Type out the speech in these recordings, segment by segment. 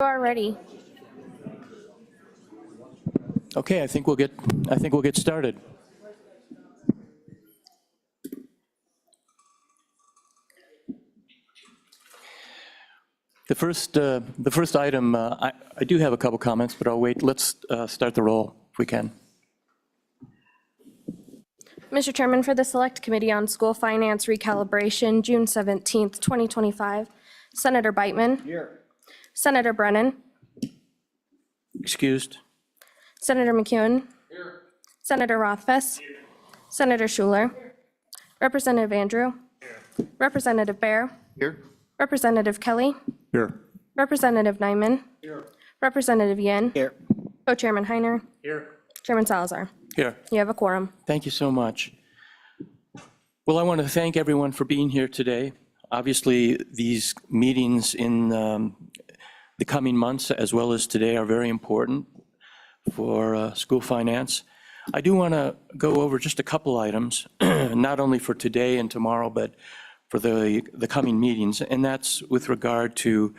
You are ready. Okay, I think we'll get started. The first item, I do have a couple comments, but I'll wait. Let's start the roll if we can. Mr. Chairman, for the Select Committee on School Finance Recalibration, June 17th, 2025, Senator Beitman. Here. Senator Brennan. Excused. Senator McEwen. Here. Senator Rothfuss. Here. Senator Schuler. Here. Representative Andrew. Here. Representative Bear. Here. Representative Kelly. Here. Representative Nyman. Here. Representative Yin. Here. Co-Chairman Heiner. Here. Chairman Salazar. Here. You have a quorum. Thank you so much. Well, I want to thank everyone for being here today. Obviously, these meetings in the coming months, as well as today, are very important for school finance. I do want to go over just a couple items, not only for today and tomorrow, but for the coming meetings, and that's with regard to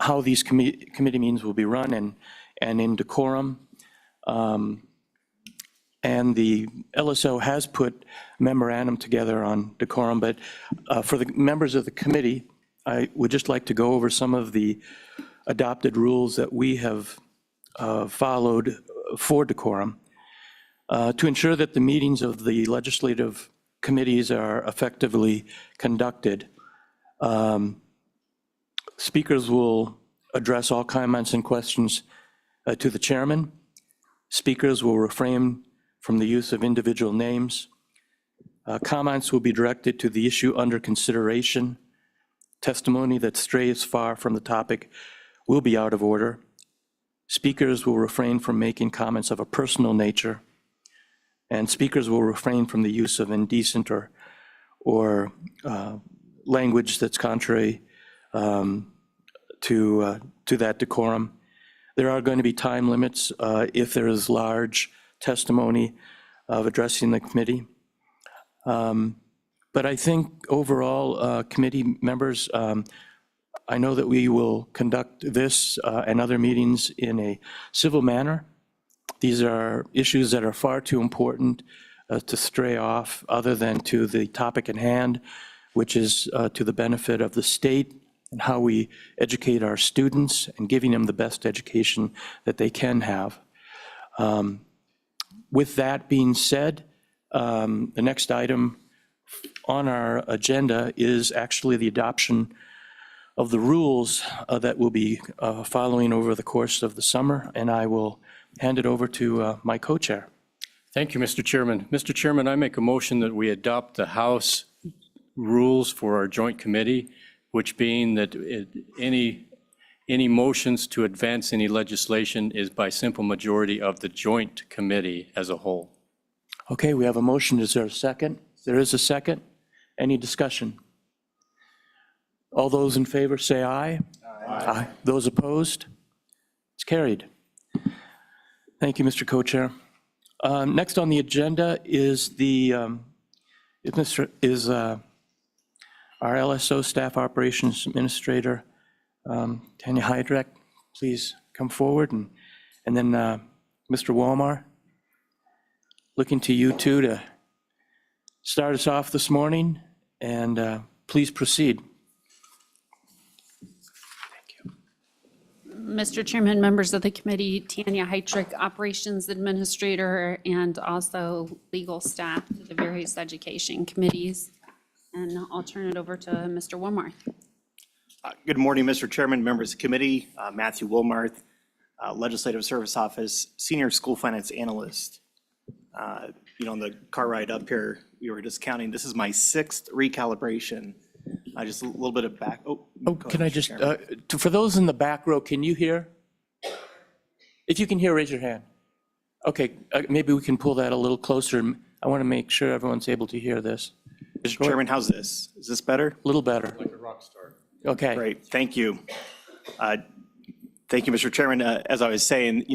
how these committee meetings will be run and in decorum. And the LSO has put memorandum together on decorum, but for the members of the committee, I would just like to go over some of the adopted rules that we have followed for decorum to ensure that the meetings of the legislative committees are effectively conducted. Speakers will address all comments and questions to the chairman. Speakers will refrain from the use of individual names. Comments will be directed to the issue under consideration. Testimony that strays far from the topic will be out of order. Speakers will refrain from making comments of a personal nature. And speakers will refrain from the use of indecent or language that's contrary to that decorum. There are going to be time limits if there is large testimony of addressing the committee. But I think overall, committee members, I know that we will conduct this and other meetings in a civil manner. These are issues that are far too important to stray off other than to the topic at hand, which is to the benefit of the state and how we educate our students and giving them the best education that they can have. With that being said, the next item on our agenda is actually the adoption of the rules that we'll be following over the course of the summer, and I will hand it over to my co-chair. Thank you, Mr. Chairman. Mr. Chairman, I make a motion that we adopt the House rules for our joint committee, which being that any motions to advance any legislation is by simple majority of the joint committee as a whole. Okay, we have a motion. Is there a second? There is a second. Any discussion? All those in favor say aye. Aye. Those opposed? It's carried. Thank you, Mr. Co-Chair. Next on the agenda is our LSO Staff Operations Administrator, Tanya Hydrek. Please come forward, and then Mr. Walmar, looking to you two to start us off this morning, and please proceed. Mr. Chairman, members of the committee, Tanya Heitrick, Operations Administrator, and also legal staff to the various education committees. And I'll turn it over to Mr. Wilmarth. Good morning, Mr. Chairman, members of the committee. Matthew Wilmarth, Legislative Service Office, Senior School Finance Analyst. On the car ride up here, we were just counting. This is my 6th recalibration. Just a little bit of back. Can I just, for those in the back row, can you hear? If you can hear, raise your hand. Okay, maybe we can pull that a little closer. I want to make sure everyone's able to hear this. Mr. Chairman, how's this? Is this better? A little better. Like a rock star. Okay. Great, thank you. Thank you, Mr. Chairman. As I was saying,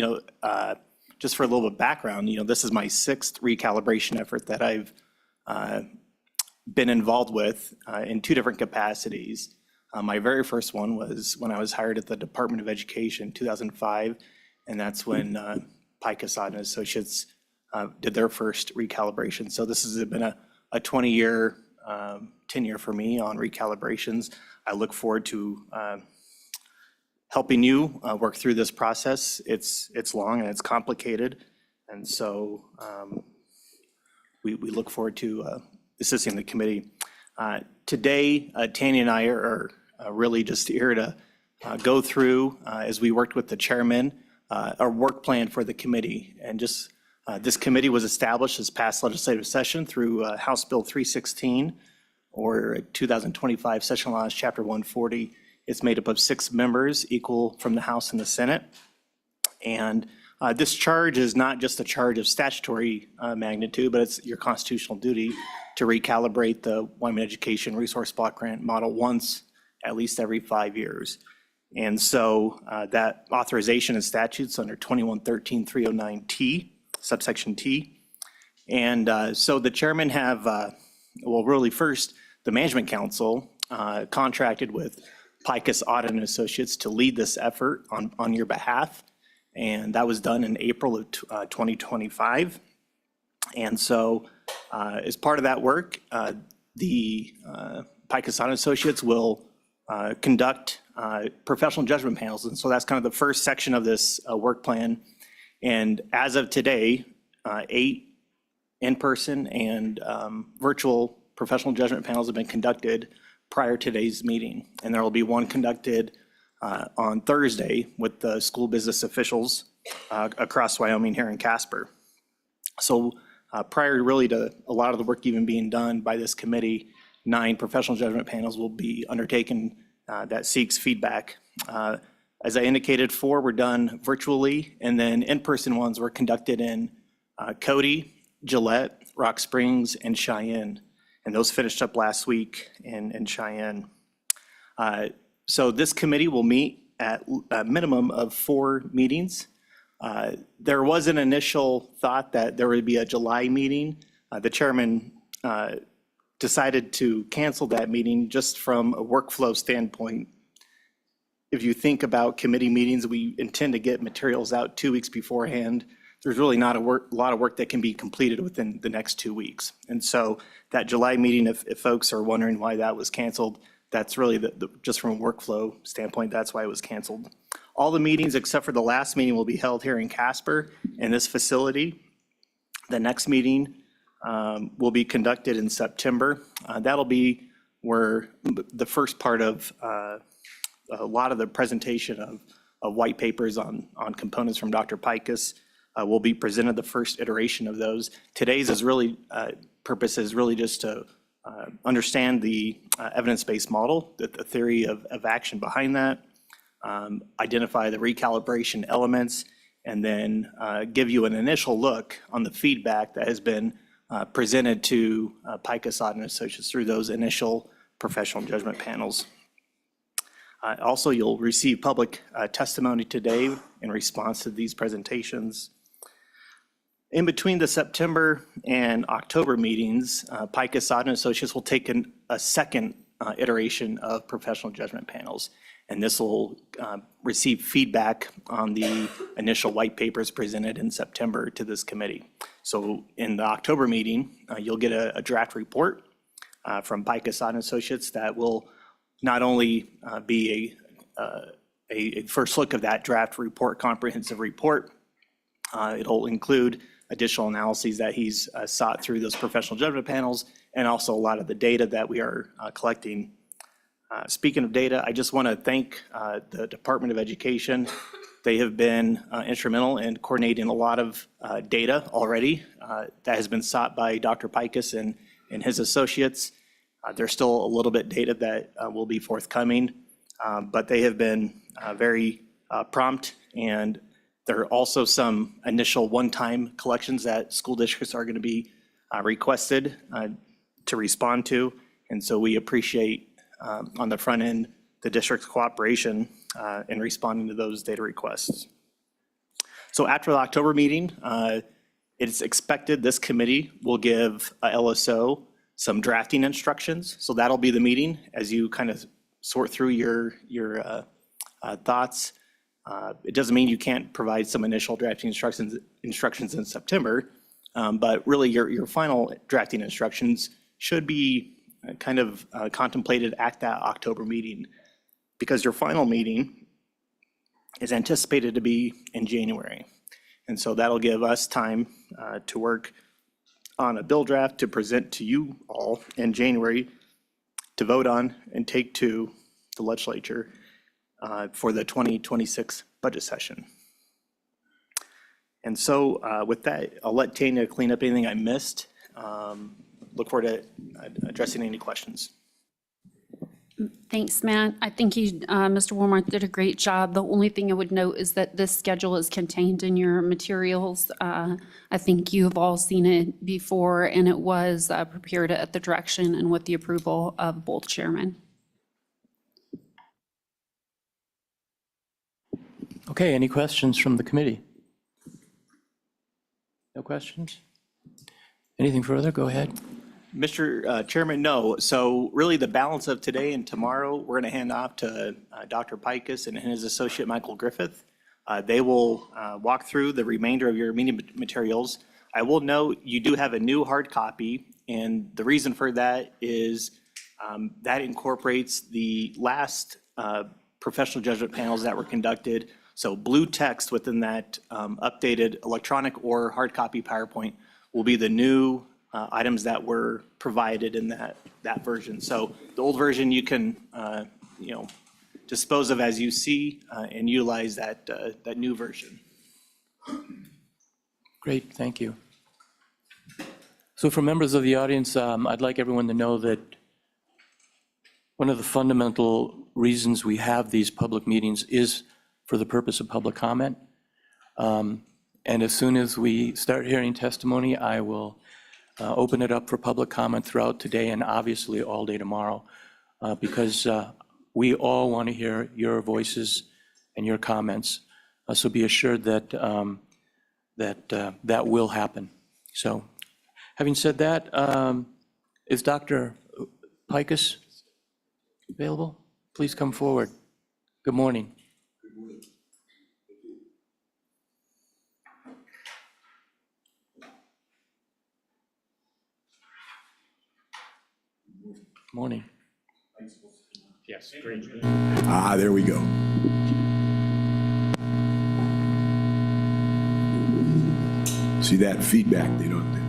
just for a little bit of background, this is my 6th recalibration effort that I've been involved with in 2 different capacities. My very first one was when I was hired at the Department of Education in 2005, and that's when Picus and Associates did their first recalibration. So this has been a 20-year tenure for me on recalibrations. I look forward to helping you work through this process. It's long and it's complicated, and so we look forward to assisting the committee. Today, Tanya and I are really just here to go through, as we worked with the chairman, our work plan for the committee. And just this committee was established this past legislative session through House Bill 316 or 2025 Session Laws Chapter 140. It's made up of 6 members, equal from the House and the Senate. And this charge is not just a charge of statutory magnitude, but it's your constitutional duty to recalibrate the Wyoming Education Resource Block Grant model once, at least every 5 years. And so that authorization in statutes under 2113-309T, subsection T. And so the chairman have, well, really first, the Management Council contracted with Picus Audit and Associates to lead this effort on your behalf. And that was done in April of 2025. And so as part of that work, the Picus Audit Associates will conduct professional judgment panels. And so that's kind of the first section of this work plan. And as of today, 8 in-person and virtual professional judgment panels have been conducted prior to today's meeting. And there will be one conducted on Thursday with the school business officials across Wyoming here in Casper. So prior really to a lot of the work even being done by this committee, 9 professional judgment panels will be undertaken that seeks feedback. As I indicated, 4 were done virtually, and then in-person ones were conducted in Cody, Gillette, Rock Springs, and Cheyenne. And those finished up last week in Cheyenne. So this committee will meet at a minimum of 4 meetings. There was an initial thought that there would be a July meeting. The chairman decided to cancel that meeting just from a workflow standpoint. If you think about committee meetings, we intend to get materials out 2 weeks beforehand. There's really not a lot of work that can be completed within the next 2 weeks. And so that July meeting, if folks are wondering why that was canceled, that's really just from a workflow standpoint, that's why it was canceled. All the meetings except for the last meeting will be held here in Casper in this facility. The next meeting will be conducted in September. That'll be where the first part of a lot of the presentation of white papers on components from Dr. Picus will be presented, the first iteration of those. Today's is really, purpose is really just to understand the evidence-based model, the theory of action behind that, identify the recalibration elements, and then give you an initial look on the feedback that has been presented to Picus Audit and Associates through those initial professional judgment panels. Also, you'll receive public testimony today in response to these presentations. In between the September and October meetings, Picus Audit and Associates will take a second iteration of professional judgment panels. And this will receive feedback on the initial white papers presented in September to this committee. So in the October meeting, you'll get a draft report from Picus Audit and Associates that will not only be a first look of that draft report, comprehensive report. It'll include additional analyses that he's sought through those professional judgment panels, and also a lot of the data that we are collecting. Speaking of data, I just want to thank the Department of Education. They have been instrumental in coordinating a lot of data already that has been sought by Dr. Picus and his associates. There's still a little bit data that will be forthcoming, but they have been very prompt, and there are also some initial one-time collections that school districts are going to be requested to respond to. And so we appreciate on the front end the district's cooperation in responding to those data requests. So after the October meeting, it's expected this committee will give LSO some drafting instructions. So that'll be the meeting as you kind of sort through your thoughts. It doesn't mean you can't provide some initial drafting instructions in September, but really your final drafting instructions should be kind of contemplated at that October meeting, because your final meeting is anticipated to be in January. And so that'll give us time to work on a bill draft to present to you all in January to vote on and take to the legislature for the 2026 budget session. And so with that, I'll let Tanya clean up anything I missed. Look forward to addressing any questions. Thanks, Matt. I think you, Mr. Walmart, did a great job. The only thing I would note is that this schedule is contained in your materials. I think you've all seen it before, and it was prepared at the direction and with the approval of both chairmen. Okay, any questions from the committee? No questions? Anything further? Go ahead. Mr. Chairman, no. So really the balance of today and tomorrow, we're going to hand off to Dr. Pikus and his associate, Michael Griffith. They will walk through the remainder of your meeting materials. I will note you do have a new hard copy, and the reason for that is that incorporates the last professional judgment panels that were conducted. So blue text within that updated electronic or hard copy PowerPoint will be the new items that were provided in that version. So the old version you can dispose of as you see and utilize that new version. Great, thank you. So for members of the audience, I'd like everyone to know that one of the fundamental reasons we have these public meetings is for the purpose of public comment. And as soon as we start hearing testimony, I will open it up for public comment throughout today and obviously all day tomorrow, because we all want to hear your voices and your comments. So be assured that that will happen. So having said that, is Dr. Pikus available? Please come forward. Good morning. Morning. Yes, great. There we go. See that feedback? They don't.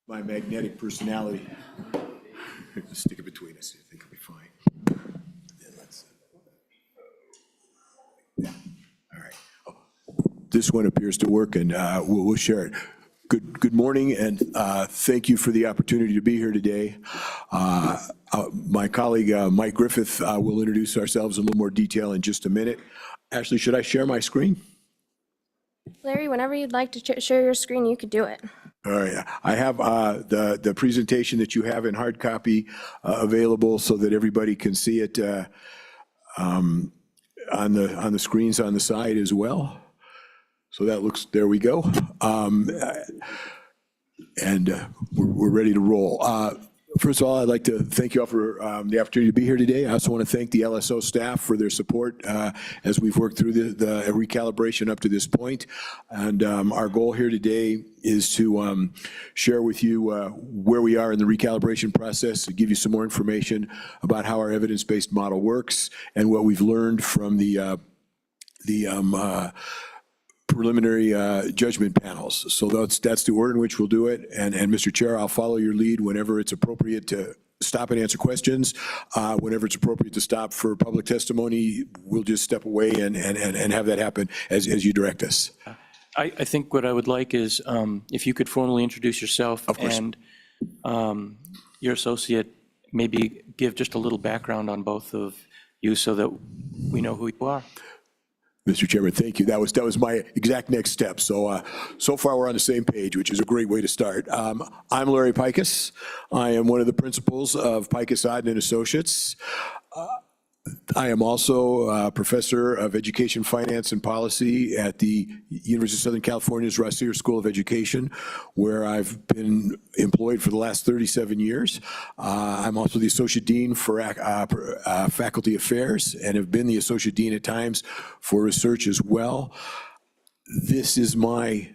My magnetic personality. Stick it between us. I think it'll be fine. All right. Oh, this one appears to work, and we'll share it. Good morning, and thank you for the opportunity to be here today. My colleague, Mike Griffith, will introduce ourselves in a little more detail in just a minute. Ashley, should I share my screen? Larry, whenever you'd like to share your screen, you could do it. All right. I have the presentation that you have in hard copy available so that everybody can see it on the screens on the side as well. So that looks, there we go. And we're ready to roll. First of all, I'd like to thank you all for the opportunity to be here today. I also want to thank the LSO staff for their support as we've worked through the recalibration up to this point. And our goal here today is to share with you where we are in the recalibration process, to give you some more information about how our evidence-based model works and what we've learned from the preliminary judgment panels. So that's the order in which we'll do it. And Mr. Chair, I'll follow your lead whenever it's appropriate to stop and answer questions. Whenever it's appropriate to stop for public testimony, we'll just step away and have that happen as you direct us. I think what I would like is if you could formally introduce yourself. Of course. And your associate, maybe give just a little background on both of you so that we know who you are. Mr. Chairman, thank you. That was my exact next step. So so far we're on the same page, which is a great way to start. I'm Larry Pikus. I am one of the principals of Pikus Odden and Associates. I am also a professor of education, finance, and policy at the University of Southern California's Rossier School of Education, where I've been employed for the last 37 years. I'm also the associate dean for faculty affairs and have been the associate dean at times for research as well. This is my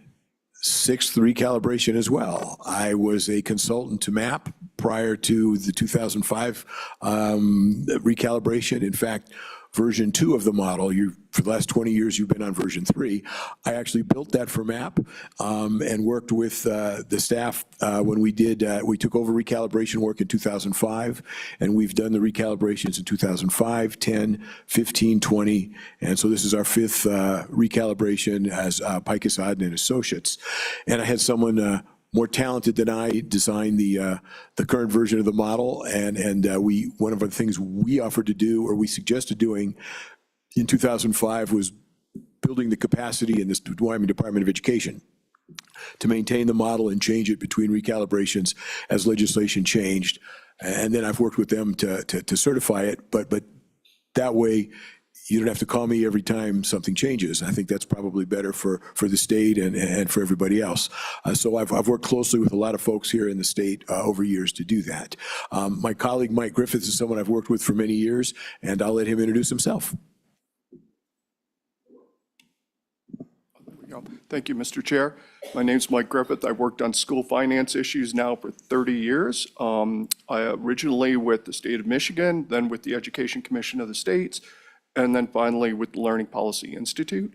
sixth recalibration as well. I was a consultant to MAP prior to the 2005 recalibration. In fact, version 2 of the model, for the last 20 years, you've been on version 3. I actually built that for MAP and worked with the staff when we took over recalibration work in 2005, and we've done the recalibrations in 2005, 10, 15, 20, and so this is our fifth recalibration as Picus Odden and Associates. And I had someone more talented than I design the current version of the model, and one of the things we offered to do, or we suggested doing in 2005, was building the capacity in this Wyoming Department of Education to maintain the model and change it between recalibrations as legislation changed. And then I've worked with them to certify it, but that way you don't have to call me every time something changes. I think that's probably better for the state and for everybody else. So I've worked closely with a lot of folks here in the state over years to do that. My colleague Mike Griffiths is someone I've worked with for many years, and I'll let him introduce himself. Thank you, Mr. Chair. My name's Mike Griffith. I've worked on school finance issues now for 30 years. I originally with the state of Michigan, then with the Education Commission of the States, and then finally with the Learning Policy Institute.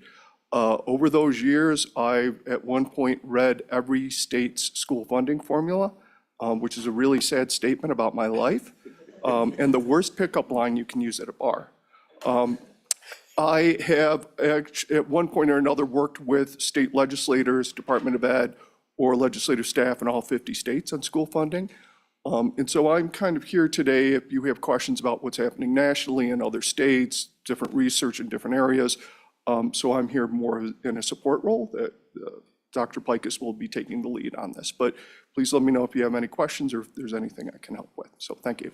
Over those years, I've at one point read every state's school funding formula, which is a really sad statement about my life, and the worst pickup line you can use at a bar. I have at one point or another worked with state legislators, Department of Ed, or legislative staff in all 50 states on school funding. And so I'm kind of here today if you have questions about what's happening nationally in other states, different research in different areas. So I'm here more in a support role that Dr. Picus will be taking the lead on this. But please let me know if you have any questions or if there's anything I can help with. So thank you.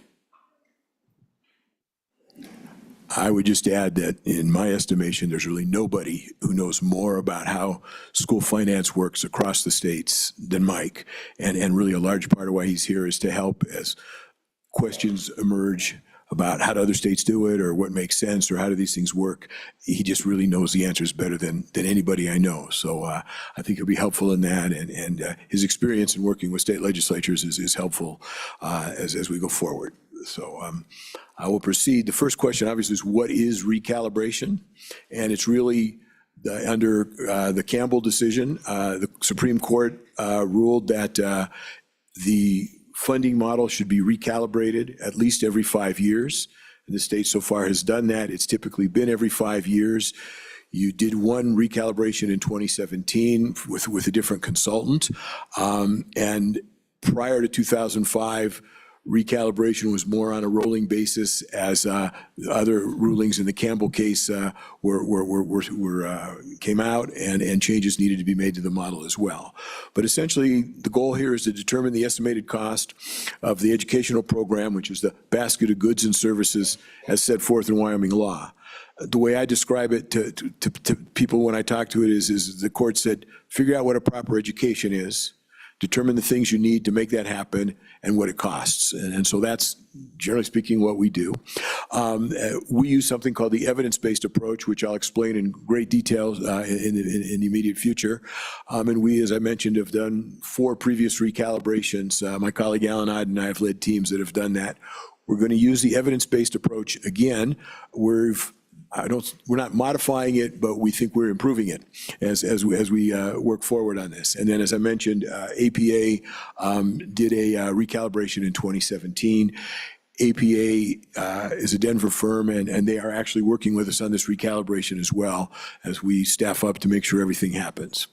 I would just add that in my estimation, there's really nobody who knows more about how school finance works across the states than Mike. And really a large part of why he's here is to help as questions emerge about how do other states do it, or what makes sense, or how do these things work. He just really knows the answers better than anybody I know. So I think he'll be helpful in that, and his experience in working with state legislatures is helpful as we go forward. So I will proceed. The first question obviously is, what is recalibration? And it's really under the Campbell decision, the Supreme Court ruled that the funding model should be recalibrated at least every 5 years. And the state so far has done that. It's typically been every 5 years. You did one recalibration in 2017 with a different consultant. And prior to 2005, recalibration was more on a rolling basis as other rulings in the Campbell case came out, and changes needed to be made to the model as well. But essentially, the goal here is to determine the estimated cost of the educational program, which is the basket of goods and services as set forth in Wyoming law. The way I describe it to people when I talk to it is the court said, figure out what a proper education is, determine the things you need to make that happen, and what it costs. And so that's, generally speaking, what we do. We use something called the evidence-based approach, which I'll explain in great detail in the immediate future. And we, as I mentioned, have done 4 previous recalibrations. My colleague Alan Odd and I have led teams that have done that. We're going to use the evidence-based approach again. We're not modifying it, but we think we're improving it as we work forward on this. And then, as I mentioned, APA did a recalibration in 2017. APA is a Denver firm, and they are actually working with us on this recalibration as well as we staff up to make sure everything happens.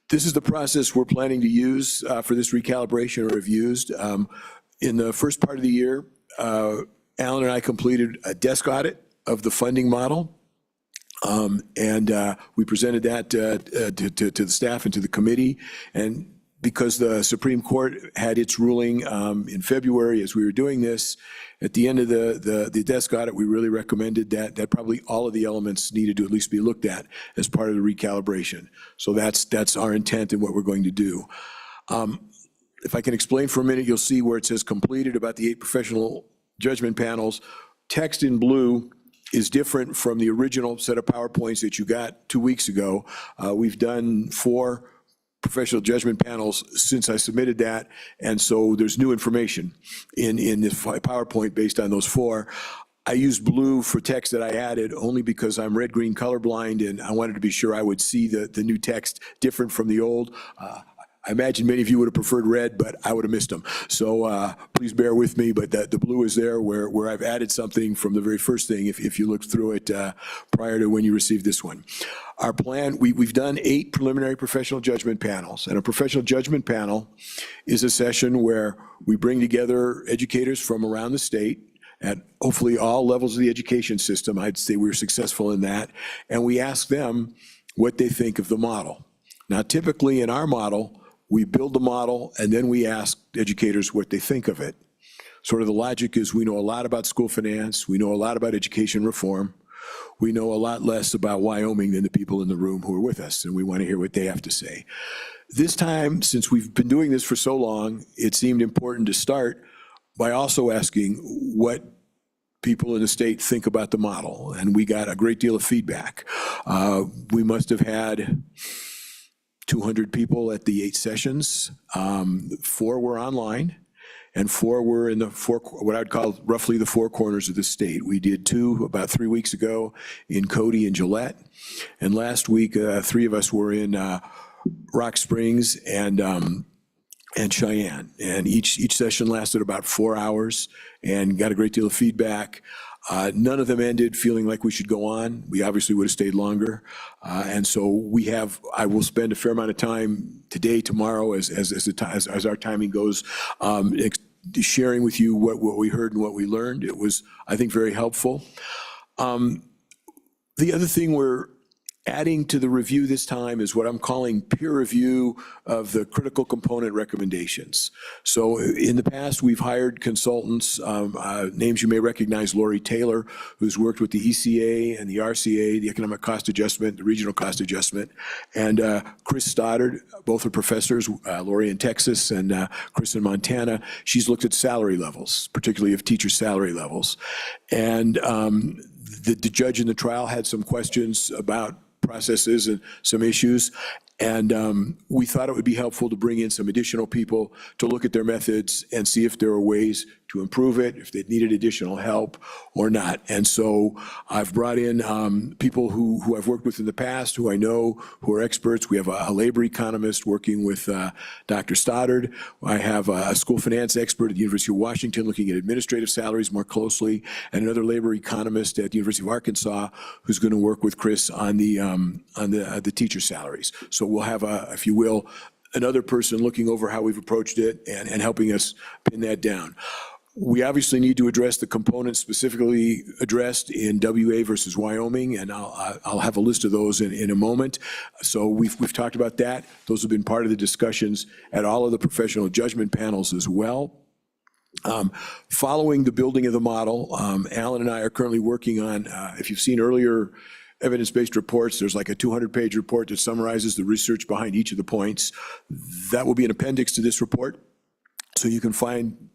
This is the process we're planning to use for this recalibration, or have used. In the first part of the year, Alan and I completed a desk audit of the funding model. And we presented that to the staff and to the committee. And because the Supreme Court had its ruling in February as we were doing this, at the end of the desk audit, we really recommended that probably all of the elements needed to at least be looked at as part of the recalibration. So that's our intent and what we're going to do. If I can explain for a minute, you'll see where it says completed about the 8 professional judgment panels. Text in blue is different from the original set of PowerPoints that you got 2 weeks ago. We've done 4 professional judgment panels since I submitted that, and so there's new information in this PowerPoint based on those 4. I used blue for text that I added only because I'm red-green colorblind, and I wanted to be sure I would see the new text different from the old. I imagine many of you would have preferred red, but I would have missed them. So please bear with me, but the blue is there where I've added something from the very first thing, if you looked through it prior to when you received this one. Our plan, we've done 8 preliminary professional judgment panels, and a professional judgment panel is a session where we bring together educators from around the state at hopefully all levels of the education system. I'd say we were successful in that, and we ask them what they think of the model. Now, typically in our model, we build the model and then we ask educators what they think of it. Sort of the logic is we know a lot about school finance, we know a lot about education reform, we know a lot less about Wyoming than the people in the room who are with us, and we want to hear what they have to say. This time, since we've been doing this for so long, it seemed important to start by also asking what people in the state think about the model, and we got a great deal of feedback. We must have had 200 people at the 8 sessions. 4 were online, and 4 were in the what I'd call roughly the 4 corners of the state. We did 2 about 3 weeks ago in Cody and Gillette, and last week 3 of us were in Rock Springs and Cheyenne. And each session lasted about 4 hours and got a great deal of feedback. None of them ended feeling like we should go on. We obviously would have stayed longer. And so I will spend a fair amount of time today, tomorrow, as our timing goes, sharing with you what we heard and what we learned. It was, I think, very helpful. The other thing we're adding to the review this time is what I'm calling peer review of the critical component recommendations. So in the past, we've hired consultants, names you may recognize, Lori Taylor, who's worked with the ECA and the RCA, the Economic Cost Adjustment, the Regional Cost Adjustment, and Chris Stoddard, both are professors, Lori in Texas and Chris in Montana. She's looked at salary levels, particularly of teacher salary levels. And the judge in the trial had some questions about processes and some issues. And we thought it would be helpful to bring in some additional people to look at their methods and see if there are ways to improve it, if they needed additional help or not. And so I've brought in people who I've worked with in the past, who I know, who are experts. We have a labor economist working with Dr. Stoddard. I have a school finance expert at the University of Washington looking at administrative salaries more closely, and another labor economist at the University of Arkansas who's going to work with Chris on the teacher salaries. So we'll have, if you will, another person looking over how we've approached it and helping us pin that down. We obviously need to address the components specifically addressed in WA versus Wyoming, and I'll have a list of those in a moment. So we've talked about that. Those have been part of the discussions at all of the professional judgment panels as well. Following the building of the model, Alan and I are currently working on, if you've seen earlier evidence-based reports, there's like a 200-page report that summarizes the research behind each of the points. That will be an appendix to this report, so you can find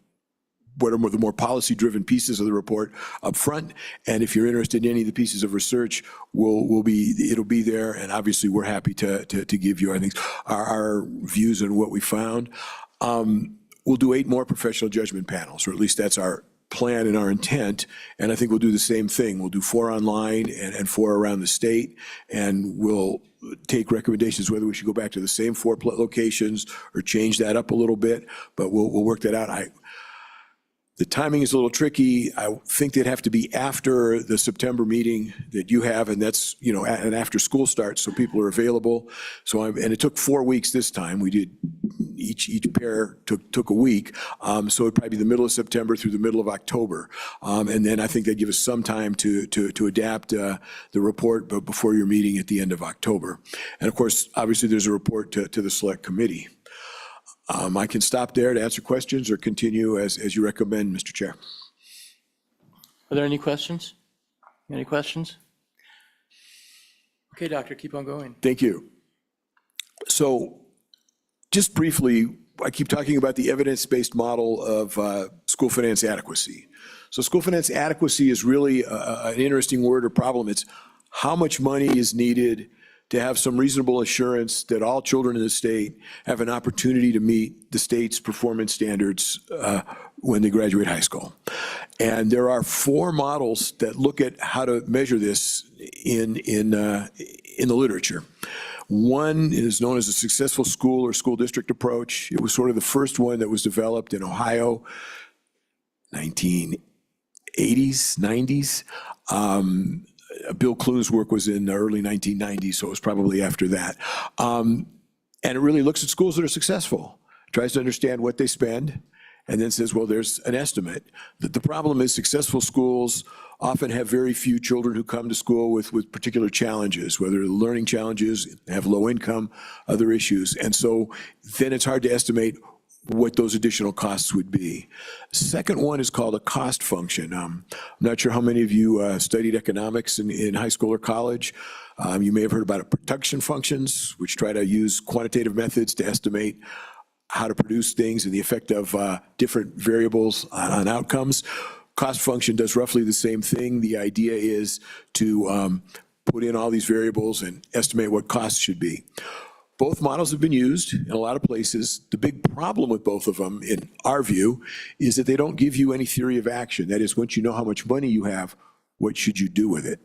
what are the more policy-driven pieces of the report up front. And if you're interested in any of the pieces of research, it'll be there. And obviously, we're happy to give you, I think, our views on what we found. We'll do 8 more professional judgment panels, or at least that's our plan and our intent. And I think we'll do the same thing. We'll do 4 online and 4 around the state. And we'll take recommendations whether we should go back to the same 4 locations or change that up a little bit. But we'll work that out. The timing is a little tricky. I think they'd have to be after the September meeting that you have, and that's, and after school starts, so people are available. So and it took 4 weeks this time. We did, each pair took a week. So it'd probably be the middle of September through the middle of October. And then I think they'd give us some time to adapt the report, but before your meeting at the end of October. And of course, obviously, there's a report to the select committee. I can stop there to answer questions or continue as you recommend, Mr. Chair. Are there any questions? Any questions? Okay, doctor, keep on going. Thank you. So just briefly, I keep talking about the evidence-based model of school finance adequacy. So school finance adequacy is really an interesting word or problem. It's how much money is needed to have some reasonable assurance that all children in the state have an opportunity to meet the state's performance standards when they graduate high school. And there are 4 models that look at how to measure this in the literature. One is known as a successful school or school district approach. It was sort of the first one that was developed in Ohio, 1980s, 90s. Bill Klune's work was in the early 1990s, so it was probably after that. And it really looks at schools that are successful, tries to understand what they spend, and then says, well, there's an estimate. The problem is successful schools often have very few children who come to school with particular challenges, whether they're learning challenges, have low income, other issues. And so then it's hard to estimate what those additional costs would be. Second one is called a cost function. I'm not sure how many of you studied economics in high school or college. You may have heard about production functions, which try to use quantitative methods to estimate how to produce things and the effect of different variables on outcomes. Cost function does roughly the same thing. The idea is to put in all these variables and estimate what costs should be. Both models have been used in a lot of places. The big problem with both of them, in our view, is that they don't give you any theory of action. That is, once you know how much money you have, what should you do with it,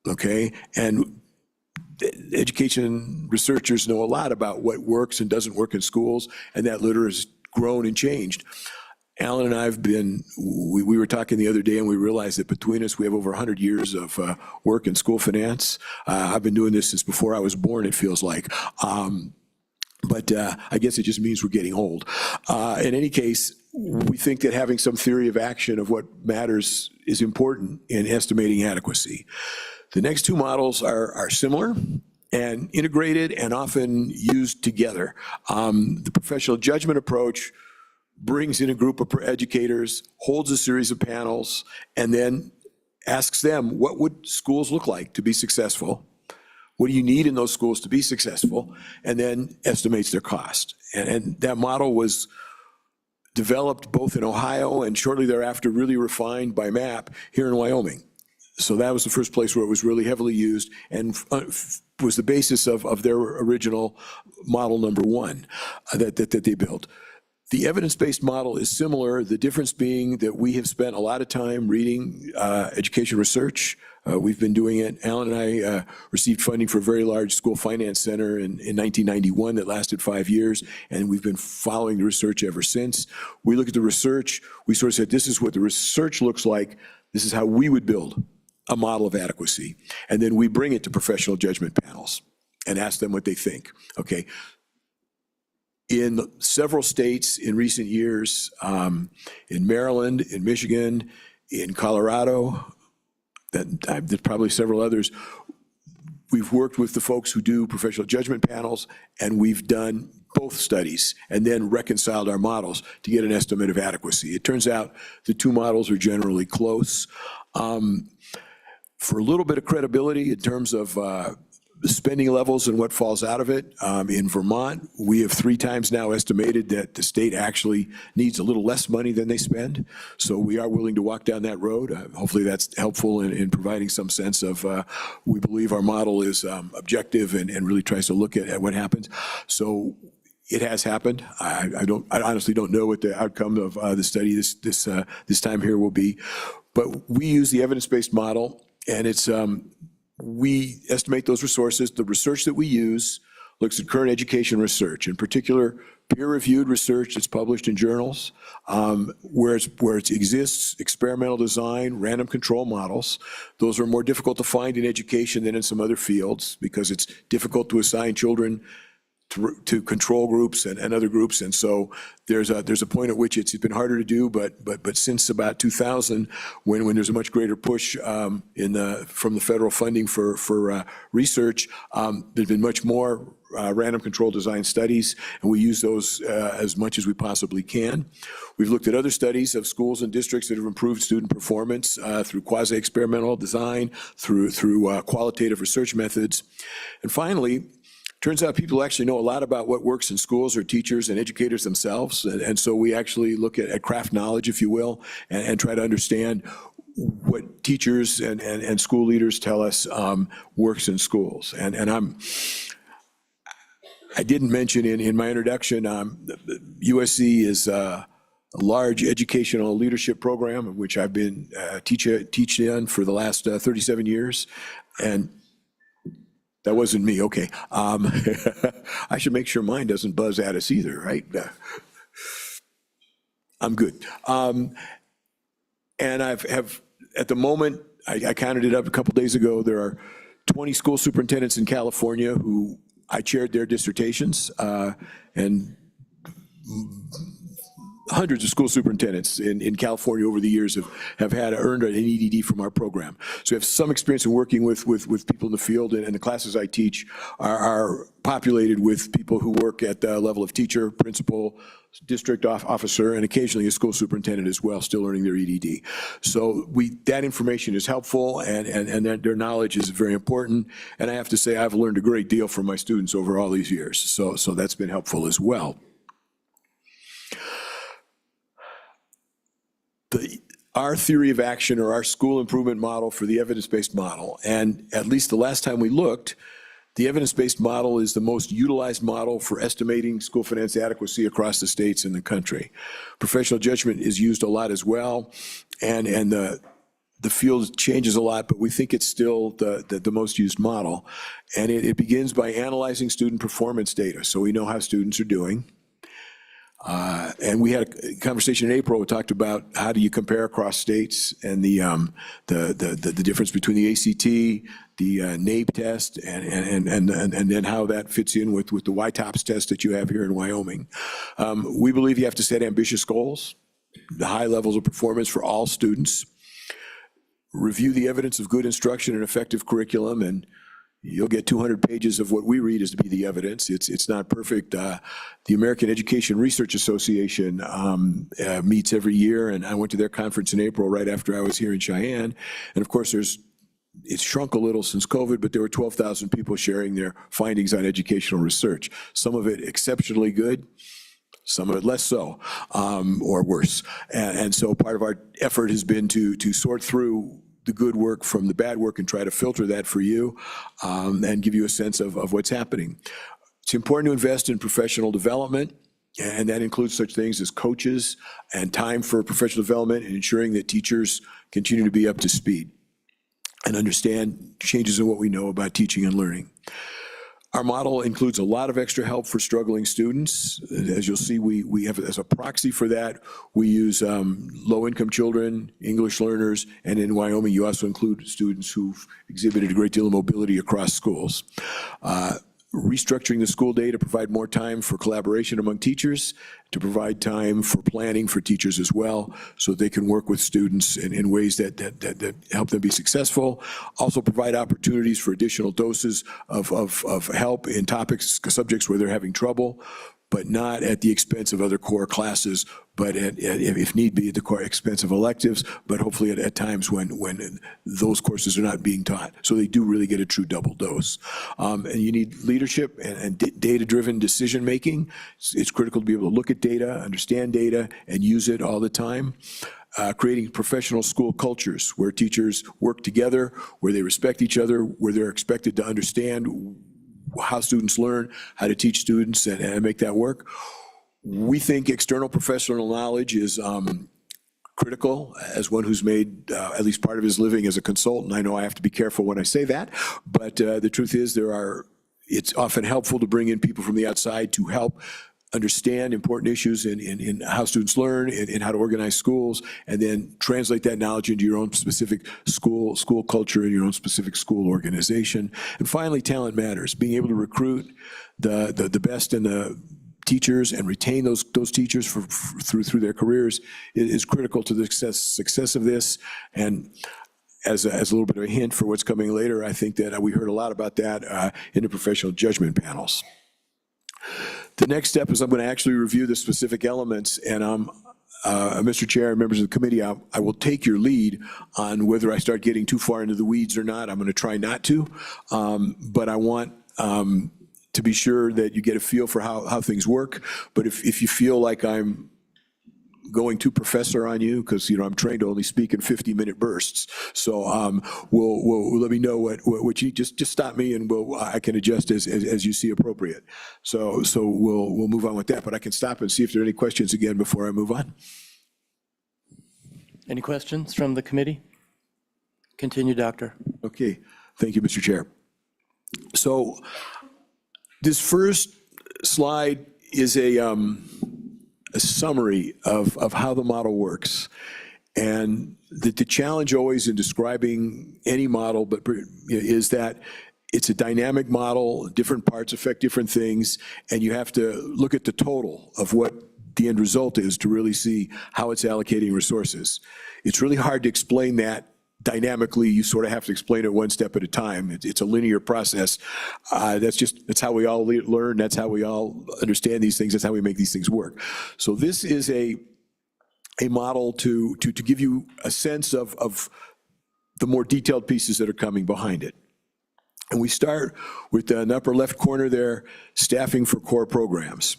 okay? And education researchers know a lot about what works and doesn't work in schools, and that literature has grown and changed. Alan and I have been, we were talking the other day and we realized that between us, we have over 100 years of work in school finance. I've been doing this since before I was born, it feels like. But I guess it just means we're getting old. In any case, we think that having some theory of action of what matters is important in estimating adequacy. The next 2 models are similar and integrated and often used together. The professional judgment approach brings in a group of educators, holds a series of panels, and then asks them, what would schools look like to be successful? What do you need in those schools to be successful? And then estimates their cost. And that model was developed both in Ohio and shortly thereafter really refined by MAP here in Wyoming. So that was the first place where it was really heavily used and was the basis of their original model number 1 that they built. The evidence-based model is similar, the difference being that we have spent a lot of time reading education research. We've been doing it. Alan and I received funding for a very large school finance center in 1991 that lasted 5 years, and we've been following the research ever since. We look at the research, we sort of said, this is what the research looks like, this is how we would build a model of adequacy. And then we bring it to professional judgment panels and ask them what they think, okay? In several states in recent years, in Maryland, in Michigan, in Colorado, there's probably several others, we've worked with the folks who do professional judgment panels, and we've done both studies and then reconciled our models to get an estimate of adequacy. It turns out the 2 models are generally close. For a little bit of credibility in terms of spending levels and what falls out of it. In Vermont, we have 3 times now estimated that the state actually needs a little less money than they spend. So we are willing to walk down that road. Hopefully that's helpful in providing some sense of, we believe our model is objective and really tries to look at what happens. So it has happened. I honestly don't know what the outcome of the study this time here will be. But we use the evidence-based model, and it's, we estimate those resources. The research that we use looks at current education research, in particular peer-reviewed research that's published in journals, where it exists, experimental design, random control models. Those are more difficult to find in education than in some other fields because it's difficult to assign children to control groups and other groups. And so there's a point at which it's been harder to do, but since about 2000, when there's a much greater push from the federal funding for research, there's been much more random control design studies, and we use those as much as we possibly can. We've looked at other studies of schools and districts that have improved student performance through quasi-experimental design, through qualitative research methods. And finally, turns out people actually know a lot about what works in schools, or teachers and educators themselves. And so we actually look at craft knowledge, if you will, and try to understand what teachers and school leaders tell us works in schools. And I didn't mention in my introduction, USC is a large educational leadership program, of which I've been teaching in for the last 37 years. And that wasn't me, okay. I should make sure mine doesn't buzz at us either, right? I'm good. And have at the moment, I counted it up a couple days ago, there are 20 school superintendents in California who I chaired their dissertations, and hundreds of school superintendents in California over the years have earned an EDD from our program. So we have some experience in working with people in the field, and the classes I teach are populated with people who work at the level of teacher, principal, district officer, and occasionally a school superintendent as well, still earning their EDD. So that information is helpful, and their knowledge is very important. And I have to say, I've learned a great deal from my students over all these years. So that's been helpful as well. Our theory of action, or our school improvement model for the evidence-based model, and at least the last time we looked, the evidence-based model is the most utilized model for estimating school finance adequacy across the states in the country. Professional judgment is used a lot as well, and the field changes a lot, but we think it's still the most used model. And it begins by analyzing student performance data, so we know how students are doing. And we had a conversation in April. We talked about how do you compare across states, and the difference between the ACT, the NAEP test, and then how that fits in with the YTOPS test that you have here in Wyoming. We believe you have to set ambitious goals, the high levels of performance for all students, review the evidence of good instruction and effective curriculum, and you'll get 200 pages of what we read as to be the evidence. It's not perfect. The American Education Research Association meets every year, and I went to their conference in April right after I was here in Cheyenne. And of course, it's shrunk a little since COVID, but there were 12,000 people sharing their findings on educational research. Some of it exceptionally good, some of it less so, or worse. And so part of our effort has been to sort through the good work from the bad work and try to filter that for you, and give you a sense of what's happening. It's important to invest in professional development, and that includes such things as coaches and time for professional development, and ensuring that teachers continue to be up to speed and understand changes in what we know about teaching and learning. Our model includes a lot of extra help for struggling students. As you'll see, we have, as a proxy for that, we use low-income children, English learners, and in Wyoming, you also include students who've exhibited a great deal of mobility across schools. Restructuring the school day to provide more time for collaboration among teachers, to provide time for planning for teachers as well, so they can work with students in ways that help them be successful. Also provide opportunities for additional doses of help in subjects where they're having trouble, but not at the expense of other core classes, but if need be, at the core expense of electives, but hopefully at times when those courses are not being taught. So they do really get a true double dose. And you need leadership and data-driven decision-making. It's critical to be able to look at data, understand data, and use it all the time. Creating professional school cultures where teachers work together, where they respect each other, where they're expected to understand how students learn, how to teach students, and make that work. We think external professional knowledge is critical. As one who's made at least part of his living as a consultant, I know I have to be careful when I say that, but the truth is it's often helpful to bring in people from the outside to help understand important issues in how students learn and how to organize schools, and then translate that knowledge into your own specific school culture and your own specific school organization. And finally, talent matters. Being able to recruit the best in the teachers and retain those teachers through their careers is critical to the success of this. And as a little bit of a hint for what's coming later, I think that we heard a lot about that in the professional judgment panels. The next step is I'm going to actually review the specific elements, and Mr. Chair and members of the committee, I will take your lead on whether I start getting too far into the weeds or not. I'm going to try not to, but I want to be sure that you get a feel for how things work. But if you feel like I'm going too professor on you, because I'm trained to only speak in 50-minute bursts, so we'll let me know what you just stop me, and I can adjust as you see appropriate. So we'll move on with that. But I can stop and see if there are any questions again before I move on. Any questions from the committee? Continue, Doctor. Okay, thank you, Mr. Chair. So this first slide is a summary of how the model works. And the challenge always in describing any model is that it's a dynamic model, different parts affect different things, and you have to look at the total of what the end result is to really see how it's allocating resources. It's really hard to explain that dynamically. You sort of have to explain it one step at a time. It's a linear process. That's how we all learn. That's how we all understand these things. That's how we make these things work. So this is a model to give you a sense of the more detailed pieces that are coming behind it. And we start with the upper left corner there, staffing for core programs.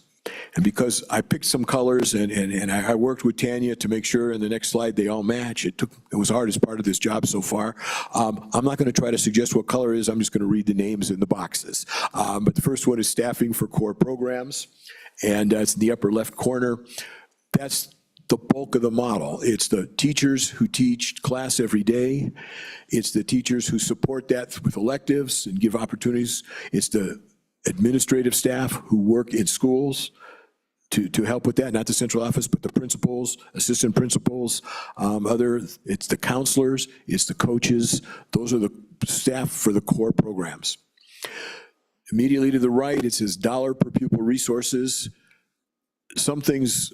And because I picked some colors and I worked with Tanya to make sure in the next slide they all match, it was hard as part of this job so far. I'm not going to try to suggest what color it is. I'm just going to read the names in the boxes. But the first one is staffing for core programs, and it's in the upper left corner. That's the bulk of the model. It's the teachers who teach class every day. It's the teachers who support that with electives and give opportunities. It's the administrative staff who work in schools to help with that, not the central office, but the principals, assistant principals, it's the counselors, it's the coaches. Those are the staff for the core programs. Immediately to the right, it says dollar per pupil resources. Some things,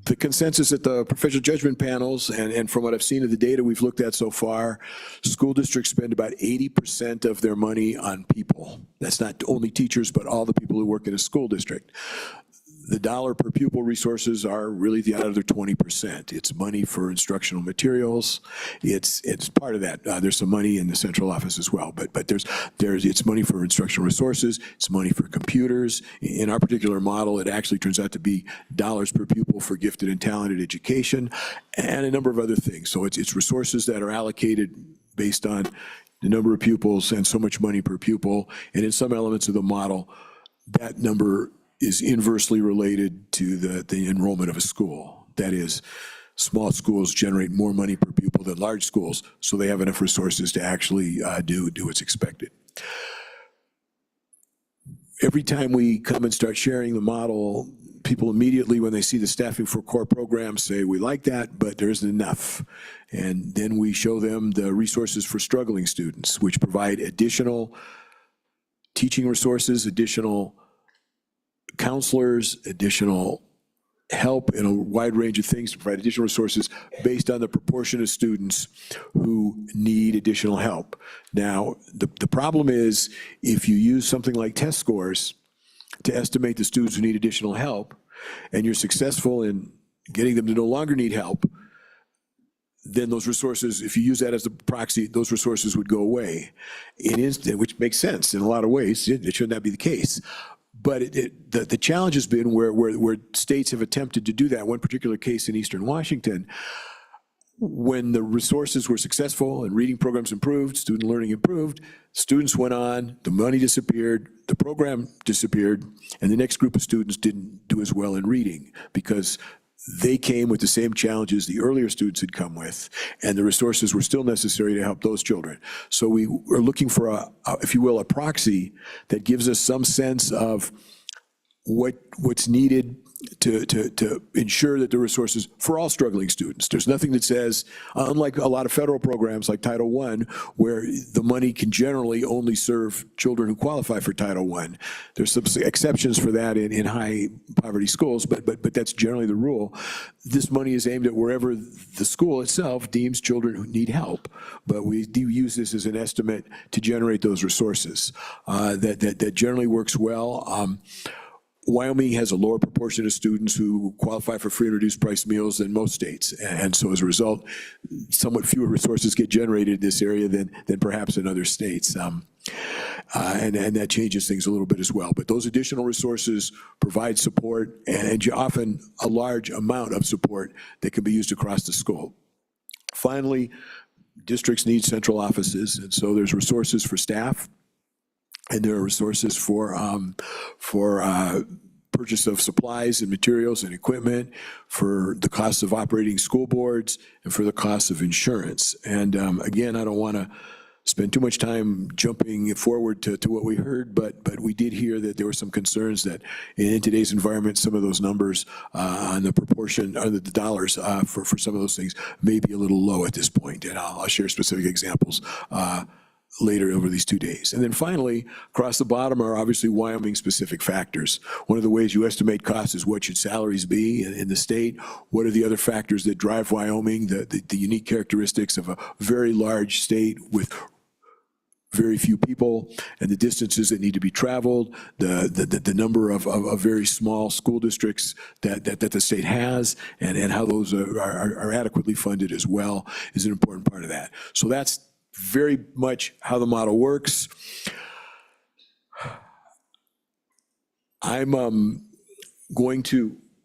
the consensus at the professional judgment panels, and from what I've seen of the data we've looked at so far, school districts spend about 80% of their money on people. That's not only teachers, but all the people who work in a school district. The dollar per pupil resources are really the other 20%. It's money for instructional materials. It's part of that. There's some money in the central office as well, but it's money for instructional resources. It's money for computers. In our particular model, it actually turns out to be dollars per pupil for gifted and talented education, and a number of other things. So it's resources that are allocated based on the number of pupils and so much money per pupil. And in some elements of the model, that number is inversely related to the enrollment of a school. That is, small schools generate more money per pupil than large schools, so they have enough resources to actually do what's expected. Every time we come and start sharing the model, people immediately, when they see the staffing for core programs, say, we like that, but there isn't enough. And then we show them the resources for struggling students, which provide additional teaching resources, additional counselors, additional help in a wide range of things to provide additional resources based on the proportion of students who need additional help. Now, the problem is if you use something like test scores to estimate the students who need additional help, and you're successful in getting them to no longer need help, then those resources, if you use that as the proxy, those resources would go away. Which makes sense in a lot of ways. It should not be the case. But the challenge has been where states have attempted to do that. One particular case in Eastern Washington, when the resources were successful and reading programs improved, student learning improved, students went on, the money disappeared, the program disappeared, and the next group of students didn't do as well in reading because they came with the same challenges the earlier students had come with, and the resources were still necessary to help those children. So we were looking for if you will, a proxy that gives us some sense of what's needed to ensure that the resources for all struggling students. There's nothing that says, unlike a lot of federal programs like Title I, where the money can generally only serve children who qualify for Title I. There's some exceptions for that in high poverty schools, but that's generally the rule. This money is aimed at wherever the school itself deems children who need help. But we do use this as an estimate to generate those resources. That generally works well. Wyoming has a lower proportion of students who qualify for free and reduced price meals than most states. And so as a result, somewhat fewer resources get generated in this area than perhaps in other states. And that changes things a little bit as well. But those additional resources provide support and often a large amount of support that can be used across the school. Finally, districts need central offices, and so there's resources for staff. And there are resources for purchase of supplies and materials and equipment, for the costs of operating school boards, and for the costs of insurance. And again, I don't want to spend too much time jumping forward to what we heard, but we did hear that there were some concerns that in today's environment, some of those numbers on the proportion, or the dollars for some of those things may be a little low at this point. And I'll share specific examples later over these 2 days. And then finally, across the bottom are obviously Wyoming-specific factors. One of the ways you estimate costs is what should salaries be in the state? What are the other factors that drive Wyoming, the unique characteristics of a very large state with very few people, and the distances that need to be traveled, the number of very small school districts that the state has, and how those are adequately funded as well is an important part of that. So that's very much how the model works. I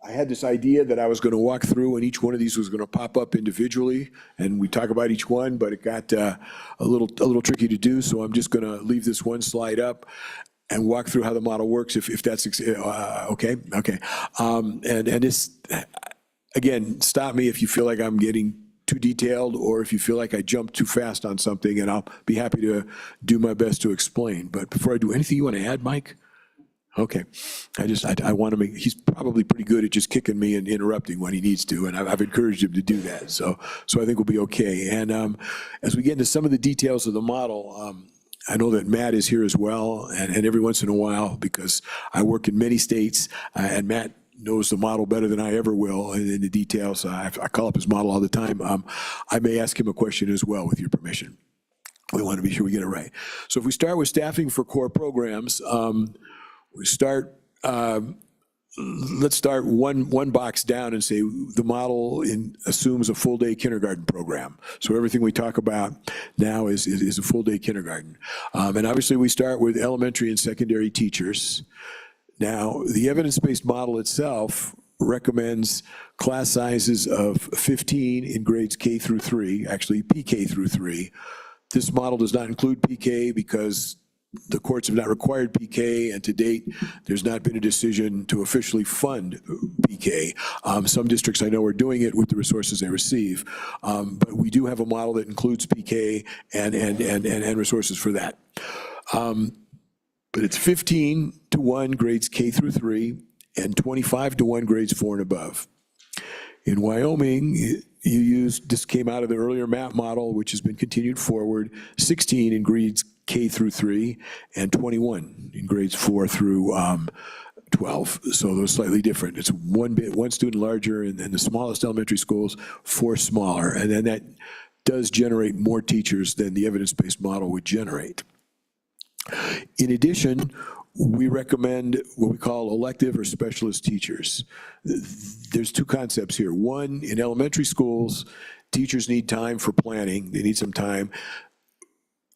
had this idea that I was going to walk through and each one of these was going to pop up individually and we talk about each one, but it got a little tricky to do. So I'm just going to leave this one slide up and walk through how the model works if that's okay. Okay. And this, again, stop me if you feel like I'm getting too detailed or if you feel like I jumped too fast on something, and I'll be happy to do my best to explain. But before I do, anything you want to add, Mike? Okay. I want to make, he's probably pretty good at just kicking me and interrupting when he needs to, and I've encouraged him to do that. So I think we'll be okay. And as we get into some of the details of the model, I know that Matt is here as well, and every once in a while, because I work in many states, and Matt knows the model better than I ever will in the details. I call up his model all the time. I may ask him a question as well, with your permission. We want to be sure we get it right. So if we start with staffing for core programs, let's start one box down and say the model assumes a full-day kindergarten program. So everything we talk about now is a full-day kindergarten. And obviously we start with elementary and secondary teachers. Now, the evidence-based model itself recommends class sizes of 15 in grades K through 3, actually PK through 3. This model does not include PK because the courts have not required PK, and to date, there's not been a decision to officially fund PK. Some districts I know are doing it with the resources they receive, but we do have a model that includes PK and resources for that. But it's 15-1 grades K through 3 and 25-1 grades 4 and above. In Wyoming, you used, this came out of the earlier MAP model, which has been continued forward, 16 in grades K through 3 and 21 in grades 4 through 12. So those slightly different. It's one student larger in the smallest elementary schools, 4 smaller. And then that does generate more teachers than the evidence-based model would generate. In addition, we recommend what we call elective or specialist teachers. There's 2 concepts here. One, in elementary schools, teachers need time for planning. They need some time.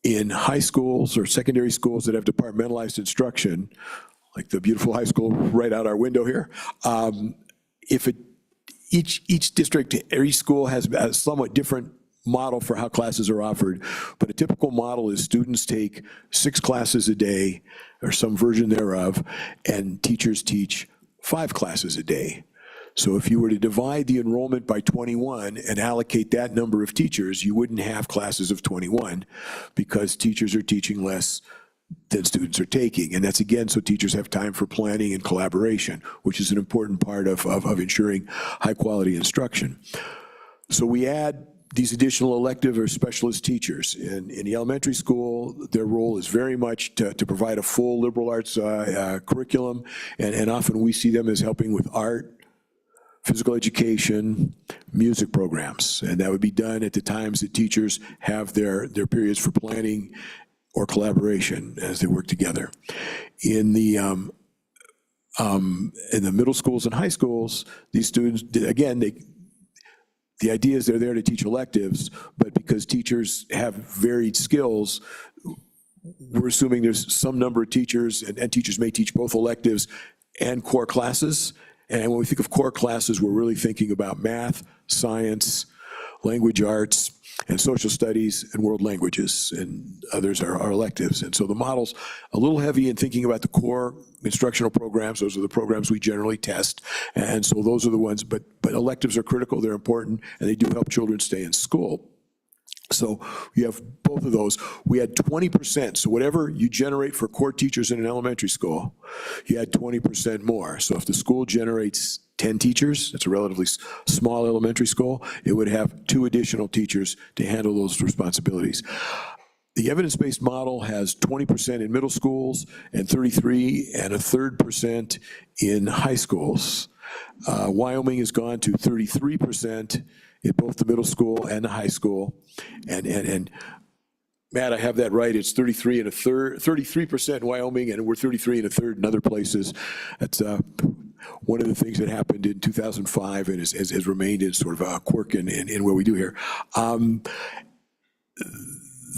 In high schools or secondary schools that have departmentalized instruction, like the beautiful high school right out our window here, each district or each school has a somewhat different model for how classes are offered, but a typical model is students take 6 classes a day or some version thereof, and teachers teach 5 classes a day. So if you were to divide the enrollment by 21 and allocate that number of teachers, you wouldn't have classes of 21 because teachers are teaching less that students are taking. And that's, again, so teachers have time for planning and collaboration, which is an important part of ensuring high-quality instruction. So we add these additional elective or specialist teachers. In the elementary school, their role is very much to provide a full liberal arts curriculum, and often we see them as helping with art, physical education, music programs. And that would be done at the times that teachers have their periods for planning or collaboration as they work together. In the middle schools and high schools, these students, again, the idea is they're there to teach electives, but because teachers have varied skills, we're assuming there's some number of teachers, and teachers may teach both electives and core classes. And when we think of core classes, we're really thinking about math, science, language arts, and social studies, and world languages, and others are electives. And so the model's a little heavy in thinking about the core instructional programs. Those are the programs we generally test. And so those are the ones, but electives are critical, they're important, and they do help children stay in school. So you have both of those. We had 20%, so whatever you generate for core teachers in an elementary school, you had 20% more. So if the school generates 10 teachers, it's a relatively small elementary school, it would have 2 additional teachers to handle those responsibilities. The evidence-based model has 20% in middle schools and 33.33% in high schools. Wyoming has gone to 33% in both the middle school and the high school. And Matt, I have that right. It's 33% in Wyoming, and we're 33.33 in other places. That's one of the things that happened in 2005 and has remained as sort of a quirk in what we do here.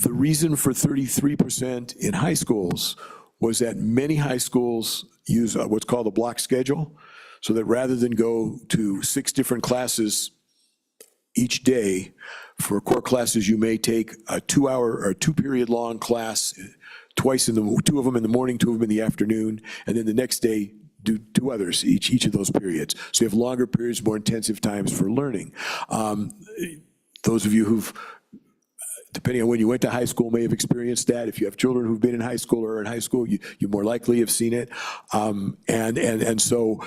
The reason for 33% in high schools was that many high schools use what's called a block schedule, so that rather than go to 6 different classes each day, for core classes, you may take a 2-hour or 2-period long class twice 2 of them in the morning, 2 of them in the afternoon, and then the next day do 2 others each of those periods. So you have longer periods, more intensive times for learning. Those of you who've, depending on when you went to high school, may have experienced that. If you have children who've been in high school or are in high school, you more likely have seen it. And so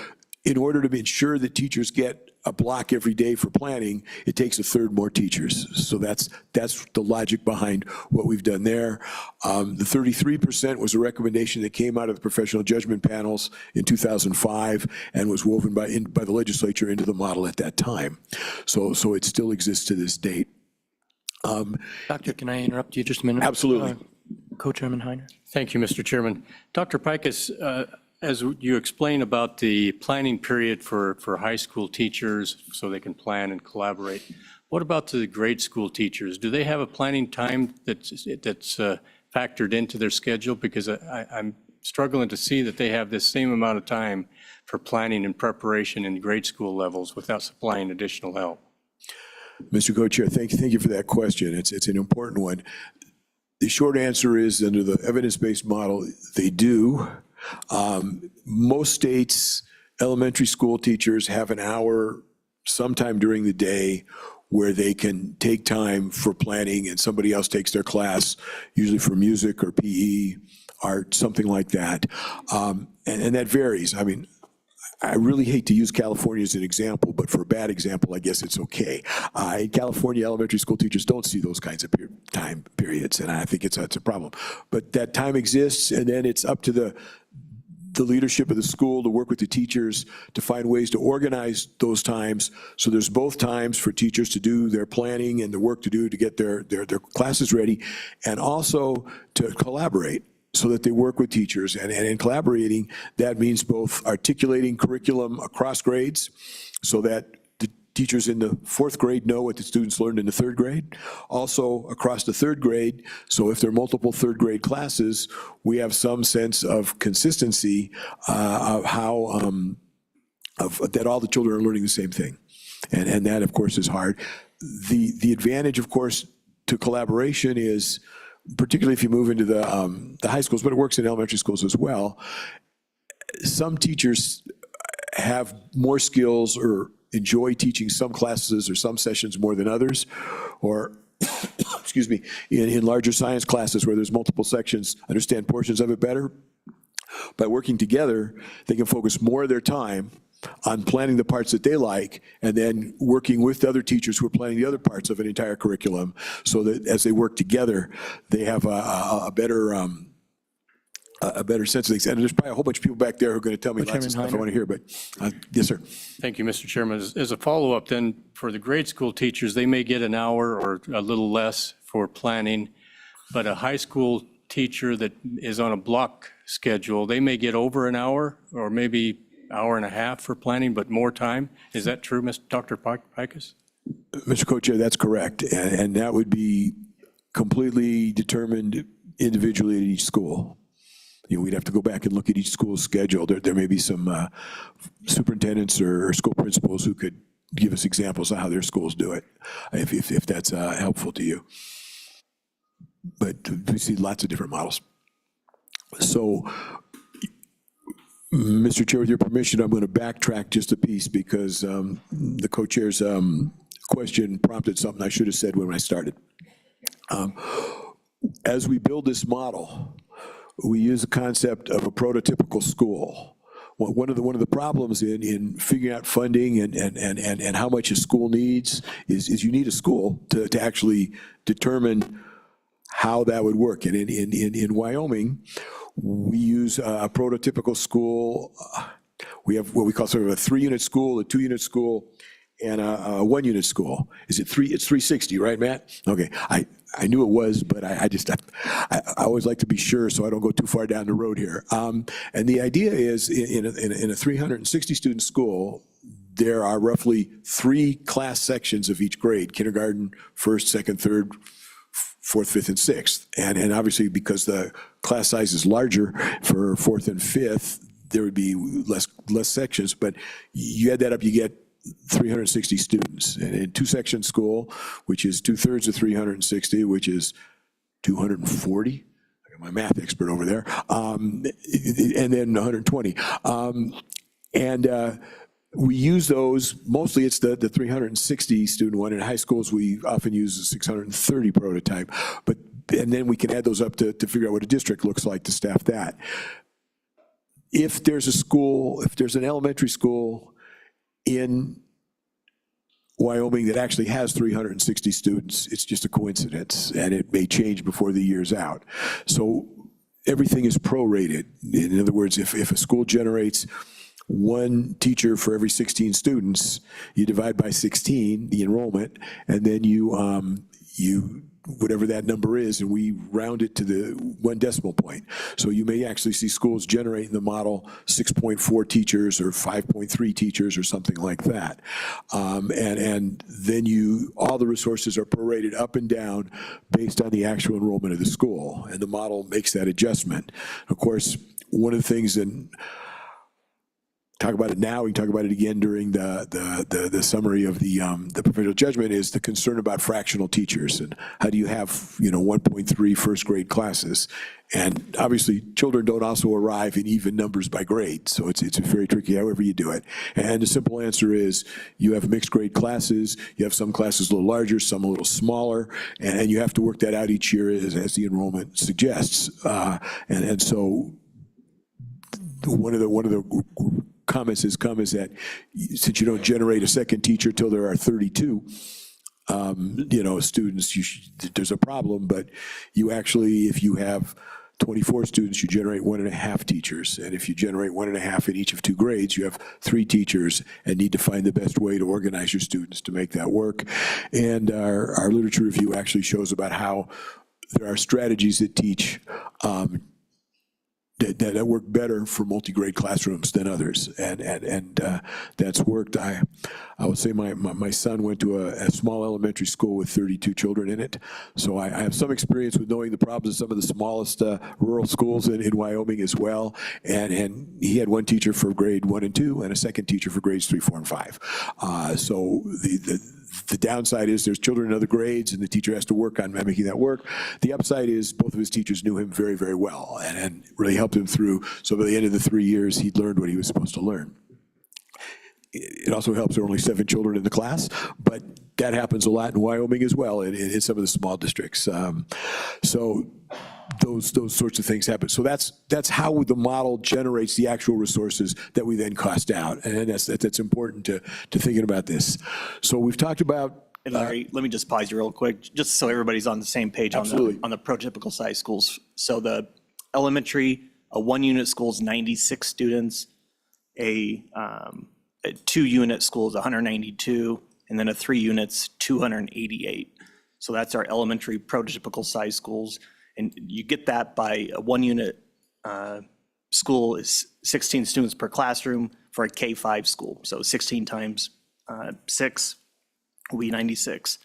in order to ensure that teachers get a block every day for planning, it takes 1/3 more teachers. So that's the logic behind what we've done there. The 33% was a recommendation that came out of the professional judgment panels in 2005 and was woven by the legislature into the model at that time. So it still exists to this date. Doctor, can I interrupt you just a minute? Absolutely. Co-Chairman Heiner. Thank you, Mr. Chairman. Dr. Pikus, as you explain about the planning period for high school teachers so they can plan and collaborate, what about the grade school teachers? Do they have a planning time that's factored into their schedule? Because I'm struggling to see that they have the same amount of time for planning and preparation in grade school levels without supplying additional help. Mr. Co-Chair, thank you for that question. It's an important one. The short answer is, under the evidence-based model, they do. Most states, elementary school teachers have an hour sometime during the day where they can take time for planning, and somebody else takes their class, usually for music or PE, art, something like that. And that varies. I mean, I really hate to use California as an example, but for a bad example, I guess it's okay. In California, elementary school teachers don't see those kinds of time periods, and I think it's a problem. But that time exists, and then it's up to the leadership of the school to work with the teachers to find ways to organize those times. So there's both times for teachers to do their planning and the work to do to get their classes ready, and also to collaborate so that they work with teachers. And in collaborating, that means both articulating curriculum across grades so that the teachers in the 4th grade know what the students learned in the 3rd grade. Also across the 3rd grade, so if there are multiple 3rd grade classes, we have some sense of consistency of how, that all the children are learning the same thing. And that, of course, is hard. The advantage, of course, to collaboration is, particularly if you move into the high schools, but it works in elementary schools as well, some teachers have more skills or enjoy teaching some classes or some sessions more than others, or excuse me, in larger science classes where there's multiple sections, understand portions of it better. By working together, they can focus more of their time on planning the parts that they like, and then working with the other teachers who are planning the other parts of an entire curriculum, so that as they work together, they have a better sense of things. And there's probably a whole bunch of people back there who are going to tell me lots of stuff I want to hear, but yes, sir. Thank you, Mr. Chairman. As a follow-up then, for the grade school teachers, they may get an hour or a little less for planning, but a high school teacher that is on a block schedule, they may get over an hour or maybe hour and a half for planning, but more time. Is that true, Dr. Pikus? Mr. Co-Chair, that's correct. And that would be completely determined individually at each school. You know, we'd have to go back and look at each school's schedule. There may be some superintendents or school principals who could give us examples of how their schools do it, if that's helpful to you. But we see lots of different models. So, Mr. Chair, with your permission, I'm going to backtrack just a piece because the co-chair's question prompted something I should have said when I started. As we build this model, we use the concept of a prototypical school. One of the problems in figuring out funding and how much a school needs is you need a school to actually determine how that would work. And in Wyoming, we use a prototypical school. We have what we call sort of a 3-unit school, a 2-unit school, and a 1-unit school. Is it 3? It's 360, right, Matt? Okay, I knew it was, but I always like to be sure so I don't go too far down the road here. And the idea is in a 360 student school, there are roughly 3 class sections of each grade: kindergarten, first, second, third, fourth, fifth, and sixth. And obviously, because the class size is larger for fourth and fifth, there would be less sections, but you add that up, you get 360 students. And in 2-section school, which is 2/3 of 360, which is 240. I got my math expert over there. And then 120. We use those, mostly it's the 360 student one. In high schools, we often use a 630 prototype, and then we can add those up to figure out what a district looks like to staff that. If there's an elementary school in Wyoming that actually has 360 students, it's just a coincidence, and it may change before the year's out. So everything is prorated. In other words, if a school generates 1 teacher for every 16 students, you divide by 16, the enrollment, and then you whatever that number is, and we round it to the 1 decimal point. So you may actually see schools generate in the model 6.4 teachers or 5.3 teachers or something like that. And then all the resources are prorated up and down based on the actual enrollment of the school, and the model makes that adjustment. Of course, one of the things, and talk about it now, we can talk about it again during the summary of the professional judgment, is the concern about fractional teachers. And how do you have 1.3 first grade classes? And obviously, children don't also arrive in even numbers by grade, so it's very tricky however you do it. And the simple answer is you have mixed grade classes, you have some classes a little larger, some a little smaller, and you have to work that out each year as the enrollment suggests. And so one of the comments has come is that since you don't generate a second teacher till there are 32, students, there's a problem, but you actually, if you have 24 students, you generate 1.5 teachers. And if you generate 1.5 in each of 2 grades, you have 3 teachers and need to find the best way to organize your students to make that work. And our literature review actually shows about how there are strategies that teach that work better for multi-grade classrooms than others, and that's worked. I would say my son went to a small elementary school with 32 children in it, so I have some experience with knowing the problems of some of the smallest rural schools in Wyoming as well. And he had 1 teacher for grade 1 and 2, and a second teacher for grades 3, 4, and 5. So the downside is there's children in other grades, and the teacher has to work on making that work. The upside is both of his teachers knew him very, very well and really helped him through. So by the end of the 3 years, he'd learned what he was supposed to learn. it also helps there are only 7 children in the class, but that happens a lot in Wyoming as well, in some of the small districts. So those sorts of things happen. So that's how the model generates the actual resources that we then cost out, and that's important to thinking about this. So we've talked about. And Larry, let me just pause you real quick, just so everybody's on the same page on Absolutely. the prototypical size schools. So the elementary, a 1-unit school is 96 students, a 2-unit school is 192, and then a 3 units, 288. So that's our elementary prototypical size schools. And you get that by a 1-unit school is 16 students per classroom for a K-5 school. So 16 times 6 will be 96.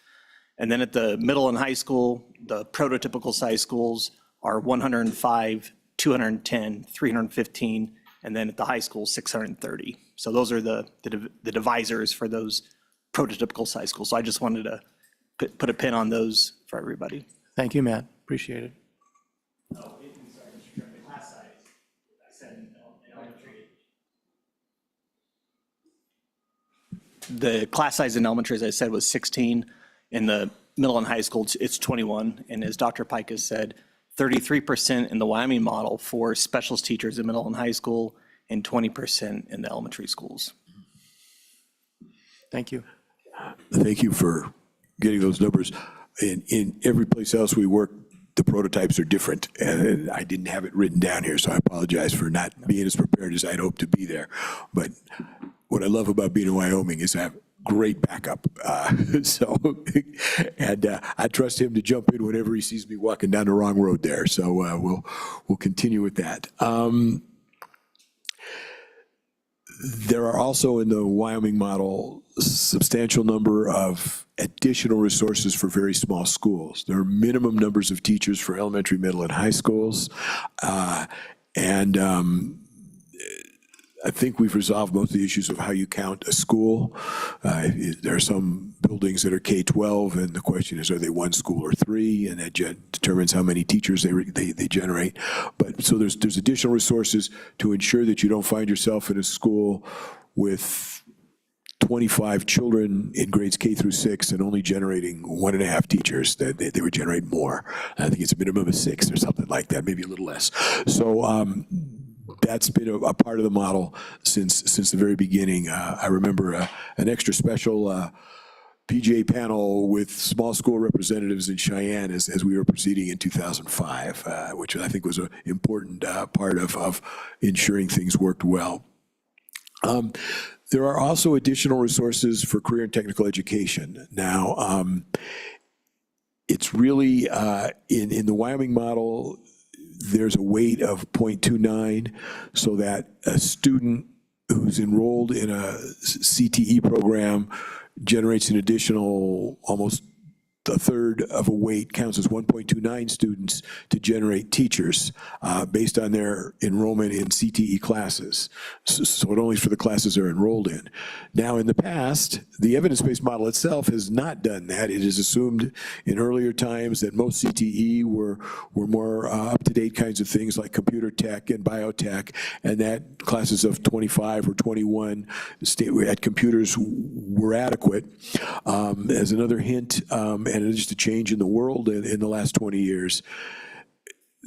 And then at the middle and high school, the prototypical size schools are 105, 210, 315, and then at the high school, 630. So those are the divisors for those prototypical size schools. So I just wanted to put a pin on those for everybody. Thank you, Matt. Appreciate it. The class size in elementary, as I said, was 16. In the middle and high school, it's 21. And as Dr. Pike has said, 33% in the Wyoming model for specialist teachers in middle and high school, and 20% in the elementary schools. Thank you. Thank you for getting those numbers. In every place else we work, the prototypes are different, and I didn't have it written down here, so I apologize for not being as prepared as I'd hoped to be there. But what I love about being in Wyoming is I have great backup. I trust him to jump in whenever he sees me walking down the wrong road there. So we'll continue with that. There are also in the Wyoming model substantial number of additional resources for very small schools. There are minimum numbers of teachers for elementary, middle, and high schools. I think we've resolved most of the issues of how you count a school. There are some buildings that are K-12, and the question is, are they 1 school or 3? And that determines how many teachers they generate. But so there's additional resources to ensure that you don't find yourself in a school with 25 children in grades K through 6 and only generating 1.5 teachers. That they would generate more. I think it's a minimum of 6 or something like that, maybe a little less. So that's been a part of the model since the very beginning. I remember an extra special PGA panel with small school representatives in Cheyenne as we were proceeding in 2005, which I think was an important part of ensuring things worked well. There are also additional resources for career and technical education. Now, it's really, in the Wyoming model, there's a weight of 0.29 so that a student who's enrolled in a CTE program generates an additional almost a third of a weight, counts as 1.29 students to generate teachers based on their enrollment in CTE classes. So it only is for the classes they're enrolled in. Now, in the past, the evidence-based model itself has not done that. It is assumed in earlier times that most CTE were more up-to-date kinds of things like computer tech and biotech, and that classes of 25 or 21 at computers were adequate. As another hint, and just a change in the world in the last 20 years,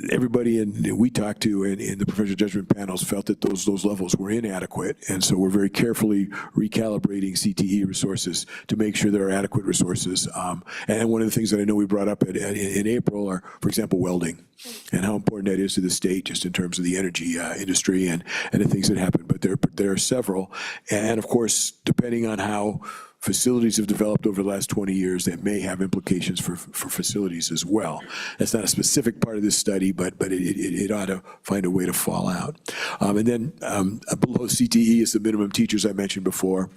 everybody we talked to in the professional judgment panels felt that those levels were inadequate, and so we're very carefully recalibrating CTE resources to make sure there are adequate resources. And one of the things that I know we brought up in April are, for example, welding, and how important that is to the state just in terms of the energy industry and the things that happen. But there are several, and of course, depending on how facilities have developed over the last 20 years that may have implications for facilities as well. That's not a specific part of this study, but it ought to find a way to fall out. And then below CTE is the minimum teachers I mentioned before.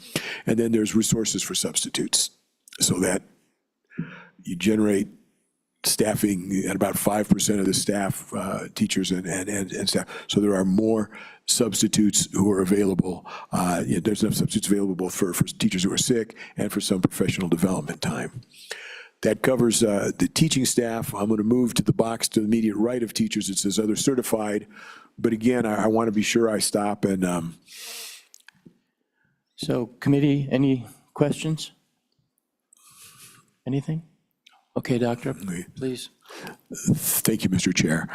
And then there's resources for substitutes so that you generate staffing at about 5% of the staff, teachers and staff. So there are more substitutes who are available. There's enough substitutes available for teachers who are sick and for some professional development time. That covers the teaching staff. I'm going to move to the box to the immediate right of teachers. It says other certified. But again, I want to be sure I stop and So committee, any questions? Anything? Okay, Doctor, please. Thank you, Mr. Chair.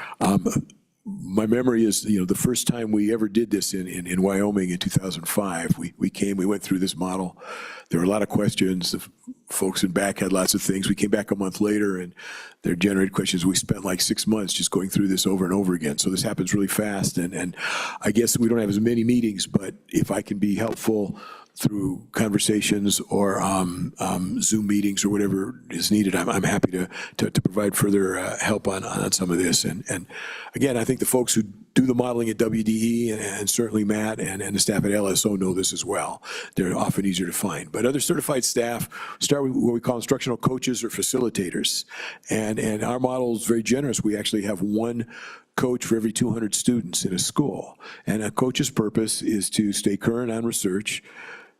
My memory is, the first time we ever did this in Wyoming in 2005, we went through this model. There were a lot of questions. The folks in back had lots of things. We came back a month later and there generated questions. We spent like 6 months just going through this over and over again. So this happens really fast. And I guess we don't have as many meetings, but if I can be helpful through conversations or Zoom meetings or whatever is needed, I'm happy to provide further help on some of this. And again, I think the folks who do the modeling at WDE and certainly Matt and the staff at LSO know this as well. They're often easier to find. But other certified staff start with what we call instructional coaches or facilitators. And our model is very generous. We actually have one coach for every 200 students in a school. And a coach's purpose is to stay current on research,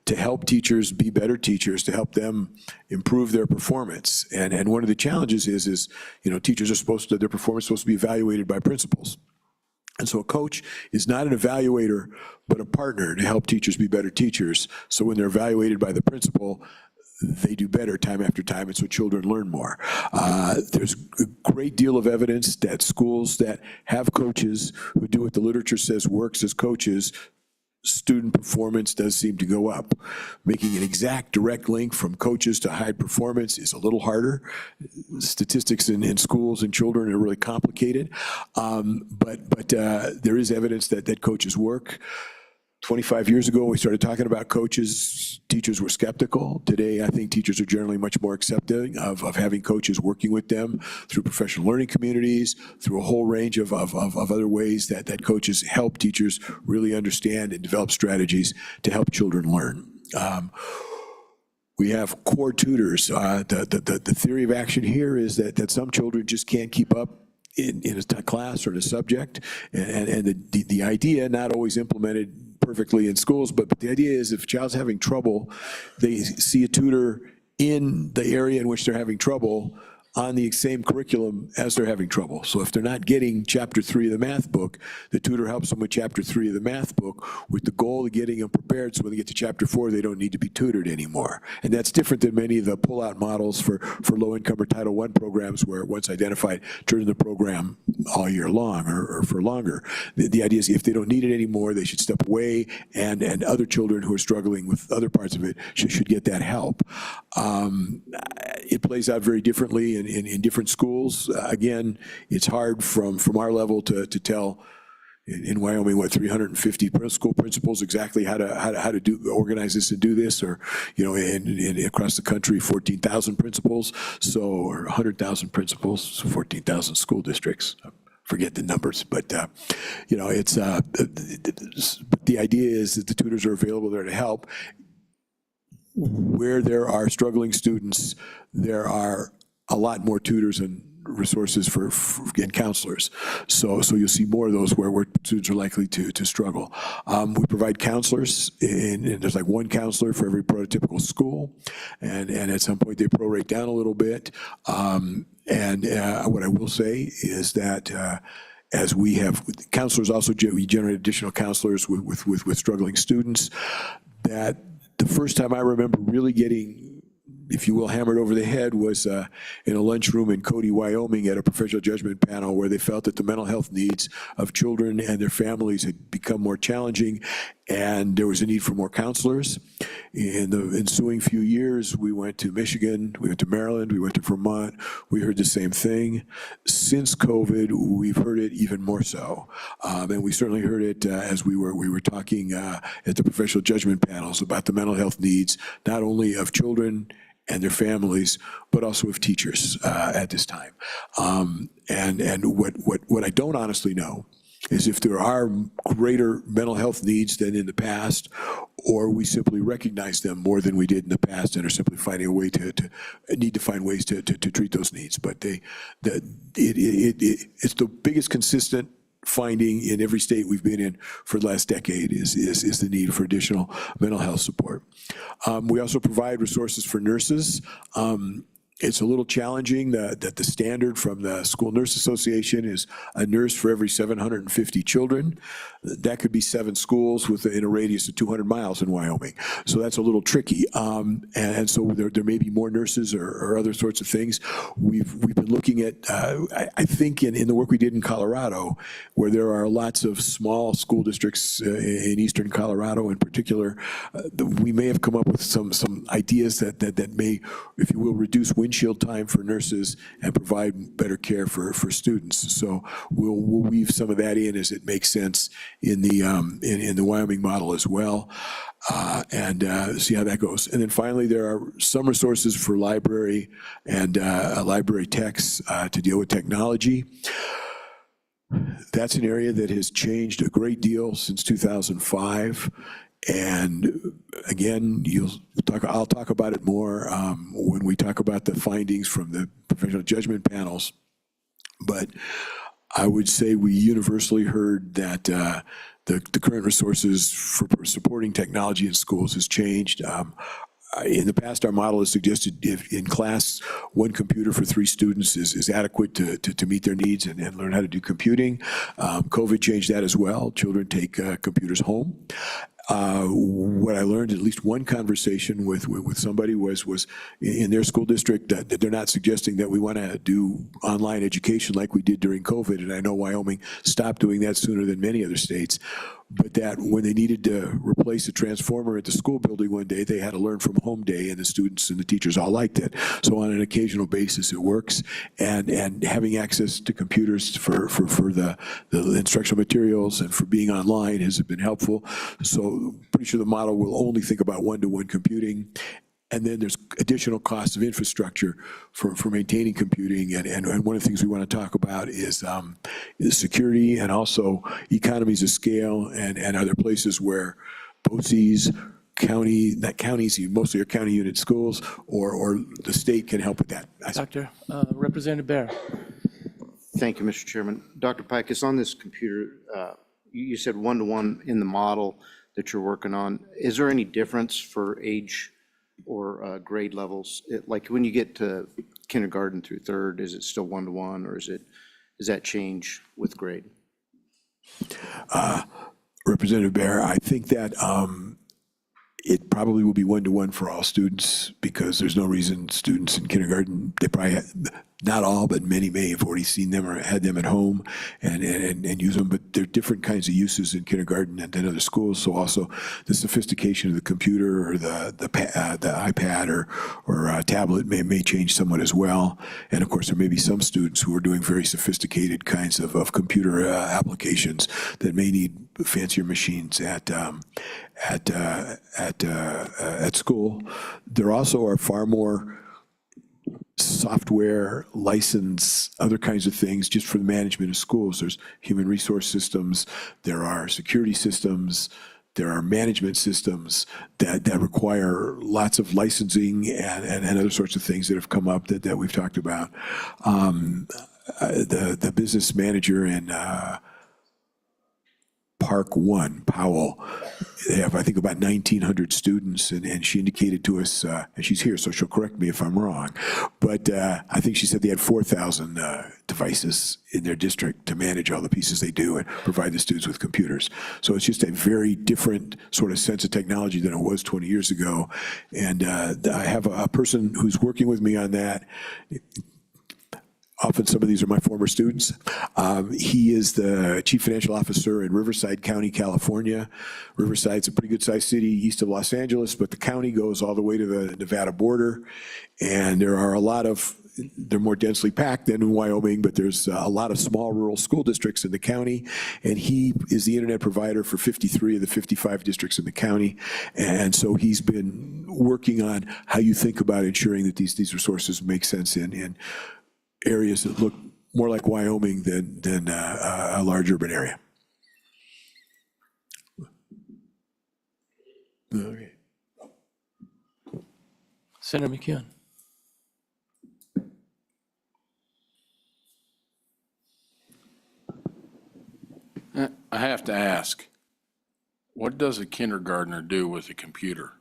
to help teachers be better teachers, to help them improve their performance. And one of the challenges is teachers are their performance is supposed to be evaluated by principals. And so a coach is not an evaluator, but a partner to help teachers be better teachers. So when they're evaluated by the principal, they do better time after time, and so children learn more. There's a great deal of evidence that schools that have coaches who do what the literature says works as coaches, student performance does seem to go up. Making an exact direct link from coaches to high performance is a little harder. Statistics in schools and children are really complicated, but there is evidence that coaches work. 25 years ago, when we started talking about coaches, teachers were skeptical. Today, I think teachers are generally much more accepting of having coaches working with them through professional learning communities, through a whole range of other ways that coaches help teachers really understand and develop strategies to help children learn. We have core tutors. The theory of action here is that some children just can't keep up in a class or in a subject, and the idea, not always implemented perfectly in schools, but the idea is if a child's having trouble, they see a tutor in the area in which they're having trouble on the same curriculum as they're having trouble. So if they're not getting chapter 3 of the math book, the tutor helps them with chapter 3 of the math book with the goal of getting them prepared so when they get to chapter 4, they don't need to be tutored anymore. And that's different than many of the pull-out models for low-income or Title I programs where once identified, turn the program all year long or for longer. The idea is if they don't need it anymore, they should step away, and other children who are struggling with other parts of it should get that help. It plays out very differently in different schools. Again, it's hard from our level to tell in Wyoming, 350 school principals exactly how to organize this and do this, or across the country 14,000 principals, or 100,000 principals, so 14,000 school districts. Forget the numbers, but it's the idea is that the tutors are available there to help. Where there are struggling students, there are a lot more tutors and resources and counselors. So you'll see more of those where students are likely to struggle. We provide counselors, and there's like one counselor for every prototypical school, and at some point they prorate down a little bit. What I will say is that as we have counselors, also we generate additional counselors with struggling students. That the first time I remember really getting, if you will, hammered over the head was in a lunchroom in Cody, Wyoming at a professional judgment panel where they felt that the mental health needs of children and their families had become more challenging and there was a need for more counselors. In the ensuing few years, we went to Michigan, we went to Maryland, we went to Vermont, we heard the same thing. Since COVID, we've heard it even more so. And we certainly heard it as we were talking at the professional judgment panels about the mental health needs, not only of children and their families, but also of teachers at this time. And what I don't honestly know is if there are greater mental health needs than in the past, or we simply recognize them more than we did in the past and are simply finding a way to need to find ways to treat those needs. But it's the biggest consistent finding in every state we've been in for the last decade is the need for additional mental health support. We also provide resources for nurses. It's a little challenging that the standard from the School Nurse Association is a nurse for every 750 children. That could be 7 schools in a radius of 200 miles in Wyoming. So that's a little tricky. And so there may be more nurses or other sorts of things. We've been looking at, I think in the work we did in Colorado, where there are lots of small school districts in eastern Colorado in particular, we may have come up with some ideas that may, if you will, reduce windshield time for nurses and provide better care for students. So we'll weave some of that in as it makes sense in the Wyoming model as well, and see how that goes. And then finally, there are some resources for library and library techs to deal with technology. That's an area that has changed a great deal since 2005. And again, I'll talk about it more when we talk about the findings from the professional judgment panels. But I would say we universally heard that the current resources for supporting technology in schools has changed. In the past, our model has suggested if in class, 1 computer for 3 students is adequate to meet their needs and learn how to do computing. COVID changed that as well. Children take computers home. What I learned, at least one conversation with somebody was in their school district that they're not suggesting that we want to do online education like we did during COVID. And I know Wyoming stopped doing that sooner than many other states. But that when they needed to replace a transformer at the school building one day, they had a learn from home day, and the students and the teachers all liked it. So on an occasional basis, it works. And having access to computers for the instructional materials and for being online has been helpful. So pretty sure the model will only think about one-to-one computing. And then there's additional costs of infrastructure for maintaining computing. And one of the things we want to talk about is security and also economies of scale and other places where BOCES, not counties, mostly are county unit schools, or the state can help with that. Dr. Representative Bear. Thank you, Mr. Chairman. Dr. Pikus, on this computer, you said one-to-one in the model that you're working on. Is there any difference for age or grade levels? Like when you get to kindergarten through 3rd, is it still one-to-one, or does that change with grade? Representative Bear, I think that it probably will be one-to-one for all students because there's no reason students in kindergarten, they probably, not all, but many may have already seen them or had them at home and use them. But there are different kinds of uses in kindergarten than other schools. So also the sophistication of the computer or the iPad or tablet may change somewhat as well. And of course, there may be some students who are doing very sophisticated kinds of computer applications that may need fancier machines at school. There also are far more software, license, other kinds of things just for the management of schools. There's human resource systems, there are security systems, there are management systems that require lots of licensing and other sorts of things that have come up that we've talked about. The business manager in Park 1, Powell, they have, I think, about 1,900 students, and she indicated to us, and she's here, so she'll correct me if I'm wrong, but I think she said they had 4,000 devices in their district to manage all the pieces they do and provide the students with computers. So it's just a very different sort of sense of technology than it was 20 years ago. And I have a person who's working with me on that. Often some of these are my former students. He is the chief financial officer in Riverside County, California. Riverside's a pretty good sized city east of Los Angeles, but the county goes all the way to the Nevada border. And there are they're more densely packed than in Wyoming, but there's a lot of small rural school districts in the county. And he is the internet provider for 53 of the 55 districts in the county. And so he's been working on how you think about ensuring that these resources make sense in areas that look more like Wyoming than a large urban area. Okay. Senator McKeon. I have to ask, what does a kindergartner do with a computer?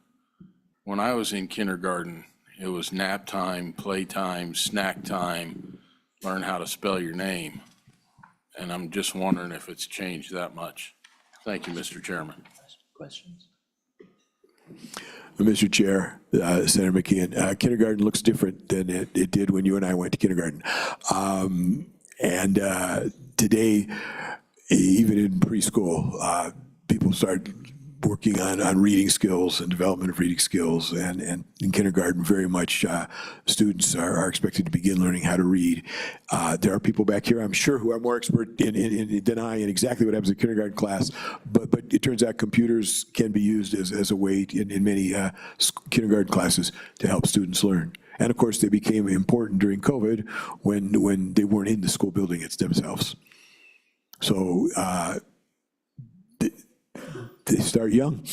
When I was in kindergarten it was nap time, playtime, snack time, learn how to spell your name. And I'm just wondering if it's changed that much. Thank you, Mr. Chairman. Questions? Mr. Chair, Senator McKeon, kindergarten looks different than it did when you and I went to kindergarten. And today, even in preschool, people start working on reading skills and development of reading skills. And in kindergarten, very much students are expected to begin learning how to read. There are people back here, I'm sure, who are more expert than I in exactly what happens in kindergarten class. But it turns out computers can be used as a way in many kindergarten classes to help students learn. And of course, they became important during COVID when they weren't in the school building themselves. So they start young.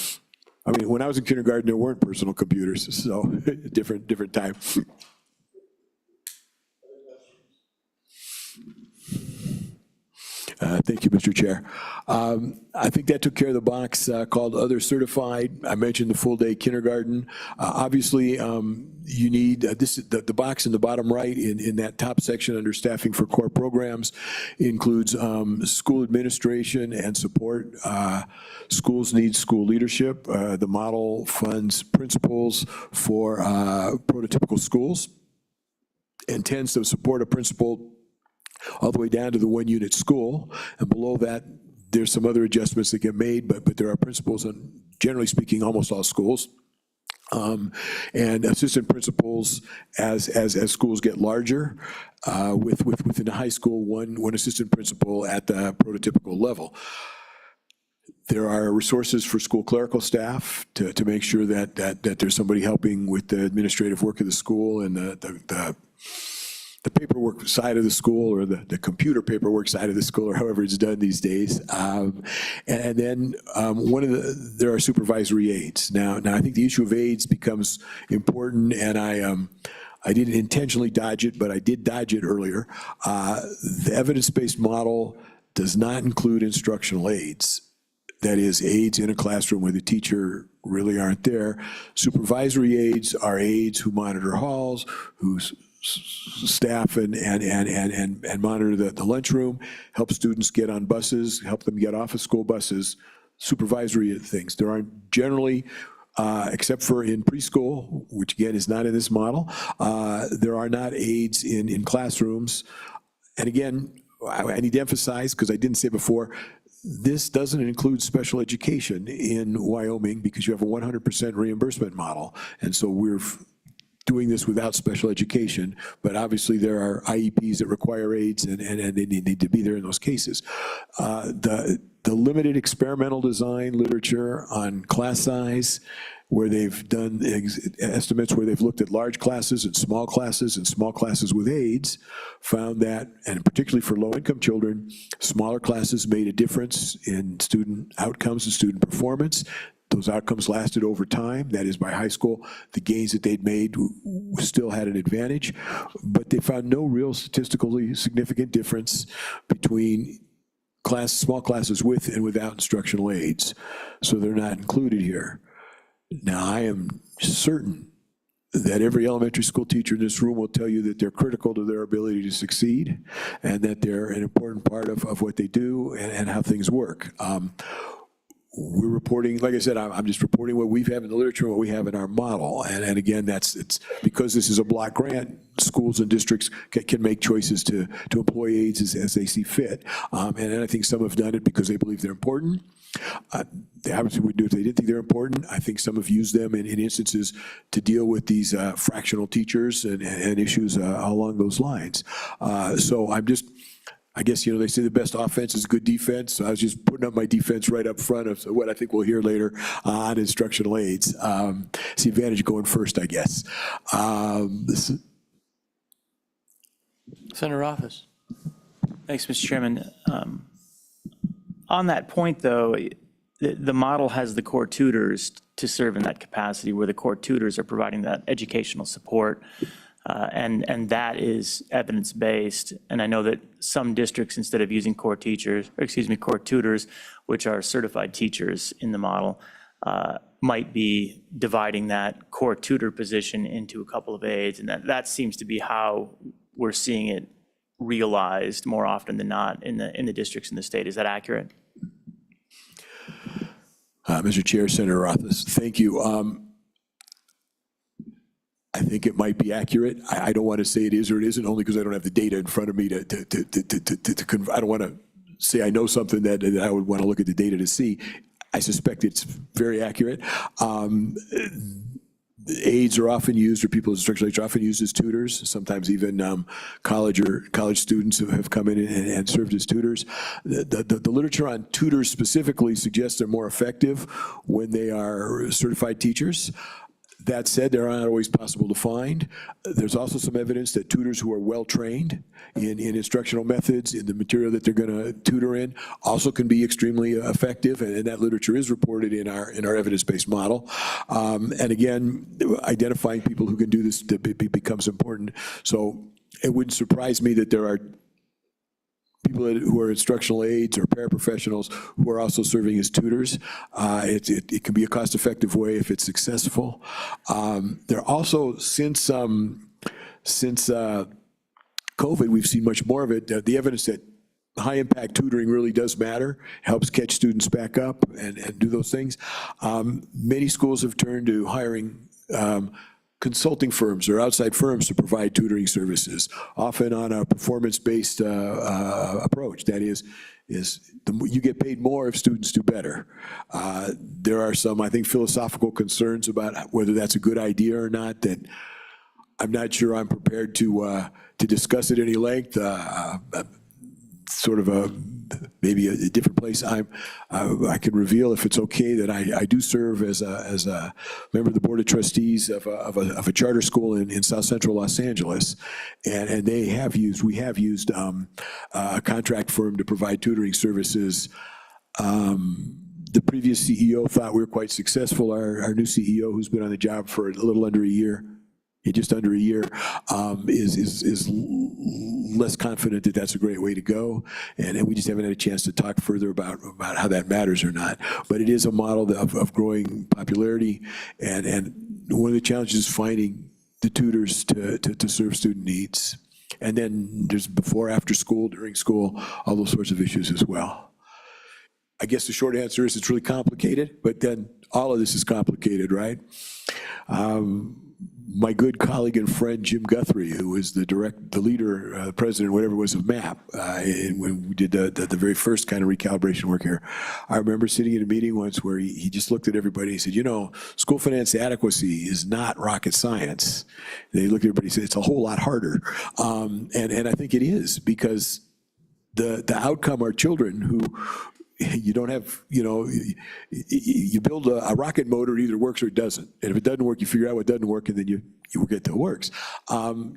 I mean, when I was in kindergarten, there weren't personal computers, so different time. Thank you, Mr. Chair. I think that took care of the box called Other Certified. I mentioned the full-day kindergarten. Obviously, you need, the box in the bottom right in that top section under staffing for core programs includes school administration and support. Schools need school leadership. The model funds principals for prototypical schools and tends to support a principal all the way down to the one-unit school. And below that, there's some other adjustments that get made, but there are principals in, generally speaking, almost all schools. And assistant principals as schools get larger, within the high school, one assistant principal at the prototypical level. There are resources for school clerical staff to make sure that there's somebody helping with the administrative work of the school and the paperwork side of the school, or the computer paperwork side of the school, or however it's done these days. And then there are supervisory aides. Now I think the issue of aides becomes important, and I didn't intentionally dodge it, but I did dodge it earlier. The evidence-based model does not include instructional aides. That is, aides in a classroom where the teacher really aren't there. Supervisory aides are aides who monitor halls, who staff and monitor the lunchroom, help students get on buses, help them get off of school buses, supervisory things. There aren't generally, except for in preschool, which again is not in this model, there are not aides in classrooms. And again, I need to emphasize, because I didn't say before, this doesn't include special education in Wyoming because you have a 100% reimbursement model. And so we're doing this without special education, but obviously there are IEPs that require aides, and they need to be there in those cases. The limited experimental design literature on class size, where they've done estimates where they've looked at large classes and small classes with aides, found that, and particularly for low-income children, smaller classes made a difference in student outcomes and student performance. Those outcomes lasted over time. That is, by high school, the gains that they'd made still had an advantage, but they found no real statistically significant difference between small classes with and without instructional aides. So they're not included here. Now, I am certain that every elementary school teacher in this room will tell you that they're critical to their ability to succeed, and that they're an important part of what they do and how things work. We're reporting, like I said, I'm just reporting what we have in the literature, what we have in our model. And again, it's because this is a block grant, schools and districts can make choices to employ aides as they see fit. And I think some have done it because they believe they're important. They obviously would do if they didn't think they're important. I think some have used them in instances to deal with these fractional teachers and issues along those lines. So I guess, they say the best offense is good defense. So I was just putting up my defense right up front of what I think we'll hear later on instructional aides. It's the advantage of going first, I guess. Senator Office. Thanks, Mr. Chairman. On that point, though, the model has the core tutors to serve in that capacity, where the core tutors are providing that educational support. And that is evidence-based. And I know that some districts, instead of using core tutors, which are certified teachers in the model, might be dividing that core tutor position into a couple of aides, and that seems to be how we're seeing it realized more often than not in the districts in the state. Is that accurate? Mr. Chair, Senator Rothfuss, thank you. I think it might be accurate. I don't want to say it is or it isn't, only because I don't have the data in front of me I don't want to say I know something that I would want to look at the data to see. I suspect it's very accurate. Aides are often used, or people with instructional aides are often used as tutors. Sometimes even college students have come in and served as tutors. The literature on tutors specifically suggests they're more effective when they are certified teachers. That said, they're not always possible to find. There's also some evidence that tutors who are well-trained in instructional methods, in the material that they're going to tutor in, also can be extremely effective, and that literature is reported in our evidence-based model. And again, identifying people who can do this becomes important. So it wouldn't surprise me that there are people who are instructional aides or paraprofessionals who are also serving as tutors. It can be a cost-effective way if it's successful. There also, since COVID, we've seen much more of it. The evidence that high-impact tutoring really does matter, helps catch students back up and do those things. Many schools have turned to hiring consulting firms or outside firms to provide tutoring services, often on a performance-based approach. That is you get paid more if students do better. There are some, I think, philosophical concerns about whether that's a good idea or not that I'm not sure I'm prepared to discuss at any length. Sort of maybe a different place. I can reveal, if it's okay, that I do serve as a member of the Board of Trustees of a charter school in South Central Los Angeles, and we have used a contract firm to provide tutoring services. The previous CEO thought we were quite successful. Our new CEO, who's been on the job for a little under a year, just under a year, is less confident that that's a great way to go. And we just haven't had a chance to talk further about how that matters or not. But it is a model of growing popularity. And one of the challenges is finding the tutors to serve student needs. And then there's before, after school, during school, all those sorts of issues as well. I guess the short answer is it's really complicated, but then all of this is complicated, right? My good colleague and friend, Jim Guthrie, who was the leader, president, whatever it was, of MAP, when we did the very first kind of recalibration work here. I remember sitting in a meeting once where he just looked at everybody and he said, you know, school finance adequacy is not rocket science. And he looked at everybody and said, it's a whole lot harder. And I think it is, because the outcome are children who, you don't have, you build a rocket motor, it either works or it doesn't. And if it doesn't work, you figure out what doesn't work, and then you get to what works.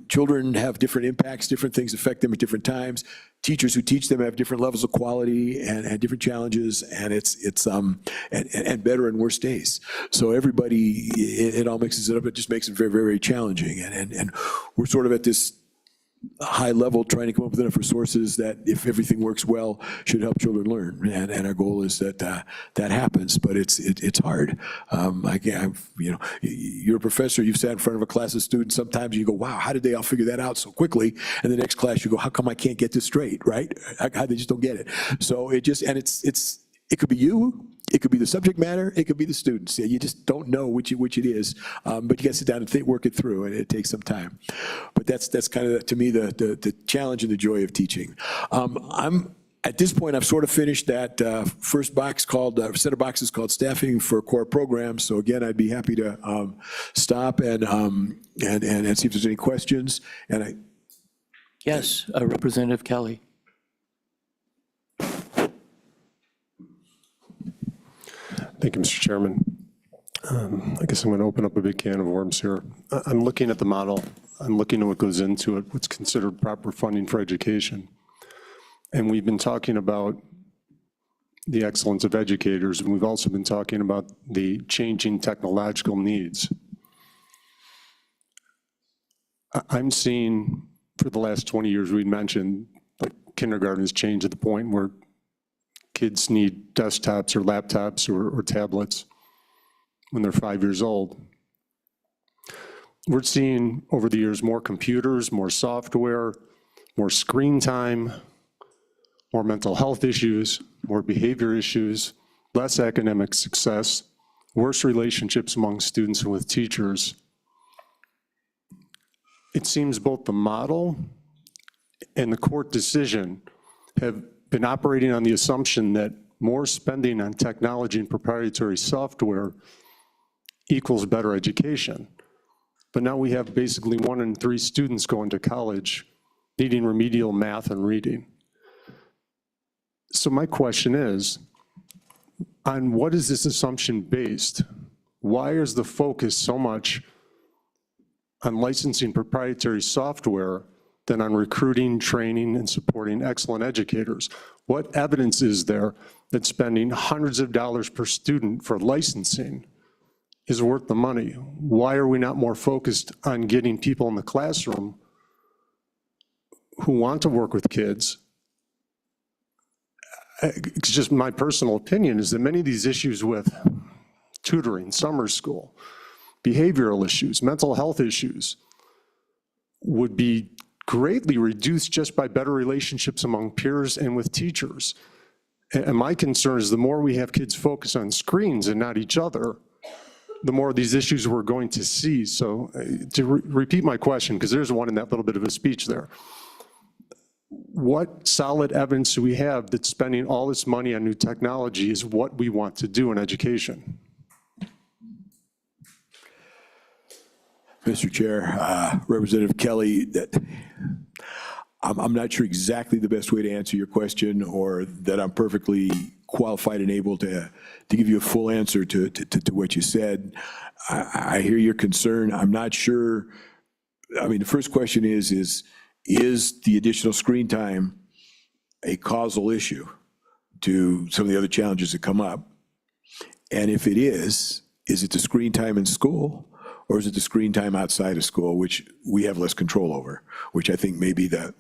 Children have different impacts, different things affect them at different times. Teachers who teach them have different levels of quality and different challenges, and and better and worse days. So everybody, it all mixes it up. It just makes it very, very challenging. And we're sort of at this high level trying to come up with enough resources that, if everything works well, should help children learn. And our goal is that that happens, but it's hard. You're a professor, you've sat in front of a class of students, sometimes you go, wow, how did they all figure that out so quickly? And the next class you go, how come I can't get this straight, right? How they just don't get it. So it could be you, it could be the subject matter, it could be the students. You just don't know which it is, but you got to sit down and work it through, and it takes some time. But that's kind of, to me, the challenge and the joy of teaching. At this point, I've sort of finished that first box set of boxes called staffing for core programs. So again, I'd be happy to stop and see if there's any questions. Yes, Representative Kelly. Thank you, Mr. Chairman. I guess I'm going to open up a big can of worms here. I'm looking at the model. I'm looking at what goes into it, what's considered proper funding for education. And we've been talking about the excellence of educators, and we've also been talking about the changing technological needs. I'm seeing, for the last 20 years, we mentioned, like, kindergarten has changed to the point where kids need desktops or laptops or tablets. when they're 5 years old. We're seeing over the years more computers, more software, more screen time, more mental health issues, more behavior issues, less academic success, worse relationships among students and with teachers. It seems both the model and the court decision have been operating on the assumption that more spending on technology and proprietary software equals better education. But now we have basically 1 in 3 students going to college needing remedial math and reading. So my question is, on what is this assumption based? Why is the focus so much on licensing proprietary software than on recruiting, training, and supporting excellent educators? What evidence is there that spending hundreds of dollars per student for licensing is worth the money? Why are we not more focused on getting people in the classroom who want to work with kids? It's just my personal opinion is that many of these issues with tutoring, summer school, behavioral issues, mental health issues would be greatly reduced just by better relationships among peers and with teachers. And my concern is the more we have kids focus on screens and not each other, the more of these issues we're going to see. So to repeat my question, because there's one in that little bit of a speech there. What solid evidence do we have that spending all this money on new technology is what we want to do in education? Mr. Chair, Representative Kelly, I'm not sure exactly the best way to answer your question, or that I'm perfectly qualified and able to give you a full answer to what you said. I hear your concern. I'm not sure. I mean, the first question is the additional screen time a causal issue to some of the other challenges that come up? And if it is it the screen time in school, or is it the screen time outside of school, which we have less control over, which I think may be a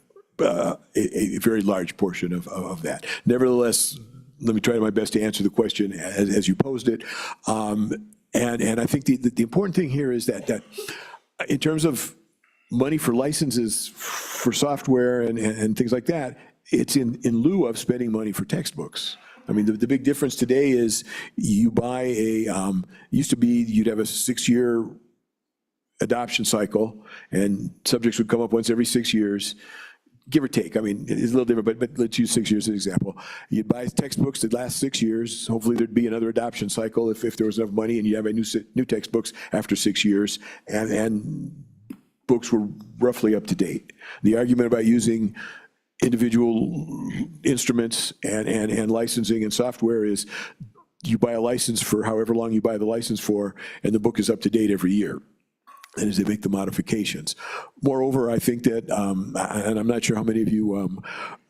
very large portion of that. Nevertheless, let me try my best to answer the question as you posed it. And I think the important thing here is that in terms of money for licenses for software and things like that, it's in lieu of spending money for textbooks. I mean, the big difference today is you buy used to be you'd have a 6-year adoption cycle, and subjects would come up once every 6 years, give or take. I mean, it's a little different, but let's use 6 years as an example. You'd buy textbooks that last 6 years. Hopefully there'd be another adoption cycle if there was enough money, and you have a new textbooks after 6 years, and books were roughly up to date. The argument about using individual instruments and licensing and software is you buy a license for however long you buy the license for, and the book is up to date every year. And as they make the modifications. Moreover, I think that, and I'm not sure how many of you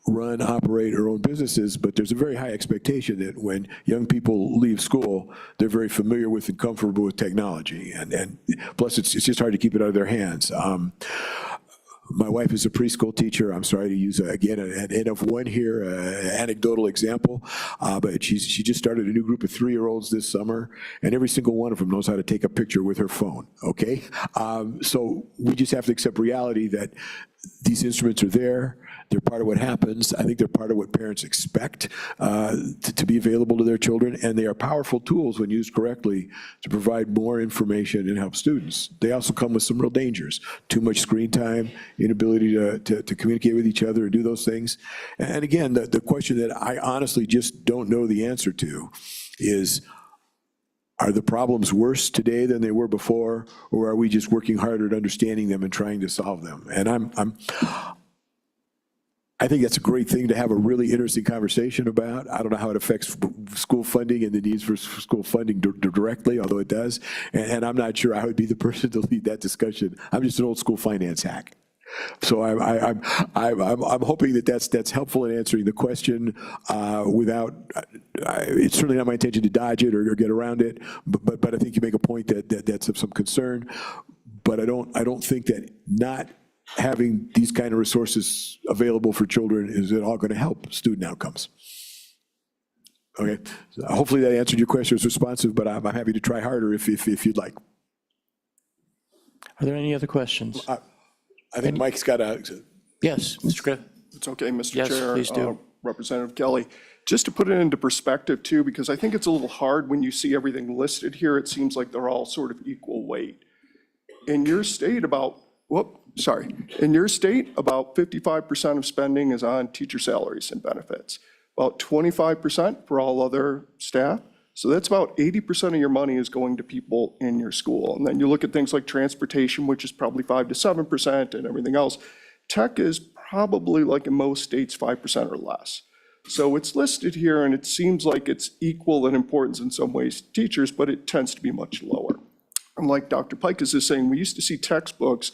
run, operate, or own businesses, but there's a very high expectation that when young people leave school, they're very familiar with and comfortable with technology. And plus, it's just hard to keep it out of their hands. My wife is a preschool teacher. I'm sorry to use, again, an N of one here, anecdotal example, but she just started a new group of 3-year-olds this summer, and every single one of them knows how to take a picture with her phone, okay? So we just have to accept reality that these instruments are there. They're part of what happens. I think they're part of what parents expect to be available to their children, and they are powerful tools when used correctly to provide more information and help students. They also come with some real dangers. Too much screen time, inability to communicate with each other and do those things. And again, the question that I honestly just don't know the answer to is, are the problems worse today than they were before, or are we just working harder at understanding them and trying to solve them? And I think that's a great thing to have a really interesting conversation about. I don't know how it affects school funding and the needs for school funding directly, although it does. And I'm not sure I would be the person to lead that discussion. I'm just an old school finance hack. So I'm hoping that that's helpful in answering the question it's certainly not my intention to dodge it or get around it, but I think you make a point that's of some concern. But I don't think that not having these kind of resources available for children is at all going to help student outcomes. Okay, so hopefully that answered your question, was responsive, but I'm happy to try harder if you'd like. Are there any other questions? I think Mike's got a, Yes, Mr. Griff? It's okay, Mr. Yes, Chair. please do. Representative Kelly, just to put it into perspective too, because I think it's a little hard when you see everything listed here, it seems like they're all sort of equal weight. In your state, about 55% of spending is on teacher salaries and benefits, about 25% for all other staff. So that's about 80% of your money is going to people in your school. And then you look at things like transportation, which is probably 5 to 7%, and everything else. Tech is probably, like in most states, 5% or less. So it's listed here, and it seems like it's equal in importance in some ways to teachers, but it tends to be much lower. And like Dr. Pikus is saying, we used to see textbooks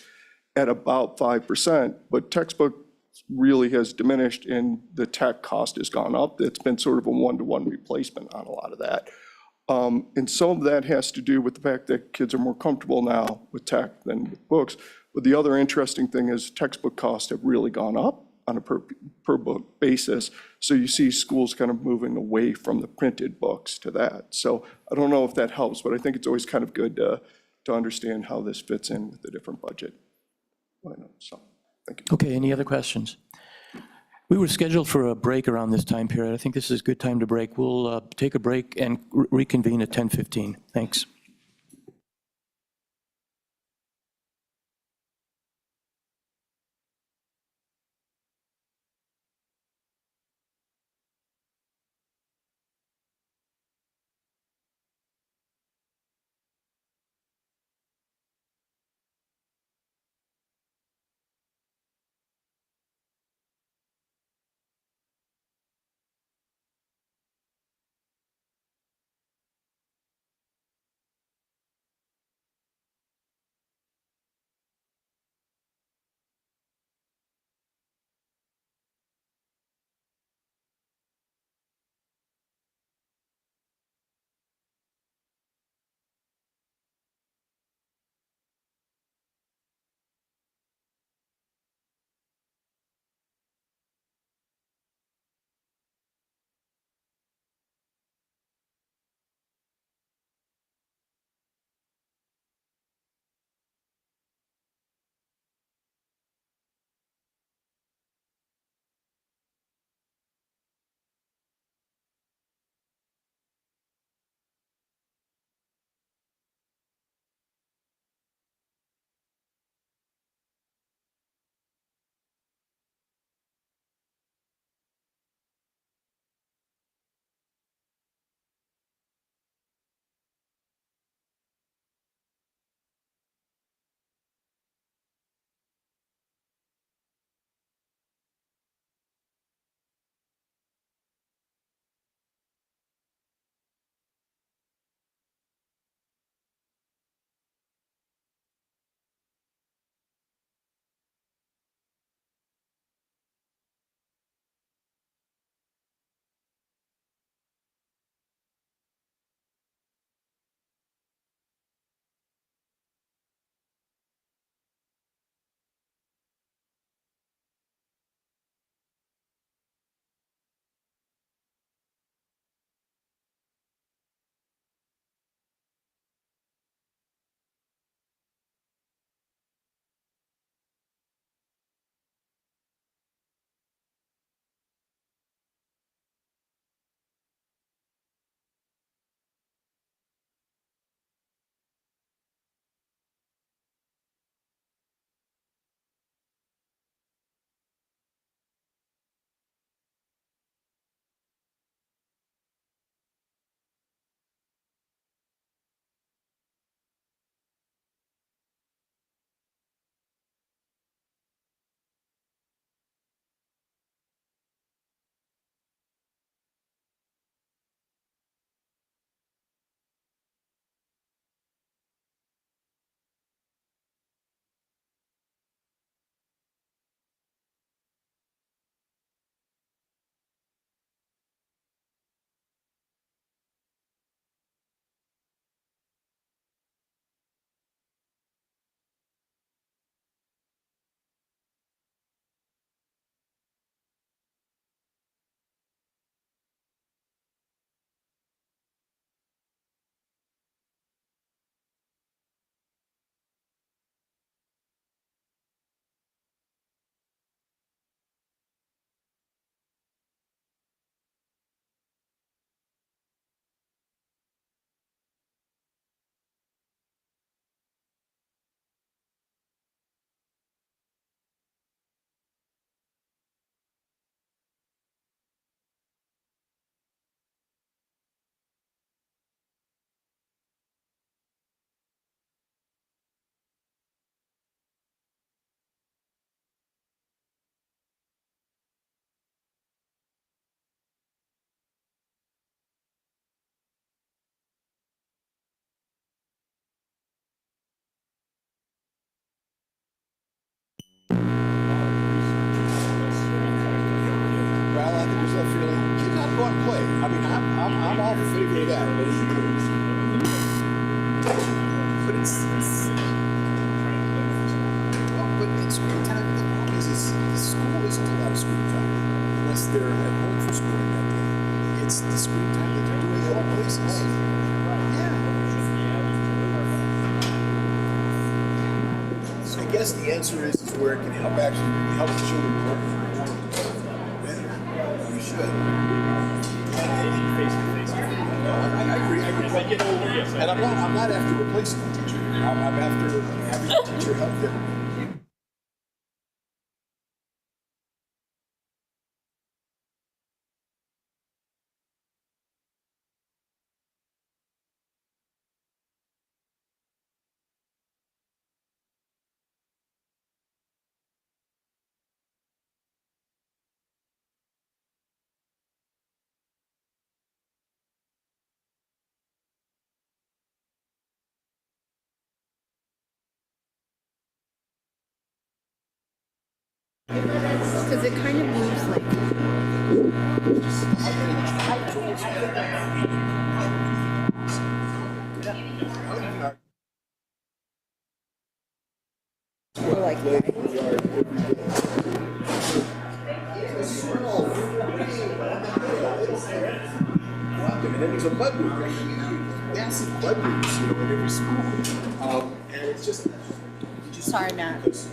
at about 5%, but textbook really has diminished and the tech cost has gone up. It's been sort of a one-to-one replacement on a lot of that. And some of that has to do with the fact that kids are more comfortable now with tech than with books. But the other interesting thing is textbook costs have really gone up on a per book basis. So you see schools kind of moving away from the printed books to that. So I don't know if that helps, but I think it's always kind of good to understand how this fits in with the different budget. So, thank you. Okay, any other questions? We were scheduled for a break around this time period. I think this is a good time to break. We'll take a break and reconvene at 10:15. Thanks. Yeah. But it's, well, but in screen time, the problem is school isn't a lot of screen time unless they're at home for schooling that day. It's the screen time that they're doing other places. Yeah. So I guess the answer is where it can help actually help the children learn. Yeah, you should. I agree. And I'm not after replacing the teacher. I'm after having the teacher help them. Because it kind of moves like. Or like. And then there's a blood group, massive blood groups, in every school. And it's just. Sorry, Matt.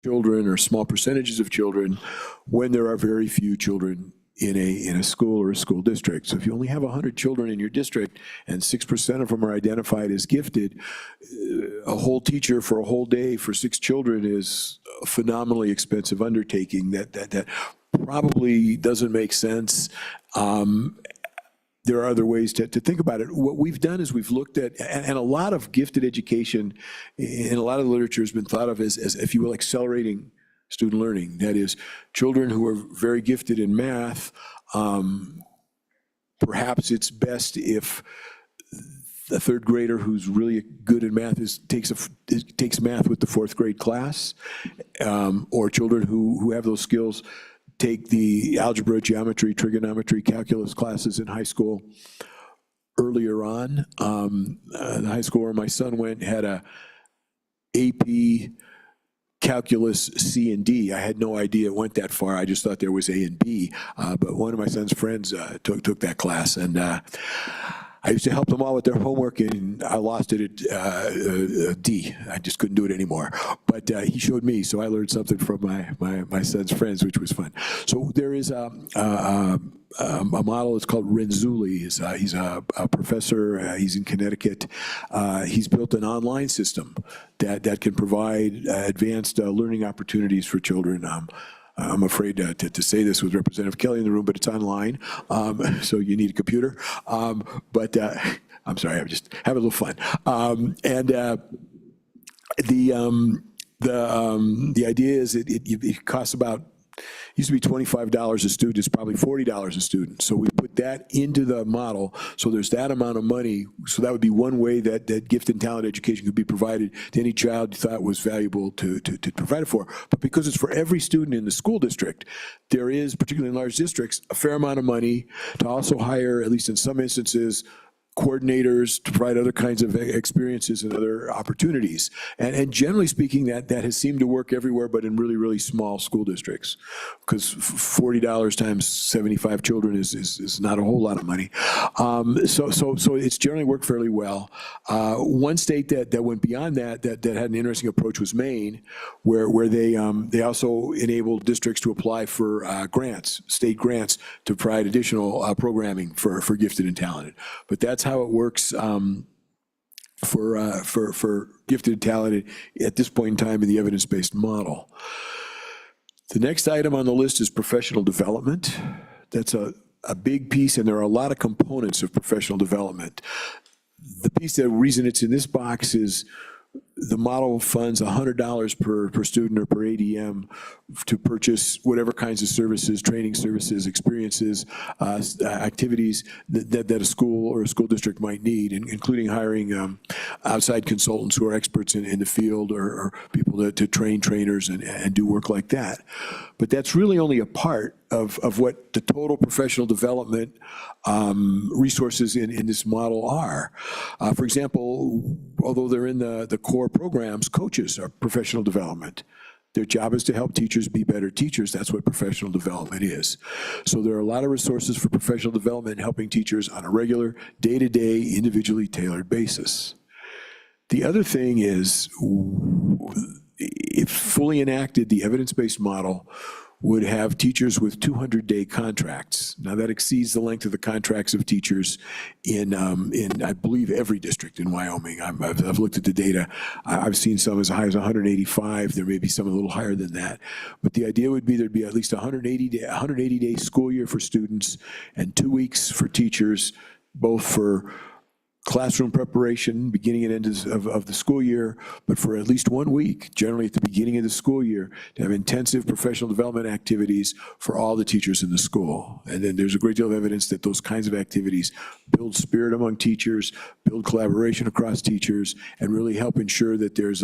children or small percentages of children when there are very few children in a school or a school district. So if you only have 100 children in your district and 6% of them are identified as gifted, a whole teacher for a whole day for 6 children is a phenomenally expensive undertaking that probably doesn't make sense. There are other ways to think about it. What we've done is we've looked at, and a lot of gifted education in a lot of the literature has been thought of as, if you will, accelerating student learning. That is, children who are very gifted in math, perhaps it's best if a third grader who's really good in math takes math with the 4th grade class, or children who have those skills take the algebra, geometry, trigonometry, calculus classes in high school earlier on. The high school where my son went had a AP calculus C and D. I had no idea it went that far. I just thought there was A and B. But one of my son's friends took that class, and I used to help them all with their homework, and I lost it at D. I just couldn't do it anymore. But he showed me, so I learned something from my son's friends, which was fun. So there is a model. It's called Renzulli. He's a professor. He's in Connecticut. He's built an online system that can provide advanced learning opportunities for children. I'm afraid to say this with Representative Kelly in the room, but it's online, so you need a computer. But I'm sorry, I'm just having a little fun. The idea is it costs about, used to be $25 a student, it's probably $40 a student. So we put that into the model, so there's that amount of money. So that would be one way that gifted and talent education could be provided to any child you thought was valuable to provide it for. But because it's for every student in the school district, there is, particularly in large districts, a fair amount of money to also hire, at least in some instances, coordinators to provide other kinds of experiences and other opportunities. And generally speaking, that has seemed to work everywhere but in really, really small school districts, because $40 times 75 children is not a whole lot of money. So it's generally worked fairly well. One state that went beyond that had an interesting approach was Maine, where they also enabled districts to apply for grants, state grants, to provide additional programming for gifted and talented. But that's how it works for gifted and talented at this point in time in the evidence-based model. The next item on the list is professional development. That's a big piece, and there are a lot of components of professional development. The reason it's in this box is the model funds $100 per student or per ADM to purchase whatever kinds of services, training services, experiences, activities that a school or a school district might need, including hiring outside consultants who are experts in the field, or people to train trainers and do work like that. But that's really only a part of what the total professional development resources in this model are. For example, although they're in the core programs, coaches are professional development. Their job is to help teachers be better teachers. That's what professional development is. So there are a lot of resources for professional development helping teachers on a regular, day-to-day, individually tailored basis. The other thing is, if fully enacted, the evidence-based model would have teachers with 200-day contracts. Now, that exceeds the length of the contracts of teachers in I believe, every district in Wyoming. I've looked at the data. I've seen some as high as 185. There may be some a little higher than that. But the idea would be there'd be at least a 180-day school year for students and 2 weeks for teachers, both for classroom preparation, beginning and end of the school year, but for at least 1 week, generally at the beginning of the school year, to have intensive professional development activities for all the teachers in the school. And then there's a great deal of evidence that those kinds of activities build spirit among teachers, build collaboration across teachers, and really help ensure that there's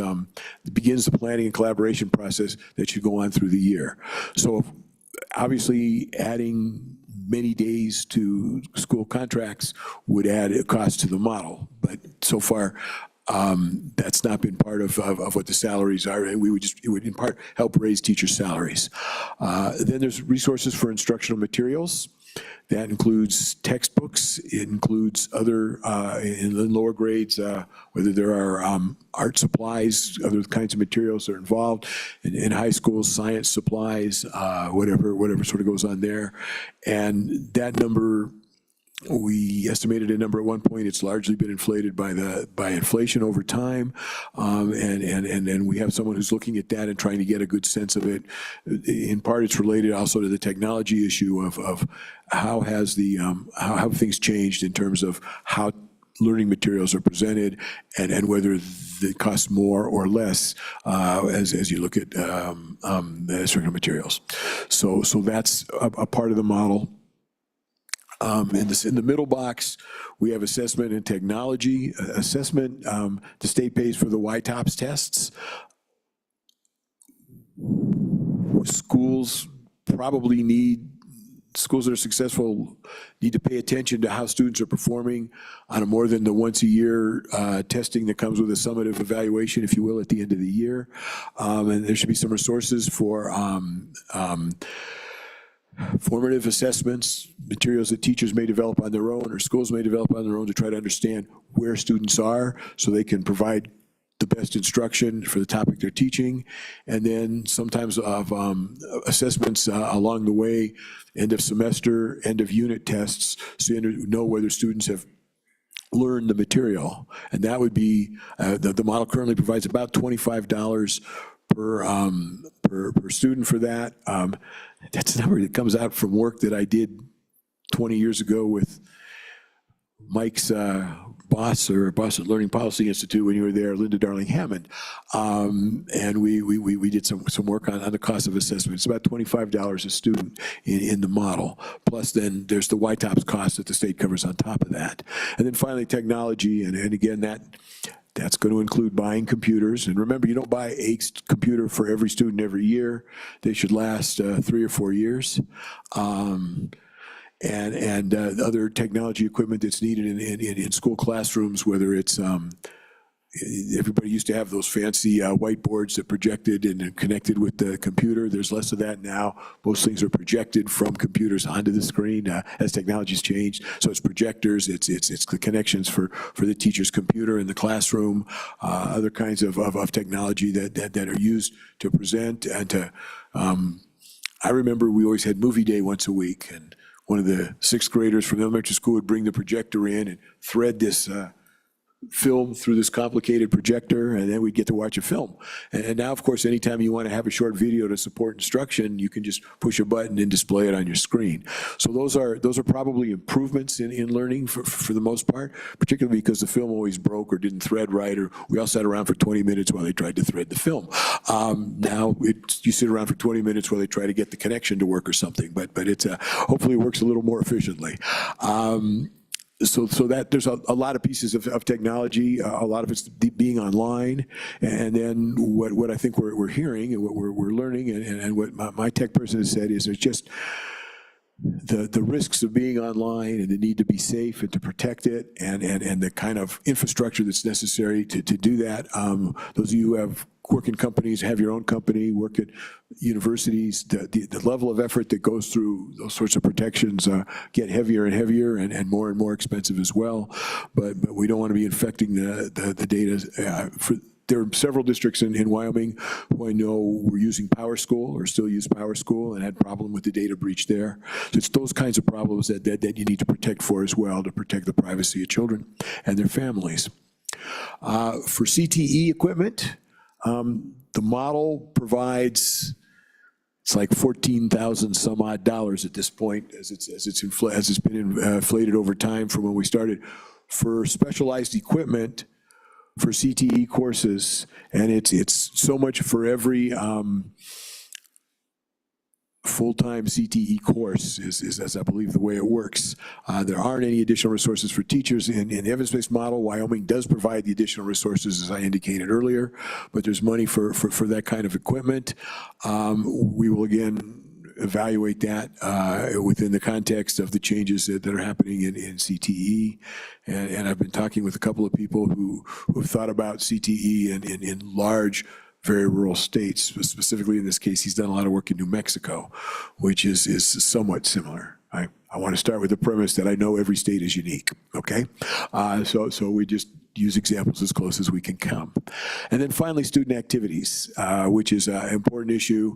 begins the planning and collaboration process that should go on through the year. So obviously adding many days to school contracts would add a cost to the model, but so far that's not been part of what the salaries are. It would in part help raise teachers' salaries. Then there's resources for instructional materials. That includes textbooks. It includes other, in the lower grades, whether there are art supplies, other kinds of materials that are involved. In high school, science supplies, whatever sort of goes on there. And that number, we estimated a number at one point. It's largely been inflated by inflation over time, and we have someone who's looking at that and trying to get a good sense of it. In part, it's related also to the technology issue of how has how have things changed in terms of how learning materials are presented, and whether it costs more or less as you look at the instructional materials. So that's a part of the model. In the middle box, we have assessment and technology. Assessment, the state pays for the YTOPS tests. Schools that are successful need to pay attention to how students are performing on a more than the once a year testing that comes with a summative evaluation, if you will, at the end of the year. And there should be some resources for formative assessments, materials that teachers may develop on their own or schools may develop on their own to try to understand where students are so they can provide the best instruction for the topic they're teaching. And then sometimes of assessments along the way, end of semester, end of unit tests, so you know whether students have learned the material. And that would be, the model currently provides about $25 per student for that. That's a number that comes out from work that I did 20 years ago with Mike's boss at Learning Policy Institute when you were there, Linda Darling Hammond. And we did some work on the cost of assessment. It's about $25 a student in the model. Plus then there's the YTOPS cost that the state covers on top of that. And then finally technology, and again, that's going to include buying computers. And remember, you don't buy a computer for every student every year. They should last 3 or 4 years. And other technology equipment that's needed in school classrooms, whether it's, everybody used to have those fancy whiteboards that projected and connected with the computer. There's less of that now. Most things are projected from computers onto the screen as technology's changed. So it's projectors, it's the connections for the teacher's computer in the classroom, other kinds of technology that are used to present and to, I remember we always had movie day once a week, and one of the sixth graders from elementary school would bring the projector in and thread this film through this complicated projector, and then we'd get to watch a film. And now, of course, anytime you want to have a short video to support instruction, you can just push a button and display it on your screen. So those are probably improvements in learning for the most part, particularly because the film always broke or didn't thread right, or we all sat around for 20 minutes while they tried to thread the film. Now you sit around for 20 minutes while they try to get the connection to work or something, but it's hopefully it works a little more efficiently. So that there's a lot of pieces of technology, a lot of it's being online, and then what I think we're hearing and what we're learning, and what my tech person has said is there's just the risks of being online and the need to be safe and to protect it, and the kind of infrastructure that's necessary to do that. Those of you who work in companies, have your own company, work at universities, the level of effort that goes through those sorts of protections get heavier and heavier and more expensive as well. But we don't want to be infecting the data. There are several districts in Wyoming who I know were using PowerSchool or still use PowerSchool and had problem with the data breach there. So it's those kinds of problems that you need to protect for as well, to protect the privacy of children and their families. For CTE equipment, the model provides, it's like $14,000 some odd at this point, as it's been inflated over time from when we started, for specialized equipment for CTE courses, and it's so much for every full-time CTE course is I believe the way it works. There aren't any additional resources for teachers in the evidence-based model. Wyoming does provide the additional resources, as I indicated earlier, but there's money for that kind of equipment. We will again evaluate that within the context of the changes that are happening in CTE. And I've been talking with a couple of people who have thought about CTE in large, very rural states. Specifically in this case, he's done a lot of work in New Mexico, which is somewhat similar. I want to start with the premise that I know every state is unique, okay? So we just use examples as close as we can come. And then finally, student activities, which is an important issue.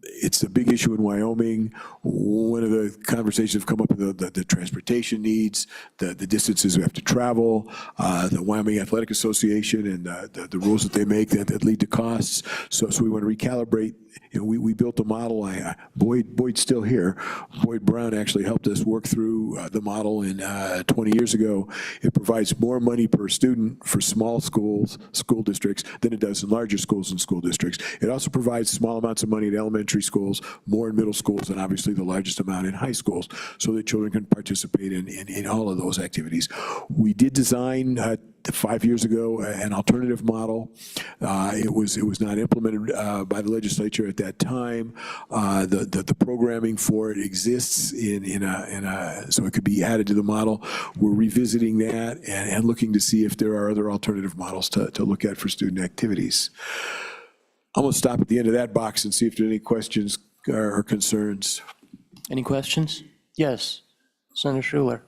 It's a big issue in Wyoming. One of the conversations have come up with the transportation needs, the distances we have to travel, the Wyoming Athletic Association and the rules that they make that lead to costs. So we want to recalibrate. You know, we built a model. Boyd's still here. Boyd Brown actually helped us work through the model 20 years ago. It provides more money per student for small schools, school districts, than it does in larger schools and school districts. It also provides small amounts of money in elementary schools, more in middle schools, and obviously the largest amount in high schools, so that children can participate in all of those activities. We did design 5 years ago an alternative model. It was not implemented by the legislature at that time. The programming for it exists so it could be added to the model. We're revisiting that and looking to see if there are other alternative models to look at for student activities. I'm going to stop at the end of that box and see if there are any questions or concerns. Any questions? Yes, Senator Schuler.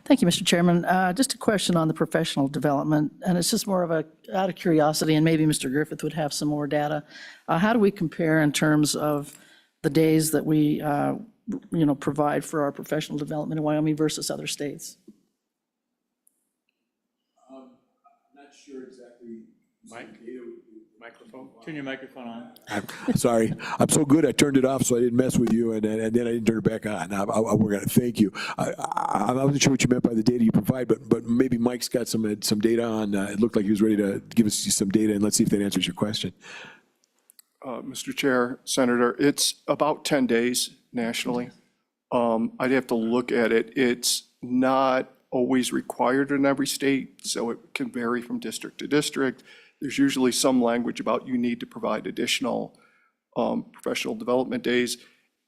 Thank you, Mr. Chairman. Just a question on the professional development, and it's just more of out of curiosity, and maybe Mr. Griffith would have some more data. How do we compare in terms of the days that we, provide for our professional development in Wyoming versus other states? I'm not sure exactly. Microphone, turn your microphone on. I'm sorry. I'm so good I turned it off so I didn't mess with you, and then I didn't turn it back on. We're going to thank you. I wasn't sure what you meant by the data you provide, but maybe Mike's got some data on. It looked like he was ready to give us some data, and let's see if that answers your question. Mr. Chair, Senator, it's about 10 days nationally. I'd have to look at it. It's not always required in every state, so it can vary from district to district. There's usually some language about you need to provide additional professional development days.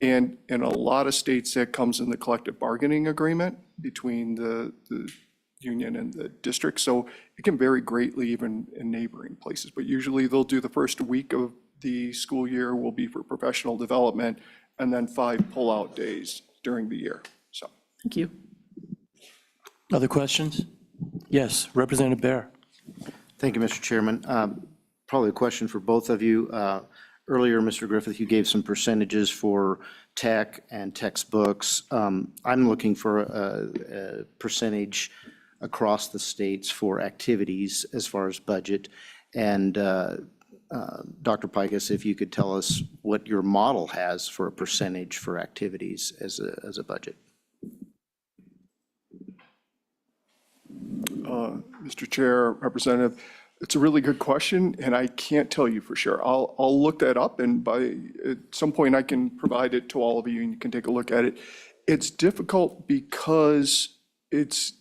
And in a lot of states, that comes in the collective bargaining agreement between the union and the district. So it can vary greatly even in neighboring places. But usually they'll do the first week of the school year will be for professional development, and then 5 pullout days during the year. So Thank you. Other questions? Yes, Representative Bear. Thank you, Mr. Chairman. Probably a question for both of you. Earlier, Mr. Griffith, you gave some percentages for tech and textbooks. I'm looking for a percentage across the states for activities as far as budget. And Dr. Pikus, if you could tell us what your model has for a percentage for activities as a budget. Mr. Chair, Representative, it's a really good question, and I can't tell you for sure. I'll look that up, and at some point I can provide it to all of you, and you can take a look at it. It's difficult because it's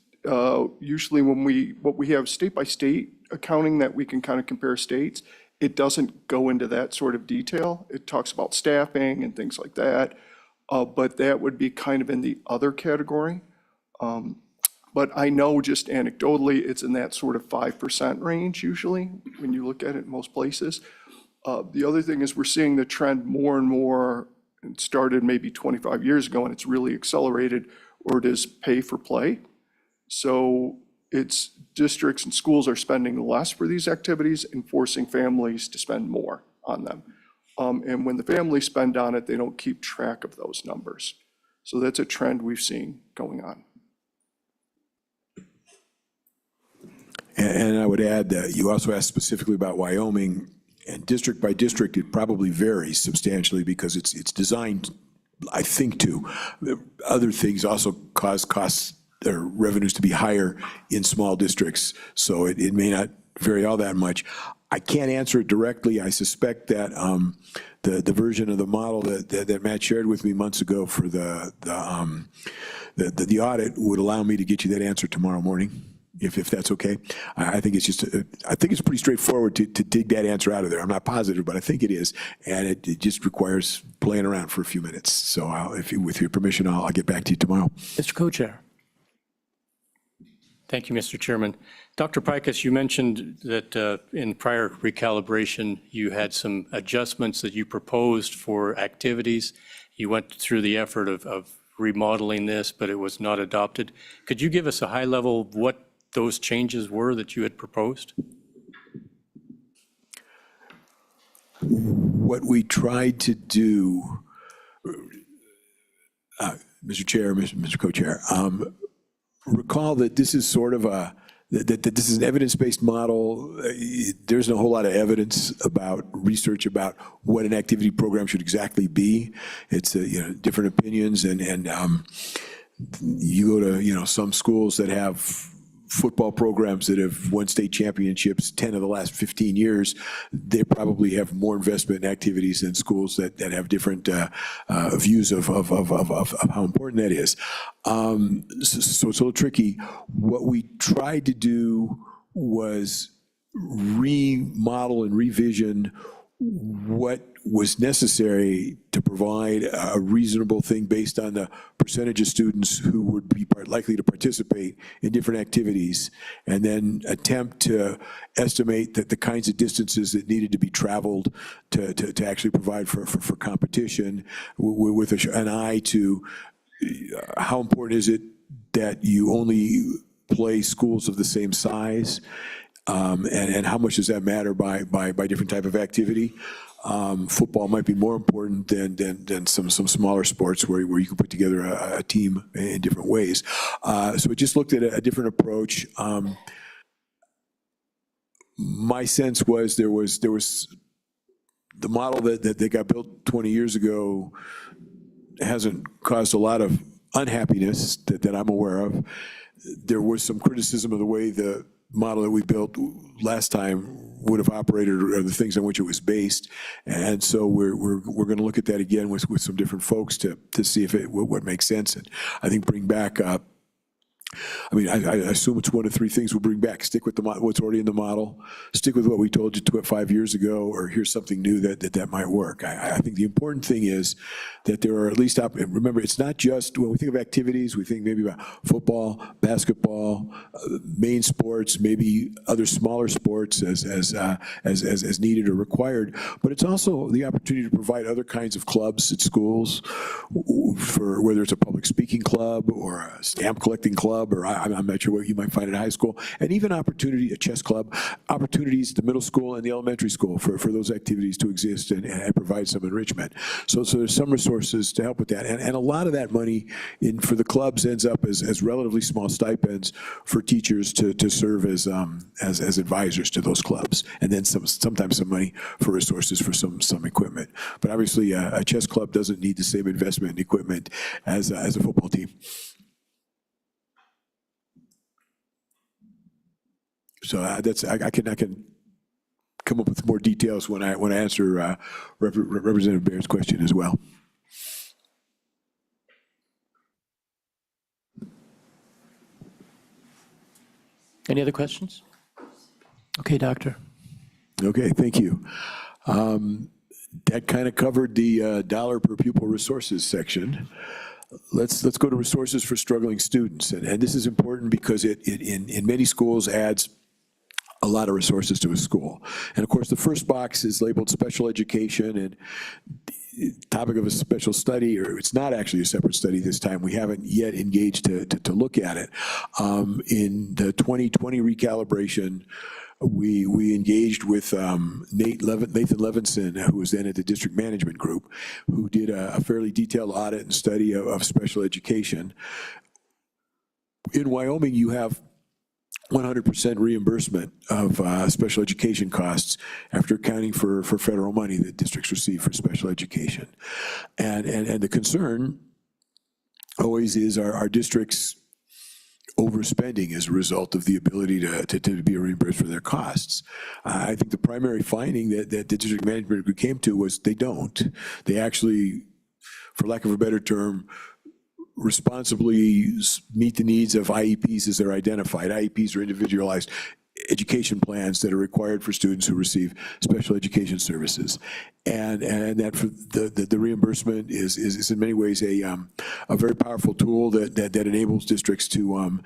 usually what we have state by state accounting that we can kind of compare states. It doesn't go into that sort of detail. It talks about staffing and things like that, but that would be kind of in the other category. But I know just anecdotally, it's in that sort of 5% range usually when you look at it in most places. The other thing is we're seeing the trend more and more. It started maybe 25 years ago, and it's really accelerated, or it is pay for play. So it's districts and schools are spending less for these activities and forcing families to spend more on them. And when the families spend on it, they don't keep track of those numbers. So that's a trend we've seen going on. And I would add that you also asked specifically about Wyoming, and district by district, it probably varies substantially because it's designed, I think, to. Other things also cause costs or revenues to be higher in small districts, so it may not vary all that much. I can't answer it directly. I suspect that the version of the model that Matt shared with me months ago for the audit would allow me to get you that answer tomorrow morning, if that's okay. I think it's pretty straightforward to dig that answer out of there. I'm not positive, but I think it is, and it just requires playing around for a few minutes. So with your permission, I'll get back to you tomorrow. Mr. Co-Chair. Thank you, Mr. Chairman. Dr. Pikus, you mentioned that in prior recalibration, you had some adjustments that you proposed for activities. you went through the effort of remodeling this, but it was not adopted. Could you give us a high level of what those changes were that you had proposed? What we tried to do, Mr. Chair, Mr. Co-Chair, recall that this is sort of that this is an evidence-based model. There's a whole lot of evidence about research about what an activity program should exactly be. It's different opinions, and you go to some schools that have football programs that have won state championships 10 of the last 15 years, they probably have more investment in activities than schools that have different views of how important that is. So it's a little tricky. What we tried to do was remodel and revision what was necessary to provide a reasonable thing based on the percentage of students who would be likely to participate in different activities, and then attempt to estimate that the kinds of distances that needed to be traveled to actually provide for competition with an eye to how important is it that you only play schools of the same size, and how much does that matter by different type of activity. Football might be more important than some smaller sports where you can put together a team in different ways. So we just looked at a different approach. My sense was there was the model that got built 20 years ago hasn't caused a lot of unhappiness that I'm aware of. There was some criticism of the way the model that we built last time would have operated, or the things on which it was based. And so we're going to look at that again with some different folks to see if what makes sense. And I think bring back, I assume it's one of three things we'll bring back. Stick with what's already in the model, stick with what we told you 5 years ago, or here's something new that might work. I think the important thing is that there are at least, remember, it's not just, when we think of activities, we think maybe about football, basketball, main sports, maybe other smaller sports as needed or required, but it's also the opportunity to provide other kinds of clubs at schools, for whether it's a public speaking club or a stamp collecting club, or I'm not sure what you might find at high school, and even a chess club, opportunities at the middle school and the elementary school for those activities to exist and provide some enrichment. So there's some resources to help with that. And a lot of that money for the clubs ends up as relatively small stipends for teachers to serve as advisors to those clubs. And then sometimes some money for resources for some equipment. But obviously a chess club doesn't need the same investment in equipment as a football team. So I can come up with more details when I answer Representative Baird's question as well. Any other questions? Okay, Doctor. Okay, thank you. That kind of covered the dollar per pupil resources section. Let's go to resources for struggling students. And this is important because it in many schools adds a lot of resources to a school. And of course, the first box is labeled special education, and topic of a special study, or it's not actually a separate study this time. We haven't yet engaged to look at it. In the 2020 recalibration, we engaged with Nathan Levinson, who was then at the district management group, who did a fairly detailed audit and study of special education. In Wyoming, you have 100% reimbursement of special education costs after accounting for federal money that districts receive for special education. And the concern always is our districts overspending as a result of the ability to be reimbursed for their costs. I think the primary finding that the district management group came to was they don't. They actually, for lack of a better term, responsibly meet the needs of IEPs as they're identified. IEPs are individualized education plans that are required for students who receive special education services. And that for the reimbursement is in many ways a very powerful tool that enables districts to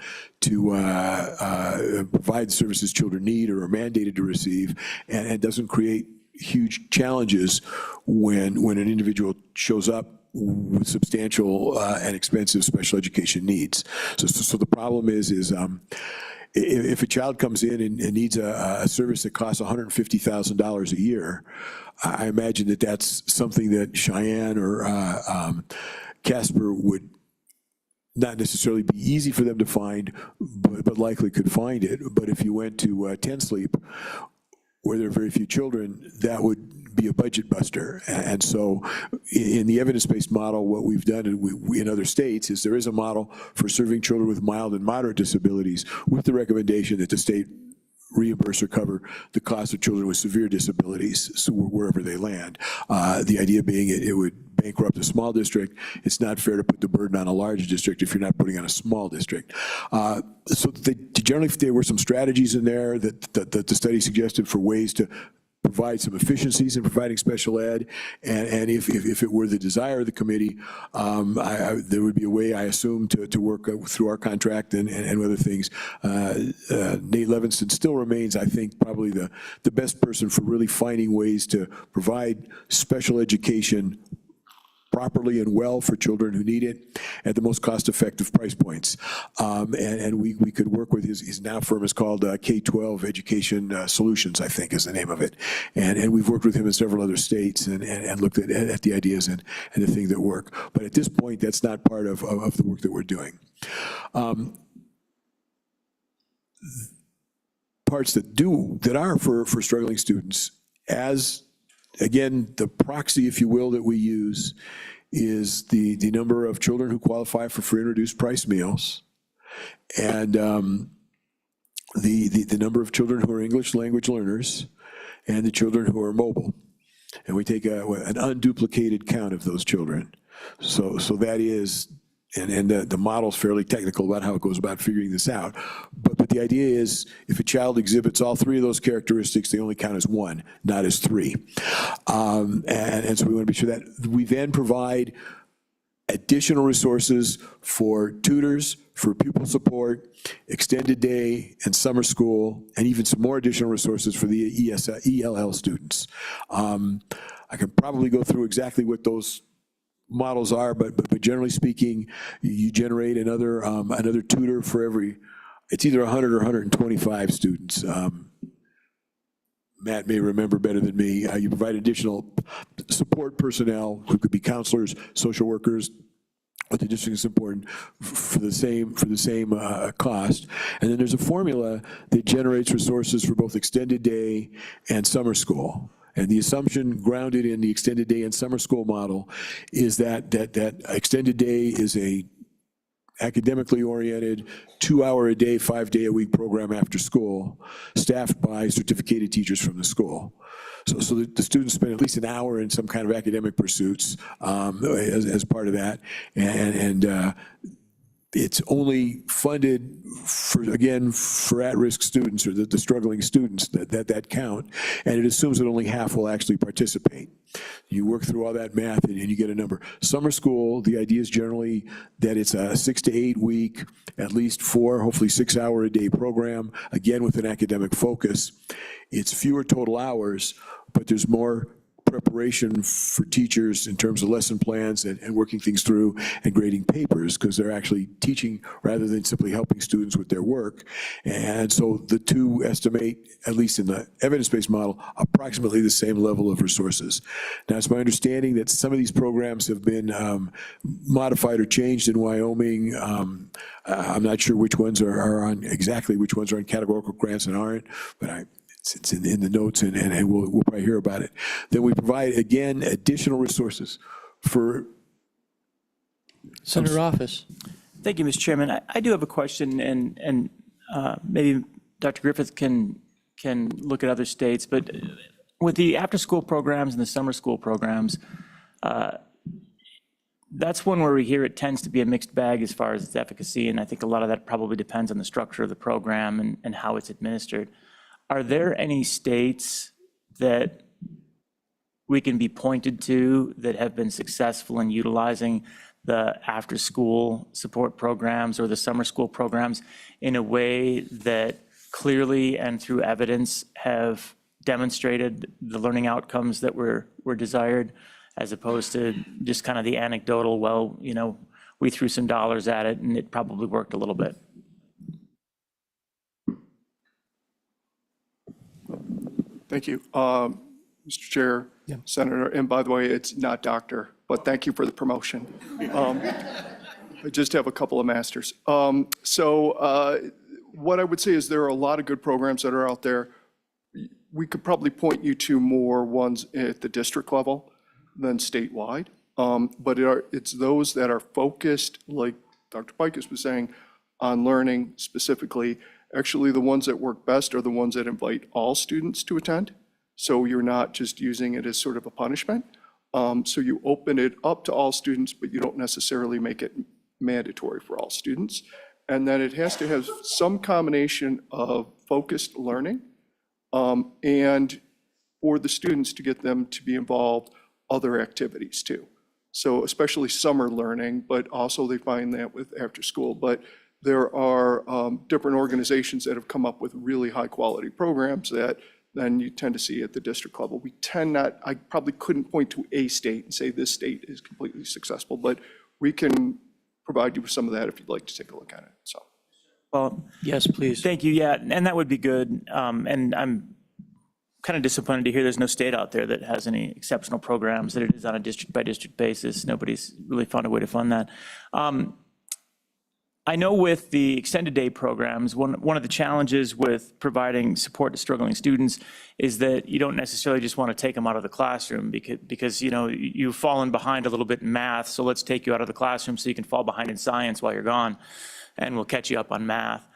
provide services children need or are mandated to receive, and doesn't create huge challenges when an individual shows up with substantial and expensive special education needs. So the problem is if a child comes in and needs a service that costs $150,000 a year, I imagine that that's something that Cheyenne or Casper would not necessarily be easy for them to find, but likely could find it. But if you went to 10 Sleep, where there are very few children, that would be a budget buster. And so in the evidence-based model, what we've done in other states is there is a model for serving children with mild and moderate disabilities with the recommendation that the state reimburse or cover the cost of children with severe disabilities, so wherever they land. The idea being it would bankrupt a small district. It's not fair to put the burden on a large district if you're not putting on a small district. So generally, there were some strategies in there that the study suggested for ways to provide some efficiencies in providing special ed, and if it were the desire of the committee, there would be a way, I assume, to work through our contract and other things. Nate Levinston still remains, I think, probably the best person for really finding ways to provide special education properly and well for children who need it at the most cost-effective price points. And we could work with his now firm is called K-12 Education Solutions, I think is the name of it. And we've worked with him in several other states and looked at the ideas and the things that work. But at this point, that's not part of the work that we're doing. Parts that are for struggling students, as again, the proxy, if you will, that we use is the number of children who qualify for free and reduced price meals, and the number of children who are English language learners, and the children who are mobile. And we take an unduplicated count of those children. So that is, and the model's fairly technical about how it goes about figuring this out. But the idea is if a child exhibits all three of those characteristics, they only count as one, not as three. And so we want to be sure that we then provide additional resources for tutors, for pupil support, extended day and summer school, and even some more additional resources for the ELL students. I can probably go through exactly what those models are, but generally speaking, you generate another tutor for every, it's either 100 or 125 students. Matt may remember better than me. You provide additional support personnel who could be counselors, social workers, what the district is important for the same cost. And then there's a formula that generates resources for both extended day and summer school. And the assumption grounded in the extended day and summer school model is that extended day is a academically oriented 2-hour-a-day, 5-day-a-week program after school, staffed by certificated teachers from the school. So the students spend at least an hour in some kind of academic pursuits as part of that. And it's only funded for at-risk students or the struggling students that count, and it assumes that only half will actually participate. You work through all that math and you get a number. Summer school, the idea is generally that it's a 6 to 8 week, at least 4, hopefully 6-hour-a-day program, again with an academic focus. It's fewer total hours, but there's more preparation for teachers in terms of lesson plans and working things through and grading papers, because they're actually teaching rather than simply helping students with their work. And so the two estimate, at least in the evidence-based model, approximately the same level of resources. Now, it's my understanding that some of these programs have been modified or changed in Wyoming. I'm not sure which ones are on categorical grants and aren't, but it's in the notes, and we'll probably hear about it. Then we provide, again, additional resources for Senator Office. Thank you, Mr. Chairman. I do have a question, and maybe Dr. Griffith can look at other states, but with the after-school programs and the summer school programs, that's one where we hear it tends to be a mixed bag as far as its efficacy, and I think a lot of that probably depends on the structure of the program and how it's administered. Are there any states that we can be pointed to that have been successful in utilizing the after-school support programs or the summer school programs in a way that clearly and through evidence have demonstrated the learning outcomes that were desired? as opposed to just kind of the anecdotal, well, we threw some dollars at it and it probably worked a little bit. Thank you. Mr. Chair, Senator, and by the way, it's not doctor, but thank you for the promotion. I just have a couple of masters. What I would say is there are a lot of good programs that are out there. We could probably point you to more ones at the district level than statewide. But it's those that are focused, like Dr. Pikus was saying, on learning specifically. Actually, the ones that work best are the ones that invite all students to attend. So you're not just using it as sort of a punishment. So you open it up to all students, but you don't necessarily make it mandatory for all students. And then it has to have some combination of focused learning and for the students to get them to be involved other activities too. So especially summer learning, but also they find that with after school. But there are different organizations that have come up with really high quality programs that then you tend to see at the district level. We tend not, I probably couldn't point to a state and say this state is completely successful, but we can provide you with some of that if you'd like to take a look at it, so. Well, Yes, please. thank you. Yeah, and that would be good. And I'm kind of disappointed to hear there's no state out there that has any exceptional programs, that it is on a district by district basis. Nobody's really found a way to fund that. I know with the extended day programs, one of the challenges with providing support to struggling students is that you don't necessarily just want to take them out of the classroom because you've fallen behind a little bit in math, so let's take you out of the classroom so you can fall behind in science while you're gone, and we'll catch you up on math.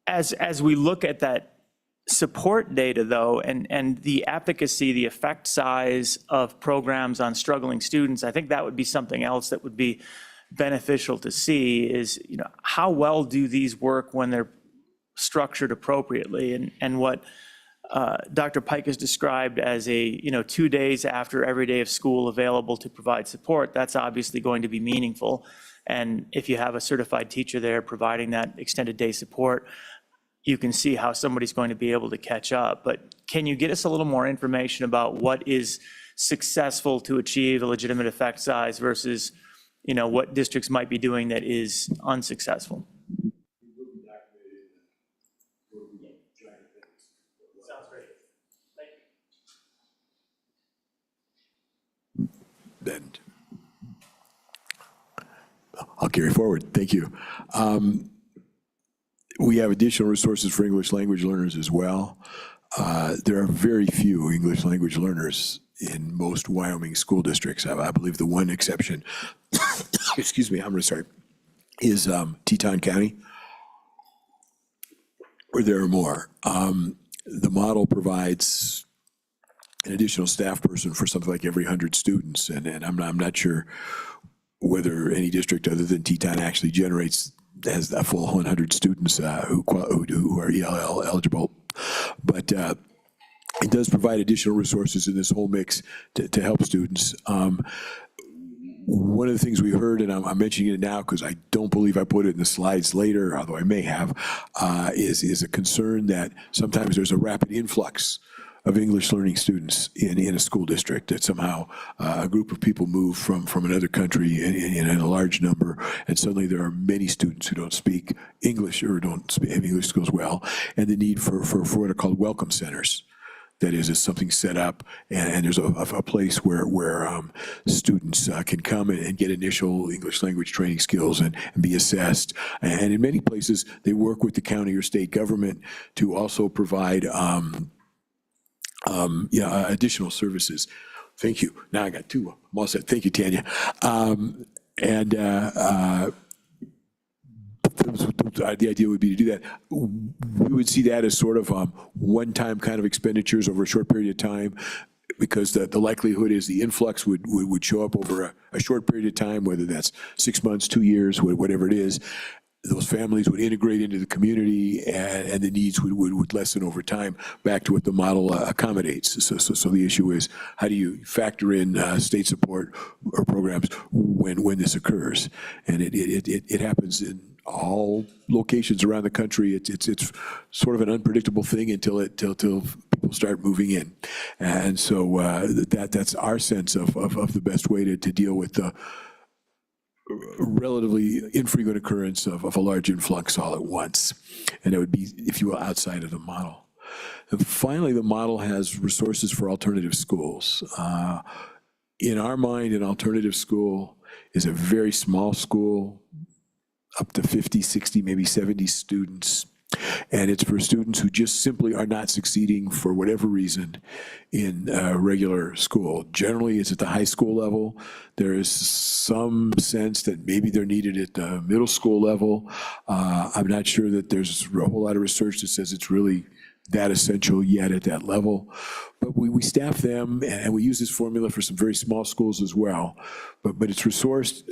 As we look at that support data, though, and the efficacy, the effect size of programs on struggling students, I think that would be something else that would be beneficial to see is, how well do these work when they're structured appropriately? And what Dr. Pike has described as 2 days after every day of school available to provide support, that's obviously going to be meaningful. And if you have a certified teacher there providing that extended day support, you can see how somebody's going to be able to catch up. But can you get us a little more information about what is successful to achieve a legitimate effect size versus what districts might be doing that is unsuccessful? Sounds great. Thank you. Then I'll carry forward. Thank you. We have additional resources for English language learners as well. There are very few English language learners in most Wyoming school districts. I believe the one exception, excuse me, I'm really sorry, is Teton County, where there are more. The model provides an additional staff person for something like every 100 students, and I'm not sure whether any district other than Teton actually has a full 100 students who are ELL eligible. But it does provide additional resources in this whole mix to help students. One of the things we heard, and I'm mentioning it now because I don't believe I put it in the slides later, although I may have, is a concern that sometimes there's a rapid influx of English learning students in a school district, that somehow a group of people move from another country in a large number, and suddenly there are many students who don't speak English or don't have English skills well, and the need for what are called welcome centers. That is something set up, and there's a place where students can come and get initial English language training skills and be assessed. And in many places, they work with the county or state government to also provide additional services. Thank you. Now I got two. I'm all set. Thank you, Tanya. The idea would be to do that. We would see that as sort of one-time kind of expenditures over a short period of time, because the likelihood is the influx would show up over a short period of time, whether that's 6 months, 2 years, whatever it is. Those families would integrate into the community, and the needs would lessen over time back to what the model accommodates. So the issue is, how do you factor in state support or programs when this occurs? And it happens in all locations around the country. It's sort of an unpredictable thing until people people start moving in. And so that's our sense of the best way to deal with the relatively infrequent occurrence of a large influx all at once. And it would be, if you will, outside of the model. And finally, the model has resources for alternative schools. In our mind, an alternative school is a very small school, up to 50, 60, maybe 70 students. And it's for students who just simply are not succeeding for whatever reason in regular school. Generally, it's at the high school level. There is some sense that maybe they're needed at the middle school level. I'm not sure that there's a whole lot of research that says it's really that essential yet at that level. But we staff them, and we use this formula for some very small schools as well. But it's resourced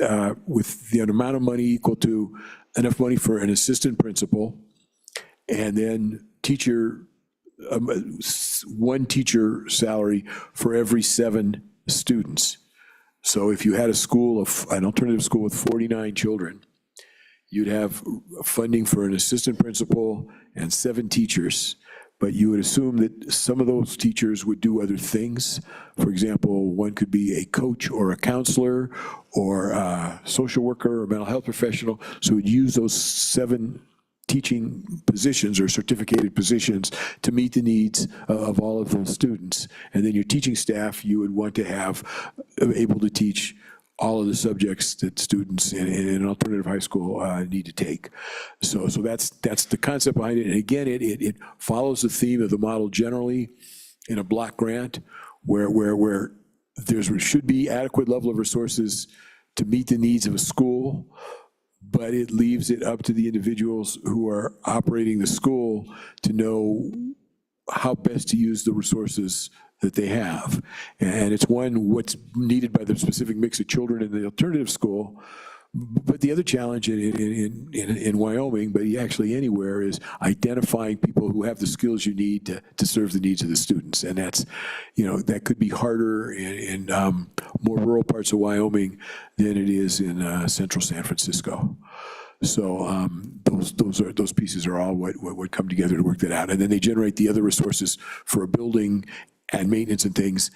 with the amount of money equal to enough money for an assistant principal, and then one teacher salary for every 7 students. So if you had an alternative school with 49 children, you'd have funding for an assistant principal and 7 teachers. But you would assume that some of those teachers would do other things. For example, one could be a coach or a counselor or a social worker or mental health professional. So we'd use those 7 teaching positions or certificated positions to meet the needs of all of those students. And then your teaching staff, you would want to have able to teach all of the subjects that students in an alternative high school need to take. So that's the concept behind it. And again, it follows the theme of the model generally in a block grant where there should be adequate level of resources to meet the needs of a school, but it leaves it up to the individuals who are operating the school to know how best to use the resources that they have. And it's what's needed by the specific mix of children in the alternative school. But the other challenge in Wyoming, but actually anywhere, is identifying people who have the skills you need to serve the needs of the students. And that's, that could be harder in more rural parts of Wyoming than it is in central San Francisco. So those pieces are all what come together to work that out. And then they generate the other resources for a building and maintenance and things.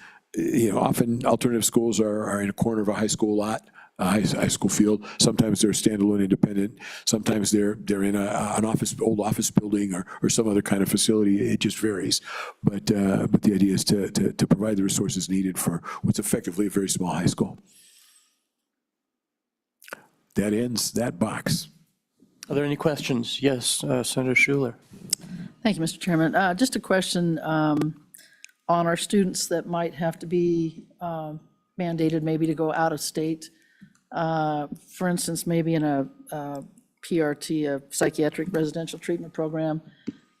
Often alternative schools are in a corner of a high school lot, a high school field. Sometimes they're standalone independent. Sometimes they're in an old office building or some other kind of facility. It just varies. But the idea is to provide the resources needed for what's effectively a very small high school. That ends that box. Are there any questions? Yes, Senator Schuler. Thank you, Mr. Chairman. Just a question on our students that might have to be mandated maybe to go out of state. For instance, maybe in a PRT, a psychiatric residential treatment program.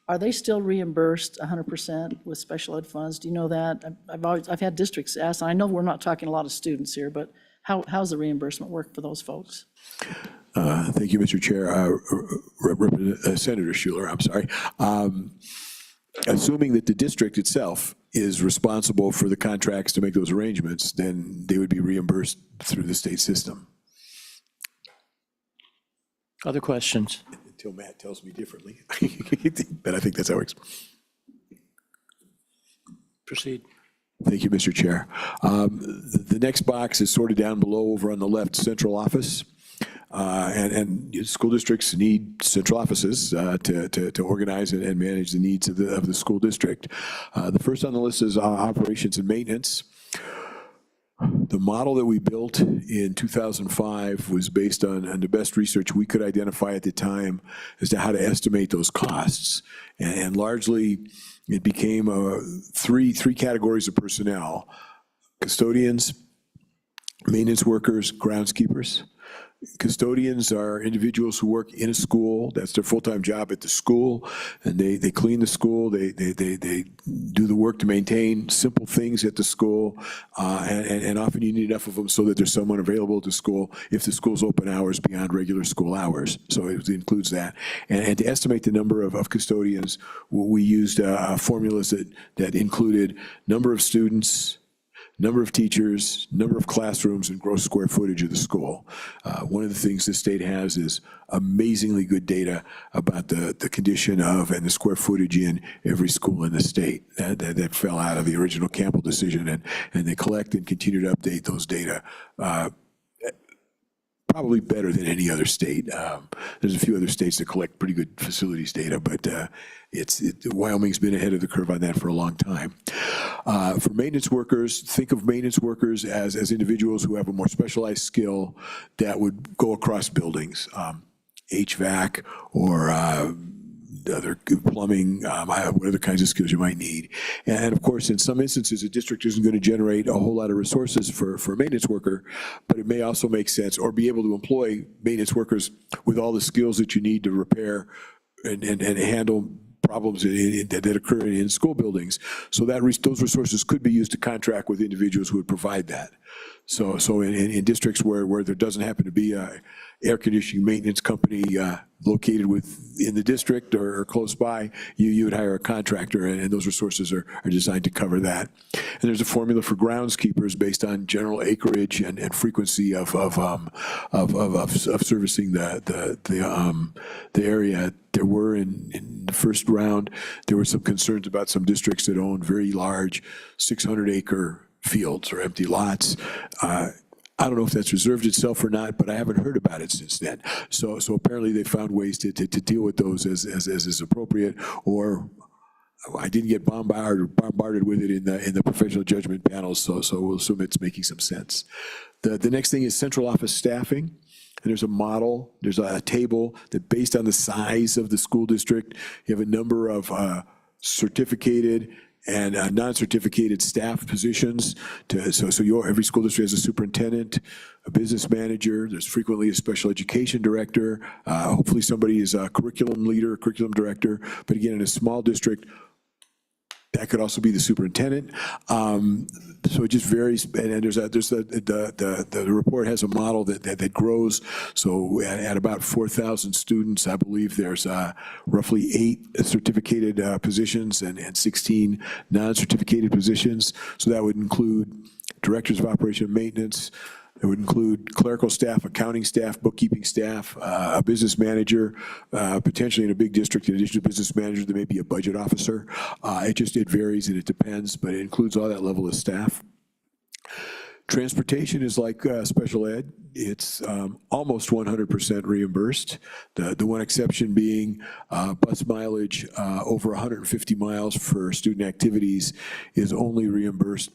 Are they still reimbursed 100% with special ed funds? Do you know that? I've had districts ask, and I know we're not talking a lot of students here, but how's the reimbursement work for those folks? Thank you, Mr. Chair. Senator Schuler, I'm sorry. Assuming that the district itself is responsible for the contracts to make those arrangements, then they would be reimbursed through the state system. Other questions? Until Matt tells me differently. But I think that's how it works. Proceed. Thank you, Mr. Chair. The next box is sorted down below over on the left, central office. And school districts need central offices to organize and manage the needs of the school district. The first on the list is operations and maintenance. The model that we built in 2005 was based on the best research we could identify at the time as to how to estimate those costs. And largely, it became three categories of personnel: custodians, maintenance workers, groundskeepers. Custodians are individuals who work in a school. That's their full-time job at the school, and they clean the school. They do the work to maintain simple things at the school, and often you need enough of them so that there's someone available at the school if the school's open hours beyond regular school hours. So it includes that. And to estimate the number of custodians, we used formulas that included number of students, number of teachers, number of classrooms, and gross square footage of the school. One of the things the state has is amazingly good data about the condition of and the square footage in every school in the state. That fell out of the original Campbell decision, and they collect and continue to update those data probably better than any other state. There's a few other states that collect pretty good facilities data, but Wyoming's been ahead of the curve on that for a long time. For maintenance workers, think of maintenance workers as individuals who have a more specialized skill that would go across buildings, HVAC or other plumbing, what other kinds of skills you might need. And of course, in some instances, a district isn't going to generate a whole lot of resources for a maintenance worker, but it may also make sense, or be able to employ maintenance workers with all the skills that you need to repair and handle problems that occur in school buildings. So that those resources could be used to contract with individuals who would provide that. So in districts where there doesn't happen to be a air conditioning maintenance company located in the district or close by, you would hire a contractor, and those resources are designed to cover that. And there's a formula for groundskeepers based on general acreage and frequency of servicing the area. There were in the first round, there were some concerns about some districts that own very large 600-acre fields or empty lots. I don't know if that's reserved itself or not, but I haven't heard about it since then. So apparently they found ways to deal with those as is appropriate, or I didn't get bombarded with it in the professional judgment panels, so we'll assume it's making some sense. The next thing is central office staffing. And there's a model, there's a table that based on the size of the school district, you have a number of certificated and non-certificated staff positions. Every school district has a superintendent, a business manager, there's frequently a special education director, hopefully somebody is a curriculum leader, curriculum director, but again, in a small district, that could also be the superintendent. So it just varies, and the report has a model that grows. So at about 4,000 students, I believe there's roughly 8 certificated positions and 16 non-certificated positions. So that would include directors of operation and maintenance. It would include clerical staff, accounting staff, bookkeeping staff, a business manager, potentially in a big district, in addition to business manager, there may be a budget officer. It varies and it depends, but it includes all that level of staff. Transportation is like special ed. It's almost 100% reimbursed. The one exception being bus mileage over 150 miles for student activities is only reimbursed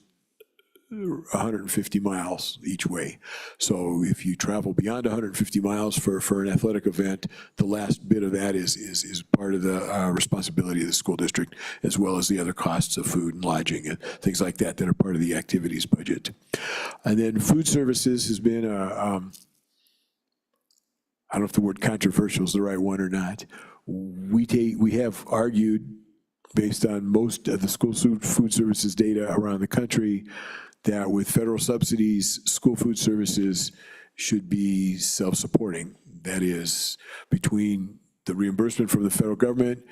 150 miles each way. So if you travel beyond 150 miles for an athletic event, the last bit of that is part of the responsibility of the school district, as well as the other costs of food and lodging and things like that are part of the activities budget. And then food services has been I don't know if the word controversial is the right one or not. We have argued, based on most of the school food services data around the country, that with federal subsidies, school food services should be self-supporting. That is, between the reimbursement from the federal government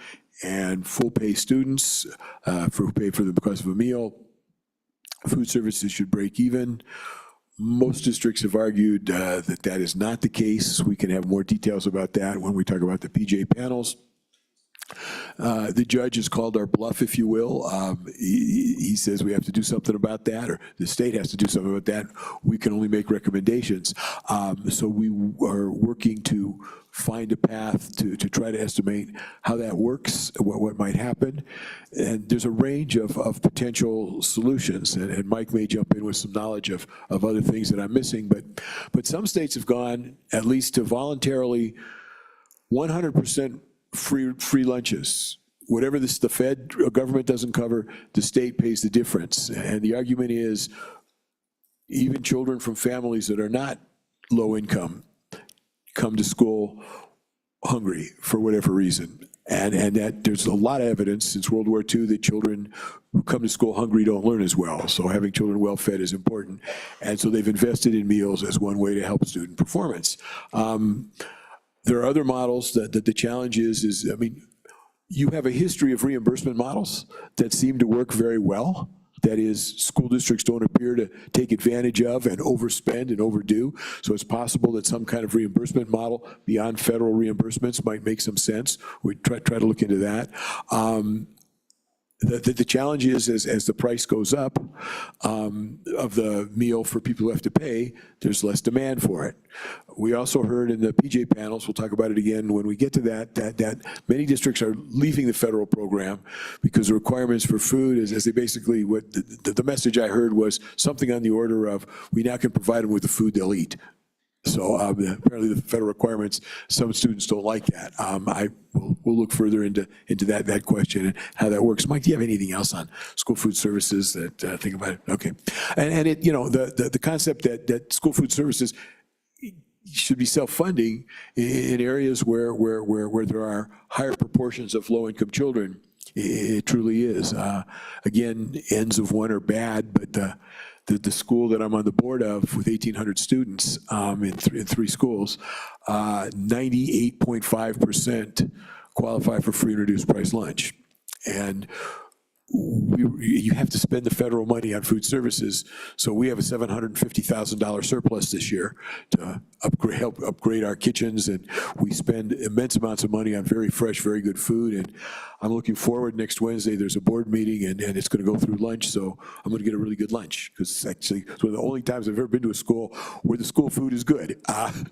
and full pay students who pay for the cost of a meal, food services should break even. Most districts have argued that is not the case. We can have more details about that when we talk about the PJ panels. The judge has called our bluff, if you will. He says we have to do something about that, or the state has to do something about that. We can only make recommendations. So we are working to find a path to try to estimate how that works, what might happen. And there's a range of potential solutions, and Mike may jump in with some knowledge of other things that I'm missing, but some states have gone at least to voluntarily 100% free lunches. Whatever the Fed government doesn't cover, the state pays the difference. And the argument is even children from families that are not low income come to school hungry for whatever reason. And that there's a lot of evidence since World War II that children who come to school hungry don't learn as well. So having children well fed is important. And so they've invested in meals as one way to help student performance. There are other models that the challenge is, I mean, you have a history of reimbursement models that seem to work very well. that is, school districts don't appear to take advantage of and overspend and overdo. So it's possible that some kind of reimbursement model beyond federal reimbursements might make some sense. We try to look into that. The challenge is, as the price goes up of the meal for people who have to pay, there's less demand for it. We also heard in the PJ panels, we'll talk about it again when we get to that many districts are leaving the federal program because the requirements for food is, as they basically, what the message I heard was something on the order of, we now can provide them with the food they'll eat. So apparently the federal requirements, some students don't like that. We'll look further into that question and how that works. Mike, do you have anything else on school food services that think about it? Okay. And it, the concept that school food services should be self-funding in areas where there are higher proportions of low-income children, it truly is. Again, ends of one are bad, but the school that I'm on the board of with 1,800 students in three schools, 98.5% qualify for free and reduced price lunch. And you have to spend the federal money on food services. So we have a $750,000 surplus this year to help upgrade our kitchens, and we spend immense amounts of money on very fresh, very good food. And I'm looking forward, next Wednesday, there's a board meeting, and it's going to go through lunch, so I'm going to get a really good lunch, because actually it's one of the only times I've ever been to a school where the school food is good.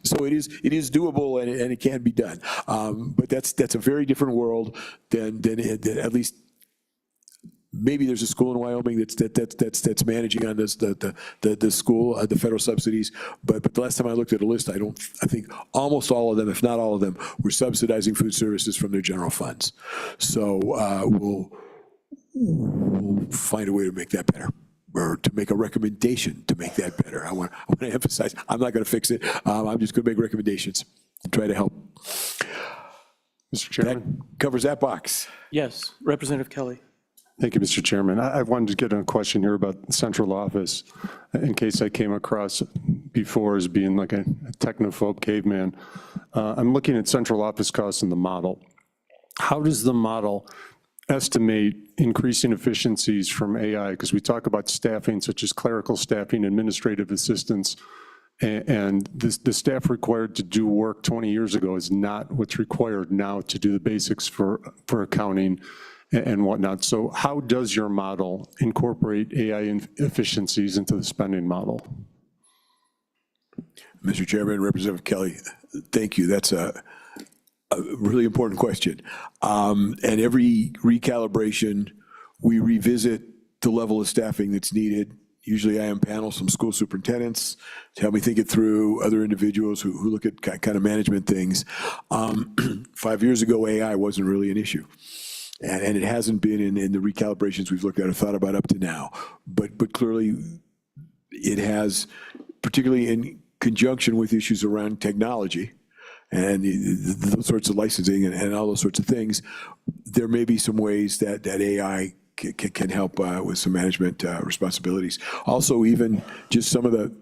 So it is doable, and it can be done. But that's a very different world than at least. Maybe there's a school in Wyoming that's managing on this the school the federal subsidies, but the last time I looked at a list, I think almost all of them, if not all of them, were subsidizing food services from their general funds. So we'll find a way to make that better, or to make a recommendation to make that better. I want to emphasize, I'm not going to fix it. I'm just going to make recommendations and try to help. Mr. Chairman? That covers that box. Yes, Representative Kelly. Thank you, Mr. Chairman. I wanted to get a question here about central office, in case I came across before as being like a technophobe caveman. I'm looking at central office costs in the model. How does the model estimate increasing efficiencies from AI? Because we talk about staffing, such as clerical staffing, administrative assistants, and the staff required to do work 20 years ago is not what's required now to do the basics for accounting and whatnot. So how does your model incorporate AI efficiencies into the spending model? Mr. Chairman, Representative Kelly, thank you. That's a really important question. And every recalibration, we revisit the level of staffing that's needed. Usually I panel some school superintendents to help me think it through, other individuals who look at kind of management things. 5 years ago, AI wasn't really an issue. And it hasn't been in the recalibrations we've looked at or thought about up to now. But clearly it has, particularly in conjunction with issues around technology and those sorts of licensing and all those sorts of things, there may be some ways that AI can help with some management responsibilities. Also, even just some of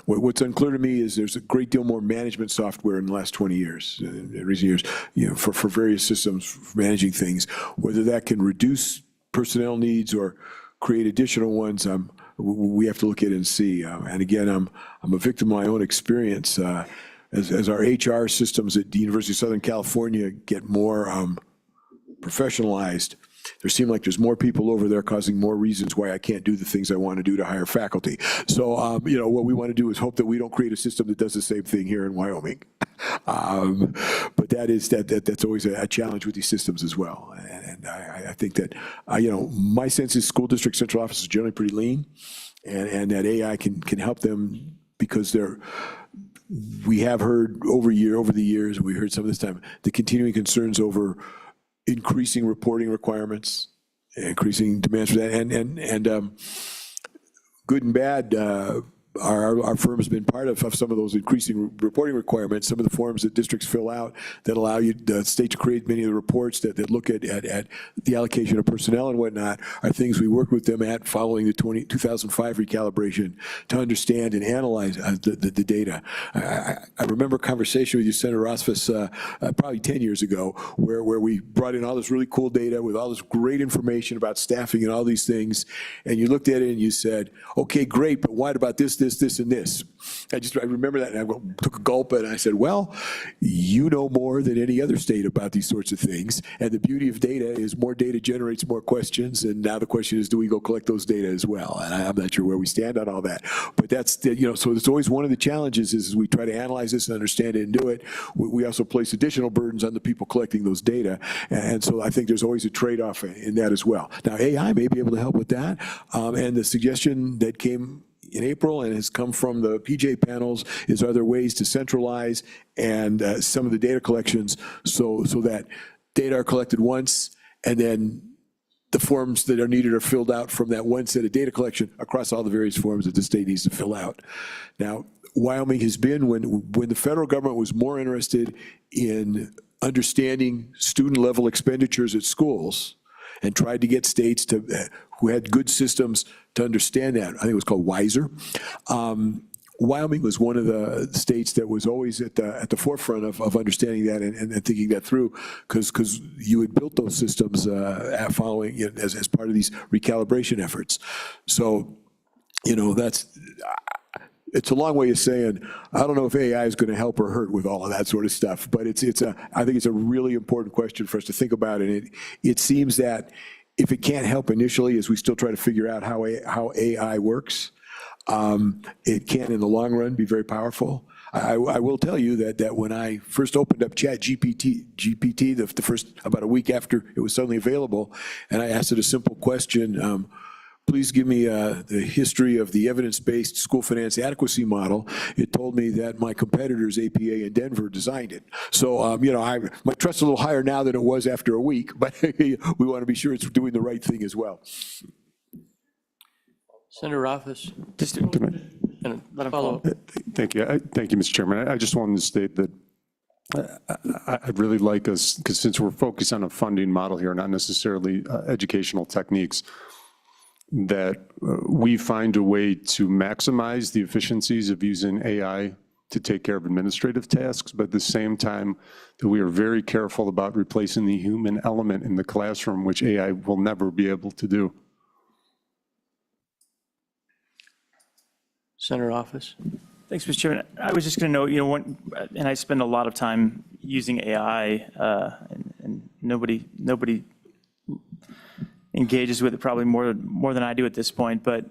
what's unclear to me is there's a great deal more management software in the last 20 years, in recent years, for various systems for managing things. Whether that can reduce personnel needs or create additional ones, we have to look at it and see. And again, I'm a victim of my own experience. As our HR systems at the University of Southern California get more professionalized, there seem like there's more people over there causing more reasons why I can't do the things I want to do to hire faculty. So, what we want to do is hope that we don't create a system that does the same thing here in Wyoming. But that's always a challenge with these systems as well. And I think that, my sense is school district central office is generally pretty lean, and that AI can help them because we have heard over the years, and we heard some of this time, the continuing concerns over increasing reporting requirements, increasing demands for that, and good and bad. our firm has been part of some of those increasing reporting requirements. Some of the forms that districts fill out that allow you, the state, to create many of the reports that look at the allocation of personnel and whatnot are things we worked with them at following the 2005 recalibration to understand and analyze the data. I remember a conversation with you, Senator Rothfuss, probably 10 years ago, where we brought in all this really cool data with all this great information about staffing and all these things, and you looked at it and you said, okay, great, but what about this, and this? I remember that, and I took a gulp, and I said, well, you know more than any other state about these sorts of things, and the beauty of data is more data generates more questions, and now the question is, do we go collect those data as well? And I'm not sure where we stand on all that, but that's, so it's always one of the challenges is we try to analyze this and understand it and do it. We also place additional burdens on the people collecting those data, and so I think there's always a trade-off in that as well. Now, AI may be able to help with that, and the suggestion that came in April and has come from the PJ panels is, are there ways to centralize and some of the data collections so that data are collected once and then the forms that are needed are filled out from that one set of data collection across all the various forms that the state needs to fill out. Now, Wyoming has been, when the federal government was more interested in understanding student level expenditures at schools and tried to get states to, who had good systems to understand that. I think it was called WISER. Wyoming was one of the states that was always at the forefront of understanding that and thinking that through, because you had built those systems following as part of these recalibration efforts. So, it's a long way of saying, I don't know if AI is going to help or hurt with all of that sort of stuff, but I think it's a really important question for us to think about. And it seems that if it can't help initially, as we still try to figure out how AI works, it can, in the long run, be very powerful. I will tell you that when I first opened up GPT, the first, about a week after it was suddenly available, and I asked it a simple question, please give me the history of the evidence-based school finance adequacy model. It told me that my competitor's APA in Denver designed it. So, my trust's a little higher now than it was after a week, but we want to be sure it's doing the right thing as well. Senator Rothfuss, Just and let him follow up. Thank you. Thank you, Mr. Chairman. I just wanted to state that I'd really like us, because since we're focused on a funding model here, not necessarily educational techniques, that we find a way to maximize the efficiencies of using AI to take care of administrative tasks, but at the same time that we are very careful about replacing the human element in the classroom, which AI will never be able to do. Senator Office. Thanks, Mr. Chairman. I was just going to note, and I spend a lot of time using AI, and nobody engages with it probably more than I do at this point. But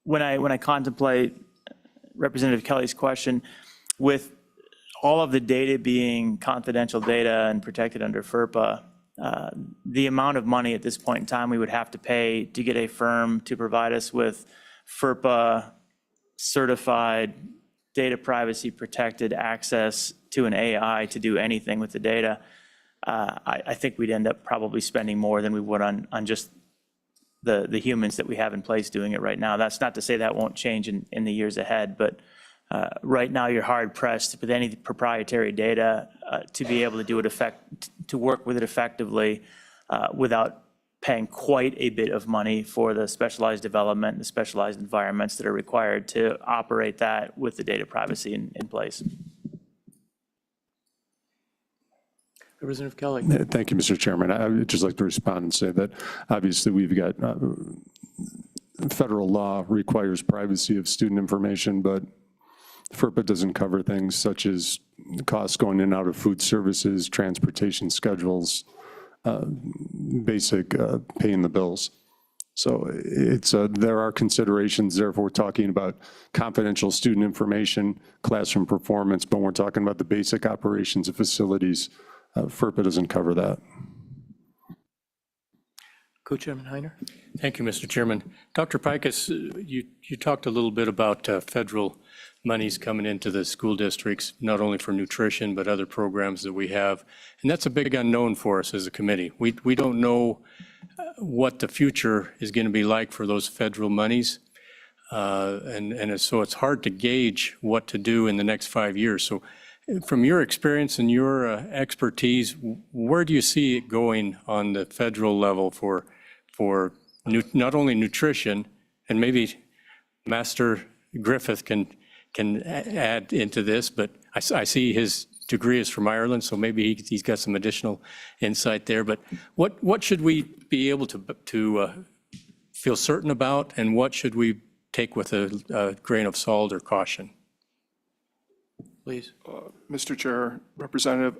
when I contemplate Representative Kelly's question, with all of the data being confidential data and protected under FERPA, the amount of money at this point in time we would have to pay to get a firm to provide us with FERPA certified data privacy protected access to an AI to do anything with the data, I think we'd end up probably spending more than we would on just the humans that we have in place doing it right now. That's not to say that won't change in the years ahead, but right now you're hard pressed with any proprietary data to be able to do it to work with it effectively without paying quite a bit of money for the specialized development and the specialized environments that are required to operate that with the data privacy in place. Representative Kelly. Thank you, Mr. Chairman. I would just like to respond and say that obviously we've got federal law requires privacy of student information, but FERPA doesn't cover things such as costs going in and out of food services, transportation schedules, basic paying the bills. So there are considerations there if we're talking about confidential student information, classroom performance, but we're talking about the basic operations of facilities. FERPA doesn't cover that. Co-Chairman Heiner. Thank you, Mr. Chairman. Dr. Pikus, you talked a little bit about federal monies coming into the school districts, not only for nutrition, but other programs that we have. And that's a big unknown for us as a committee. We don't know what the future is going to be like for those federal monies. So it's hard to gauge what to do in the next 5 years. So from your experience and your expertise, where do you see it going on the federal level for not only nutrition, and maybe Master Griffith can add into this, but I see his degree is from Ireland, so maybe he's got some additional insight there. But what should we be able to feel certain about, and what should we take with a grain of salt or caution? Please. Mr. Chair, Representative.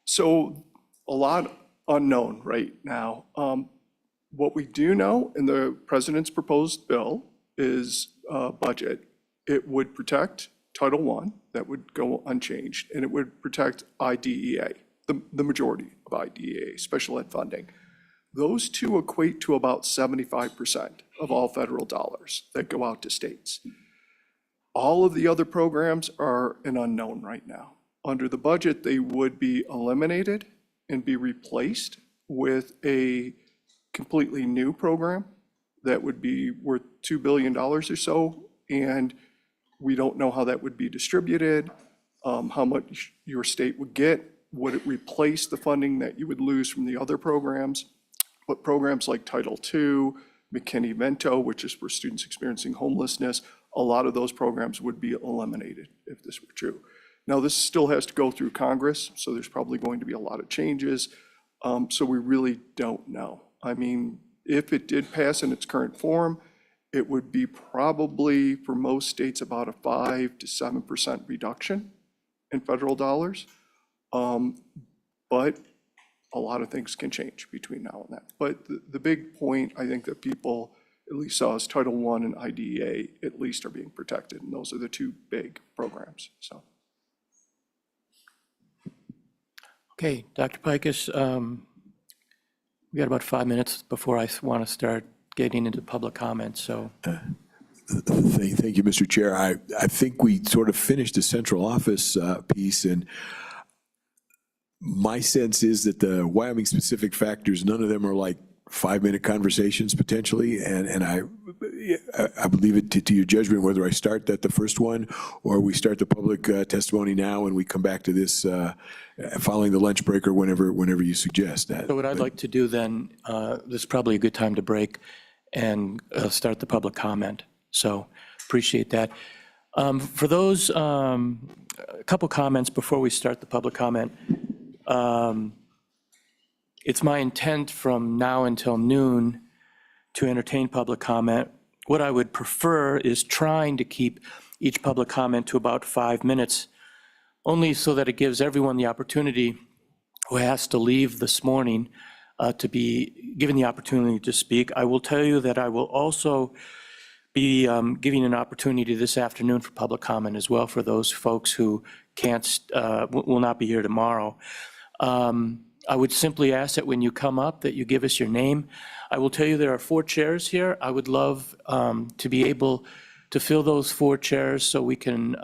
So a lot unknown right now. What we do know in the president's proposed bill is budget. It would protect Title I, that would go unchanged, and it would protect IDEA, the majority of IDEA, special ed funding. Those two equate to about 75% of all federal dollars that go out to states. All of the other programs are an unknown right now. Under the budget, they would be eliminated and be replaced with a completely new program that would be worth $2 billion or so, and we don't know how that would be distributed, how much your state would get. Would it replace the funding that you would lose from the other programs? But programs like Title II, McKinney-Vento, which is for students experiencing homelessness, a lot of those programs would be eliminated if this were true. Now, this still has to go through Congress, so there's probably going to be a lot of changes. So we really don't know. I mean, if it did pass in its current form, it would be probably, for most states, about a 5 to 7% reduction in federal dollars. But a lot of things can change between now and then. But the big point, I think, that people at least saw is Title I and IDEA at least are being protected, and those are the two big programs, so. Okay, Dr. Pikus, we got about 5 minutes before I want to start getting into public comments, so. Thank you, Mr. Chair. I think we sort of finished the central office piece, and my sense is that the Wyoming-specific factors, none of them are like 5-minute conversations potentially, and I would leave it to your judgment whether I start that the first one or we start the public testimony now and we come back to this following the lunch break or whenever you suggest that. So what I'd like to do then, this is probably a good time to break and start the public comment. So appreciate that. For those, a couple comments before we start the public comment. It's my intent from now until noon to entertain public comment. What I would prefer is trying to keep each public comment to about 5 minutes, only so that it gives everyone the opportunity who has to leave this morning to be given the opportunity to speak. I will tell you that I will also be giving an opportunity this afternoon for public comment as well for those folks who can't, will not be here tomorrow. I would simply ask that when you come up that you give us your name. I will tell you there are 4 chairs here. I would love to be able to fill those 4 chairs so we can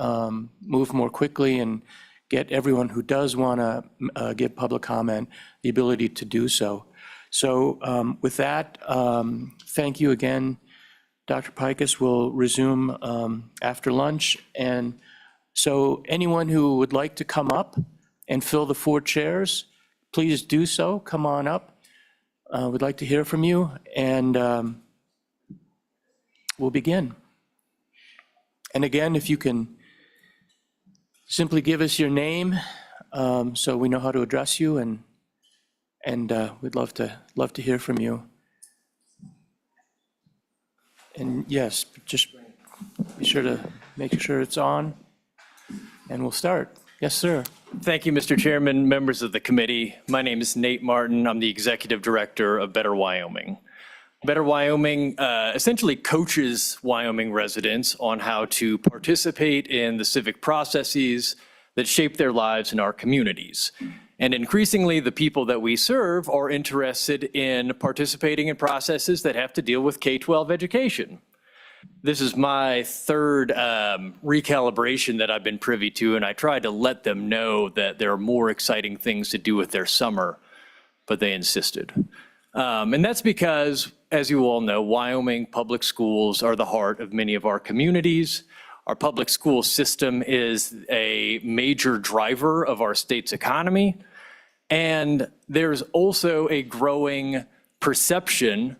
move more quickly and get everyone who does want to give public comment the ability to do so. So with that, thank you again, Dr. Pikus. We'll resume after lunch. And so anyone who would like to come up and fill the 4 chairs, please do so. Come on up. We'd like to hear from you, and we'll begin. And again, if you can simply give us your name so we know how to address you, and we'd love to hear from you. And yes, just be sure to make sure it's on, and we'll start. Yes, sir. Thank you, Mr. Chairman, members of the committee. My name is Nate Martin. I'm the Executive Director of Better Wyoming. Better Wyoming essentially coaches Wyoming residents on how to participate in the civic processes that shape their lives in our communities. And increasingly, the people that we serve are interested in participating in processes that have to deal with K-12 education. This is my 3rd recalibration that I've been privy to, and I tried to let them know that there are more exciting things to do with their summer, but they insisted. And that's because as you all know, Wyoming public schools are the heart of many of our communities. Our public school system is a major driver of our state's economy. And there's also a growing perception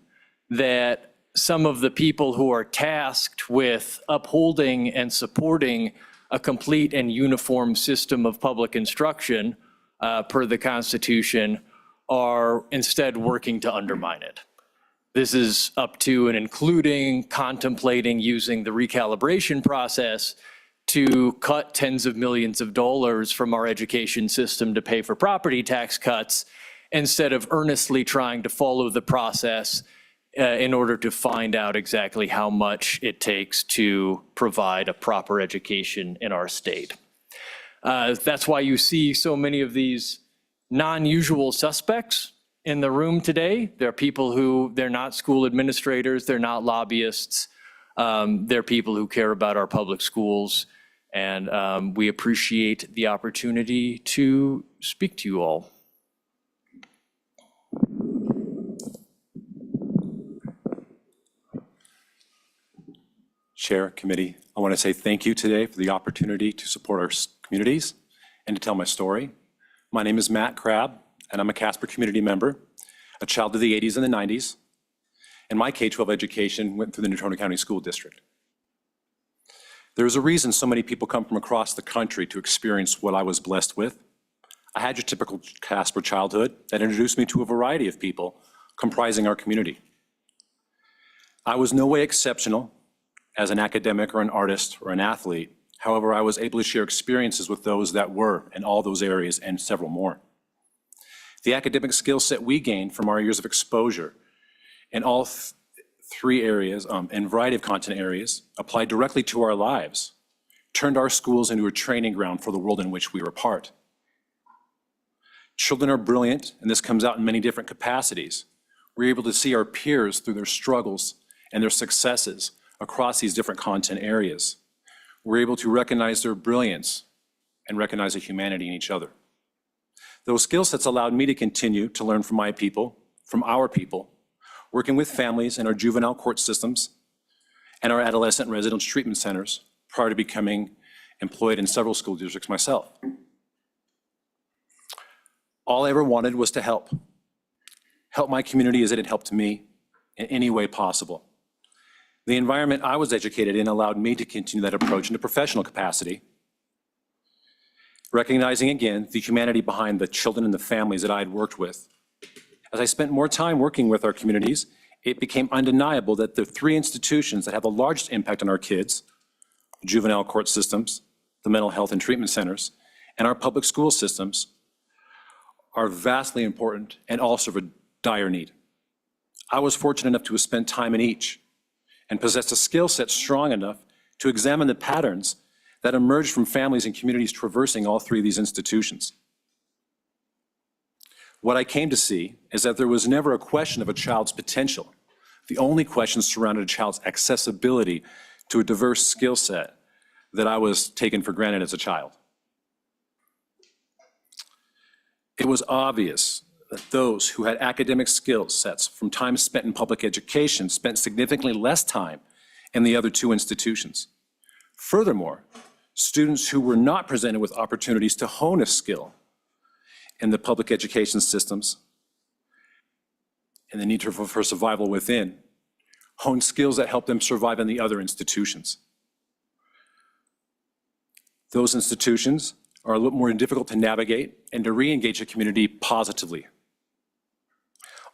that some of the people who are tasked with upholding and supporting a complete and uniform system of public instruction per the Constitution are instead working to undermine it. This is up to and including contemplating using the recalibration process to cut tens of millions of dollars from our education system to pay for property tax cuts, instead of earnestly trying to follow the process in order to find out exactly how much it takes to provide a proper education in our state. That's why you see so many of these non-usual suspects in the room today. They're people who, they're not school administrators, they're not lobbyists, they're people who care about our public schools. And we appreciate the opportunity to speak to you all. Chair, committee, I want to say thank you today for the opportunity to support our communities and to tell my story. My name is Matt Crabb, and I'm a Casper community member, a child of the 80s and the 90s, and my K-12 education went through the Natrona County School District. There is a reason so many people come from across the country to experience what I was blessed with. I had your typical Casper childhood that introduced me to a variety of people comprising our community. I was no way exceptional as an academic or an artist or an athlete. However, I was able to share experiences with those that were in all those areas and several more. The academic skill set we gained from our years of exposure in all three areas and a variety of content areas applied directly to our lives, turned our schools into a training ground for the world in which we were part. Children are brilliant, and this comes out in many different capacities. We're able to see our peers through their struggles and their successes across these different content areas. We're able to recognize their brilliance and recognize the humanity in each other. Those skill sets allowed me to continue to learn from my people, from our people, working with families in our juvenile court systems and our adolescent residence treatment centers prior to becoming employed in several school districts myself. All I ever wanted was to help my community as it had helped me in any way possible. The environment I was educated in allowed me to continue that approach in a professional capacity, recognizing again the humanity behind the children and the families that I had worked with. As I spent more time working with our communities, it became undeniable that the three institutions that have the largest impact on our kids, juvenile court systems, the mental health and treatment centers, and our public school systems, are vastly important and also of a dire need. I was fortunate enough to have spent time in each and possessed a skill set strong enough to examine the patterns that emerged from families and communities traversing all three of these institutions. What I came to see is that there was never a question of a child's potential. The only question surrounded a child's accessibility to a diverse skill set that I was taken for granted as a child. It was obvious that those who had academic skill sets from time spent in public education spent significantly less time in the other two institutions. Furthermore, students who were not presented with opportunities to hone a skill in the public education systems and the need for survival within, hone skills that help them survive in the other institutions. Those institutions are a little more difficult to navigate and to re-engage a community positively.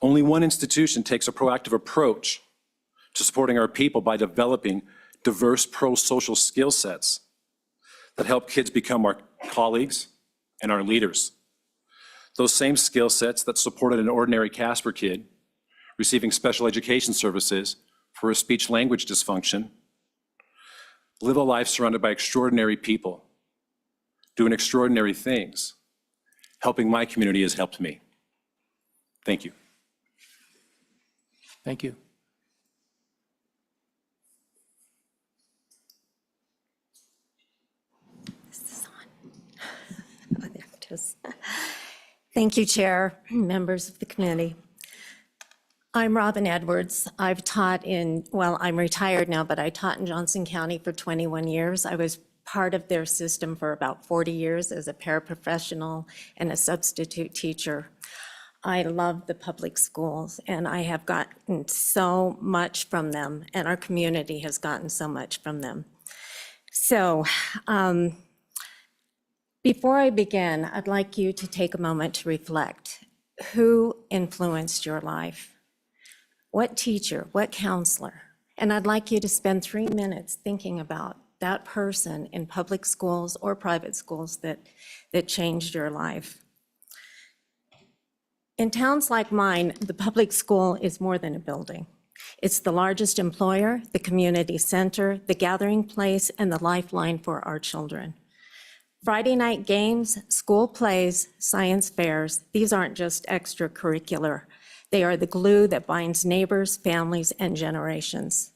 Only one institution takes a proactive approach to supporting our people by developing diverse pro-social skill sets that help kids become our colleagues and our leaders. Those same skill sets that supported an ordinary Casper kid receiving special education services for a speech-language dysfunction live a life surrounded by extraordinary people, doing extraordinary things. Helping my community has helped me. Thank you. Thank you. Is this on? Oh, there it is. Thank you, Chair, members of the committee. I'm Robin Edwards. I've taught I'm retired now, but I taught in Johnson County for 21 years. I was part of their system for about 40 years as a paraprofessional and a substitute teacher. I love the public schools, and I have gotten so much from them, and our community has gotten so much from them. So before I begin, I'd like you to take a moment to reflect. Who influenced your life? What teacher, what counselor? And I'd like you to spend 3 minutes thinking about that person in public schools or private schools that changed your life. In towns like mine, the public school is more than a building. It's the largest employer, the community center, the gathering place, and the lifeline for our children. Friday night games, school plays, science fairs, these aren't just extracurricular. They are the glue that binds neighbors, families, and generations.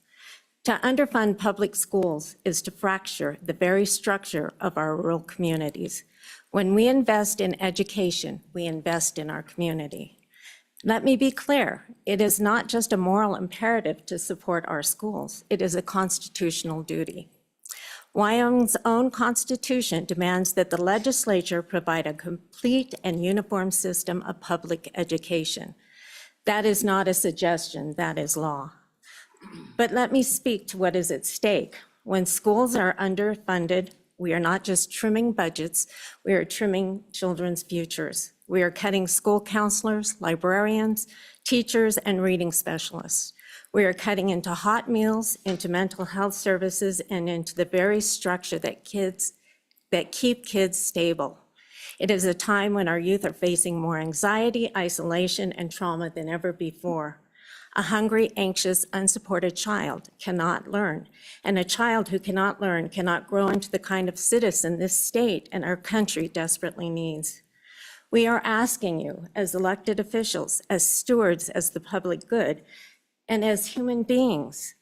To underfund public schools is to fracture the very structure of our rural communities. When we invest in education, we invest in our community. Let me be clear, it is not just a moral imperative to support our schools, it is a constitutional duty. Wyoming's own constitution demands that the legislature provide a complete and uniform system of public education. That is not a suggestion, that is law. But let me speak to what is at stake. When schools are underfunded, we are not just trimming budgets, we are trimming children's futures. We are cutting school counselors, librarians, teachers, and reading specialists. We are cutting into hot meals, into mental health services, and into the very structure that keep kids stable. It is a time when our youth are facing more anxiety, isolation, and trauma than ever before. A hungry, anxious, unsupported child cannot learn, and a child who cannot learn cannot grow into the kind of citizen this state and our country desperately needs. We are asking you, as elected officials, as stewards of the public good, and as human beings,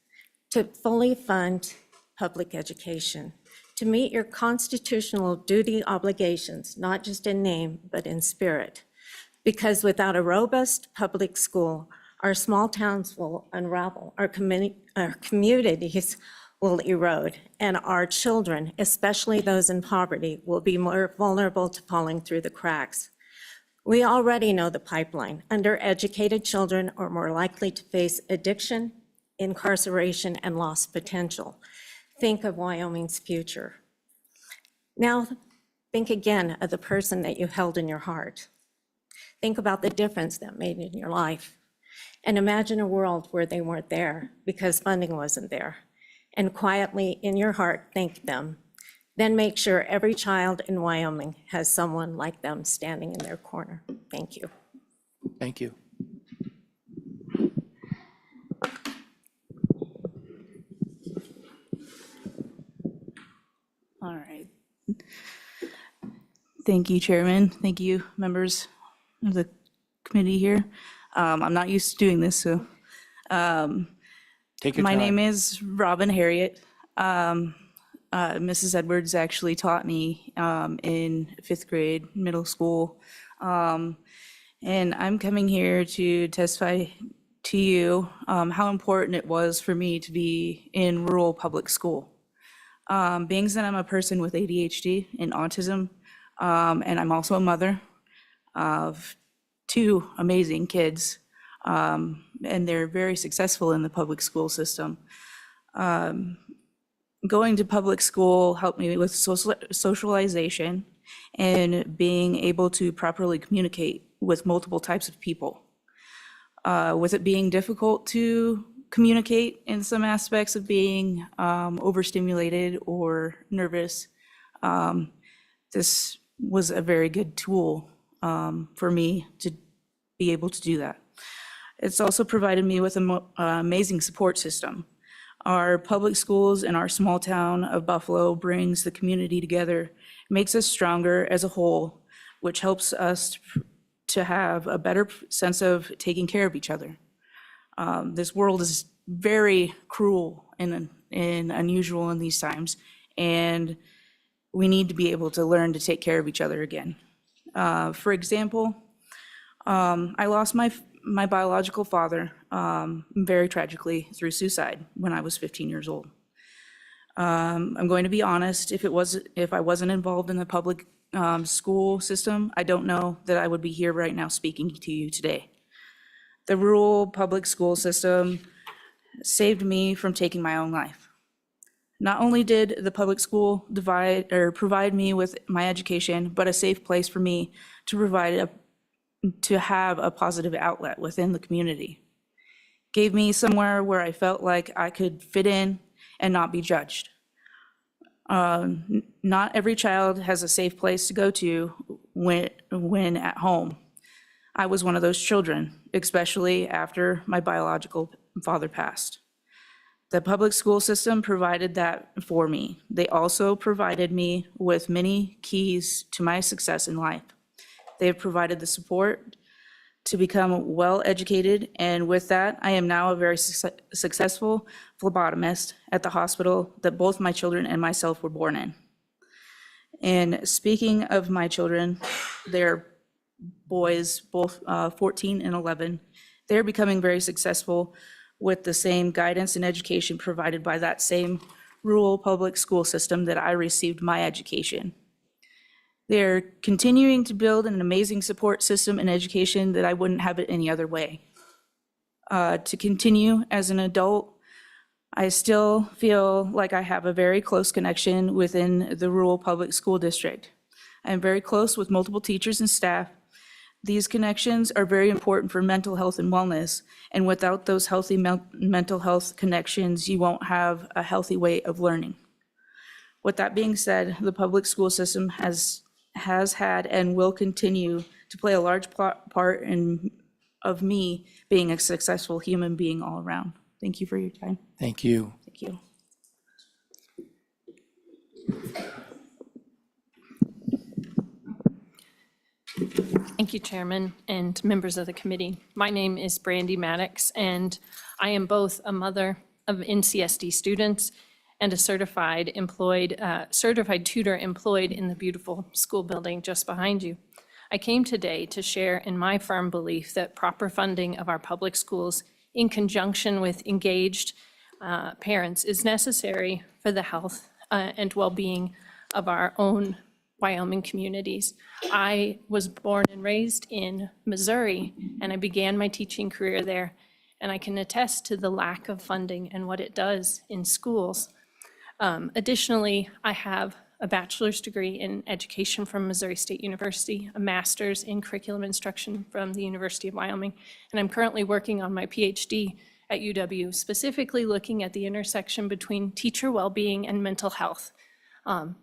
to fully fund public education, to meet your constitutional duty obligations, not just in name, but in spirit. Because without a robust public school, our small towns will unravel, our communities will erode, and our children, especially those in poverty, will be more vulnerable to falling through the cracks. We already know the pipeline. Undereducated children are more likely to face addiction, incarceration, and lost potential. Think of Wyoming's future. Now, think again of the person that you held in your heart. Think about the difference that made in your life. And imagine a world where they weren't there because funding wasn't there. And quietly in your heart, thank them. Then make sure every child in Wyoming has someone like them standing in their corner. Thank you. Thank you. All right. Thank you, Chairman. Thank you, members of the committee here. I'm not used to doing this, so. Take your My time. name is Robin Harriet. Mrs. Edwards actually taught me in 5th grade, middle school. And I'm coming here to testify to you how important it was for me to be in rural public school. Being that I'm a person with ADHD and autism, and I'm also a mother of 2 amazing kids, and they're very successful in the public school system. Going to public school helped me with socialization and being able to properly communicate with multiple types of people. With it being difficult to communicate in some aspects of being overstimulated or nervous, this was a very good tool for me to be able to do that. It's also provided me with an amazing support system. Our public schools in our small town of Buffalo brings the community together, makes us stronger as a whole, which helps us to have a better sense of taking care of each other. This world is very cruel and unusual in these times, and we need to be able to learn to take care of each other again. For example, I lost my biological father very tragically through suicide when I was 15 years old. I'm going to be honest, if I wasn't involved in the public school system, I don't know that I would be here right now speaking to you today. The rural public school system saved me from taking my own life. Not only did the public school provide me with my education, but a safe place for me to have a positive outlet within the community. Gave me somewhere where I felt like I could fit in and not be judged. Not every child has a safe place to go to when at home. I was one of those children, especially after my biological father passed. The public school system provided that for me. They also provided me with many keys to my success in life. They have provided the support to become well-educated, and with that, I am now a very successful phlebotomist at the hospital that both my children and myself were born in. And speaking of my children, they're boys, both 14 and 11. They're becoming very successful with the same guidance and education provided by that same rural public school system that I received my education. They're continuing to build an amazing support system and education that I wouldn't have it any other way. To continue as an adult, I still feel like I have a very close connection within the rural public school district. I'm very close with multiple teachers and staff. These connections are very important for mental health and wellness, and without those healthy mental health connections, you won't have a healthy way of learning. With that being said, the public school system has had and will continue to play a large part of me being a successful human being all around. Thank you for your time. Thank you. Thank you. Thank you, Chairman and members of the committee. My name is Brandy Maddox, and I am both a mother of NCSD students and a certified tutor employed in the beautiful school building just behind you. I came today to share in my firm belief that proper funding of our public schools in conjunction with engaged parents is necessary for the health and well-being of our own Wyoming communities. I was born and raised in Missouri, and I began my teaching career there, and I can attest to the lack of funding and what it does in schools. Additionally, I have a bachelor's degree in education from Missouri State University, a master's in curriculum instruction from the University of Wyoming, and I'm currently working on my PhD at UW, specifically looking at the intersection between teacher well-being and mental health.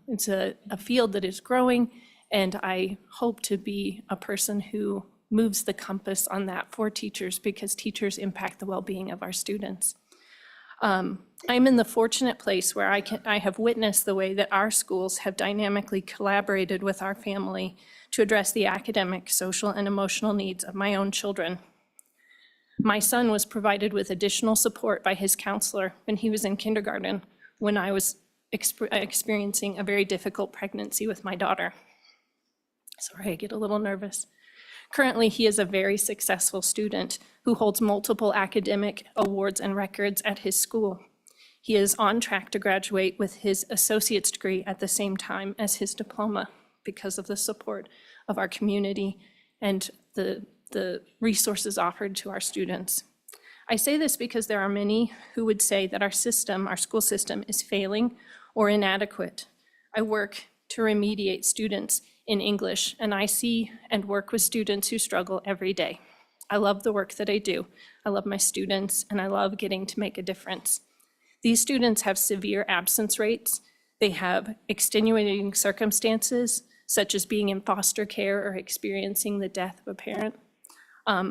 It's a field that is growing, and I hope to be a person who moves the compass on that for teachers, because teachers impact the well-being of our students. I'm in the fortunate place where I have witnessed the way that our schools have dynamically collaborated with our family to address the academic, social, and emotional needs of my own children. My son was provided with additional support by his counselor when he was in kindergarten, when I was experiencing a very difficult pregnancy with my daughter. Sorry, I get a little nervous. Currently, he is a very successful student who holds multiple academic awards and records at his school. He is on track to graduate with his associate's degree at the same time as his diploma because of the support of our community and the resources offered to our students. I say this because there are many who would say that our school system is failing or inadequate. I work to remediate students in English, and I see and work with students who struggle every day. I love the work that I do. I love my students, and I love getting to make a difference. These students have severe absence rates. They have extenuating circumstances, such as being in foster care or experiencing the death of a parent.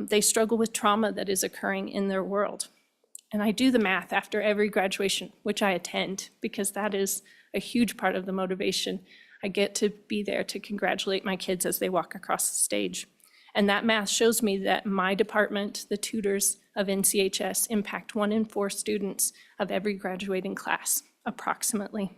They struggle with trauma that is occurring in their world. And I do the math after every graduation, which I attend, because that is a huge part of the motivation. I get to be there to congratulate my kids as they walk across the stage. And that math shows me that my department, the tutors of NCHS, impact 1 in 4 students of every graduating class, approximately.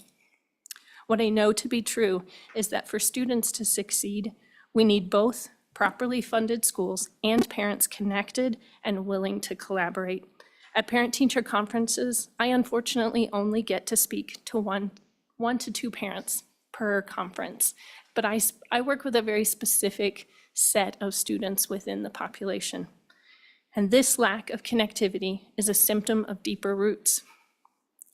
What I know to be true is that for students to succeed, we need both properly funded schools, and parents connected and willing to collaborate. At parent-teacher conferences, I unfortunately only get to speak to one to two parents per conference, but I work with a very specific set of students within the population. And this lack of connectivity is a symptom of deeper roots.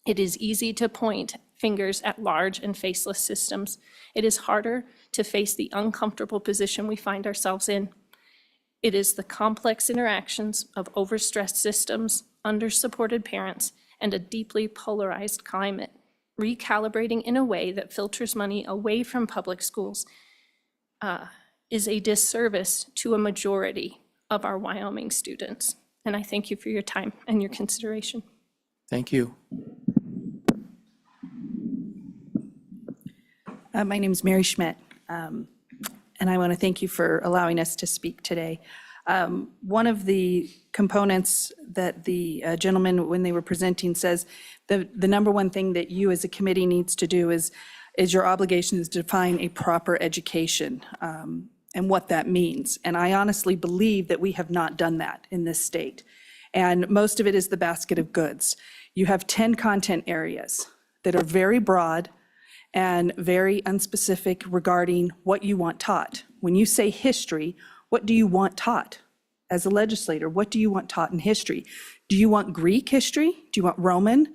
It is easy to point fingers at large and faceless systems. It is harder to face the uncomfortable position we find ourselves in. It is the complex interactions of overstressed systems, under-supported parents, and a deeply polarized climate. Recalibrating in a way that filters money away from public schools is a disservice to a majority of our Wyoming students. And I thank you for your time and your consideration. Thank you. My name is Mary Schmidt, and I want to thank you for allowing us to speak today. One of the components that the gentleman, when they were presenting, says the number one thing that you as a committee needs to do is your obligation is to define a proper education and what that means. And I honestly believe that we have not done that in this state. And most of it is the basket of goods. You have 10 content areas that are very broad and very unspecific regarding what you want taught. When you say history, what do you want taught? As a legislator, what do you want taught in history? Do you want Greek history? Do you want Roman?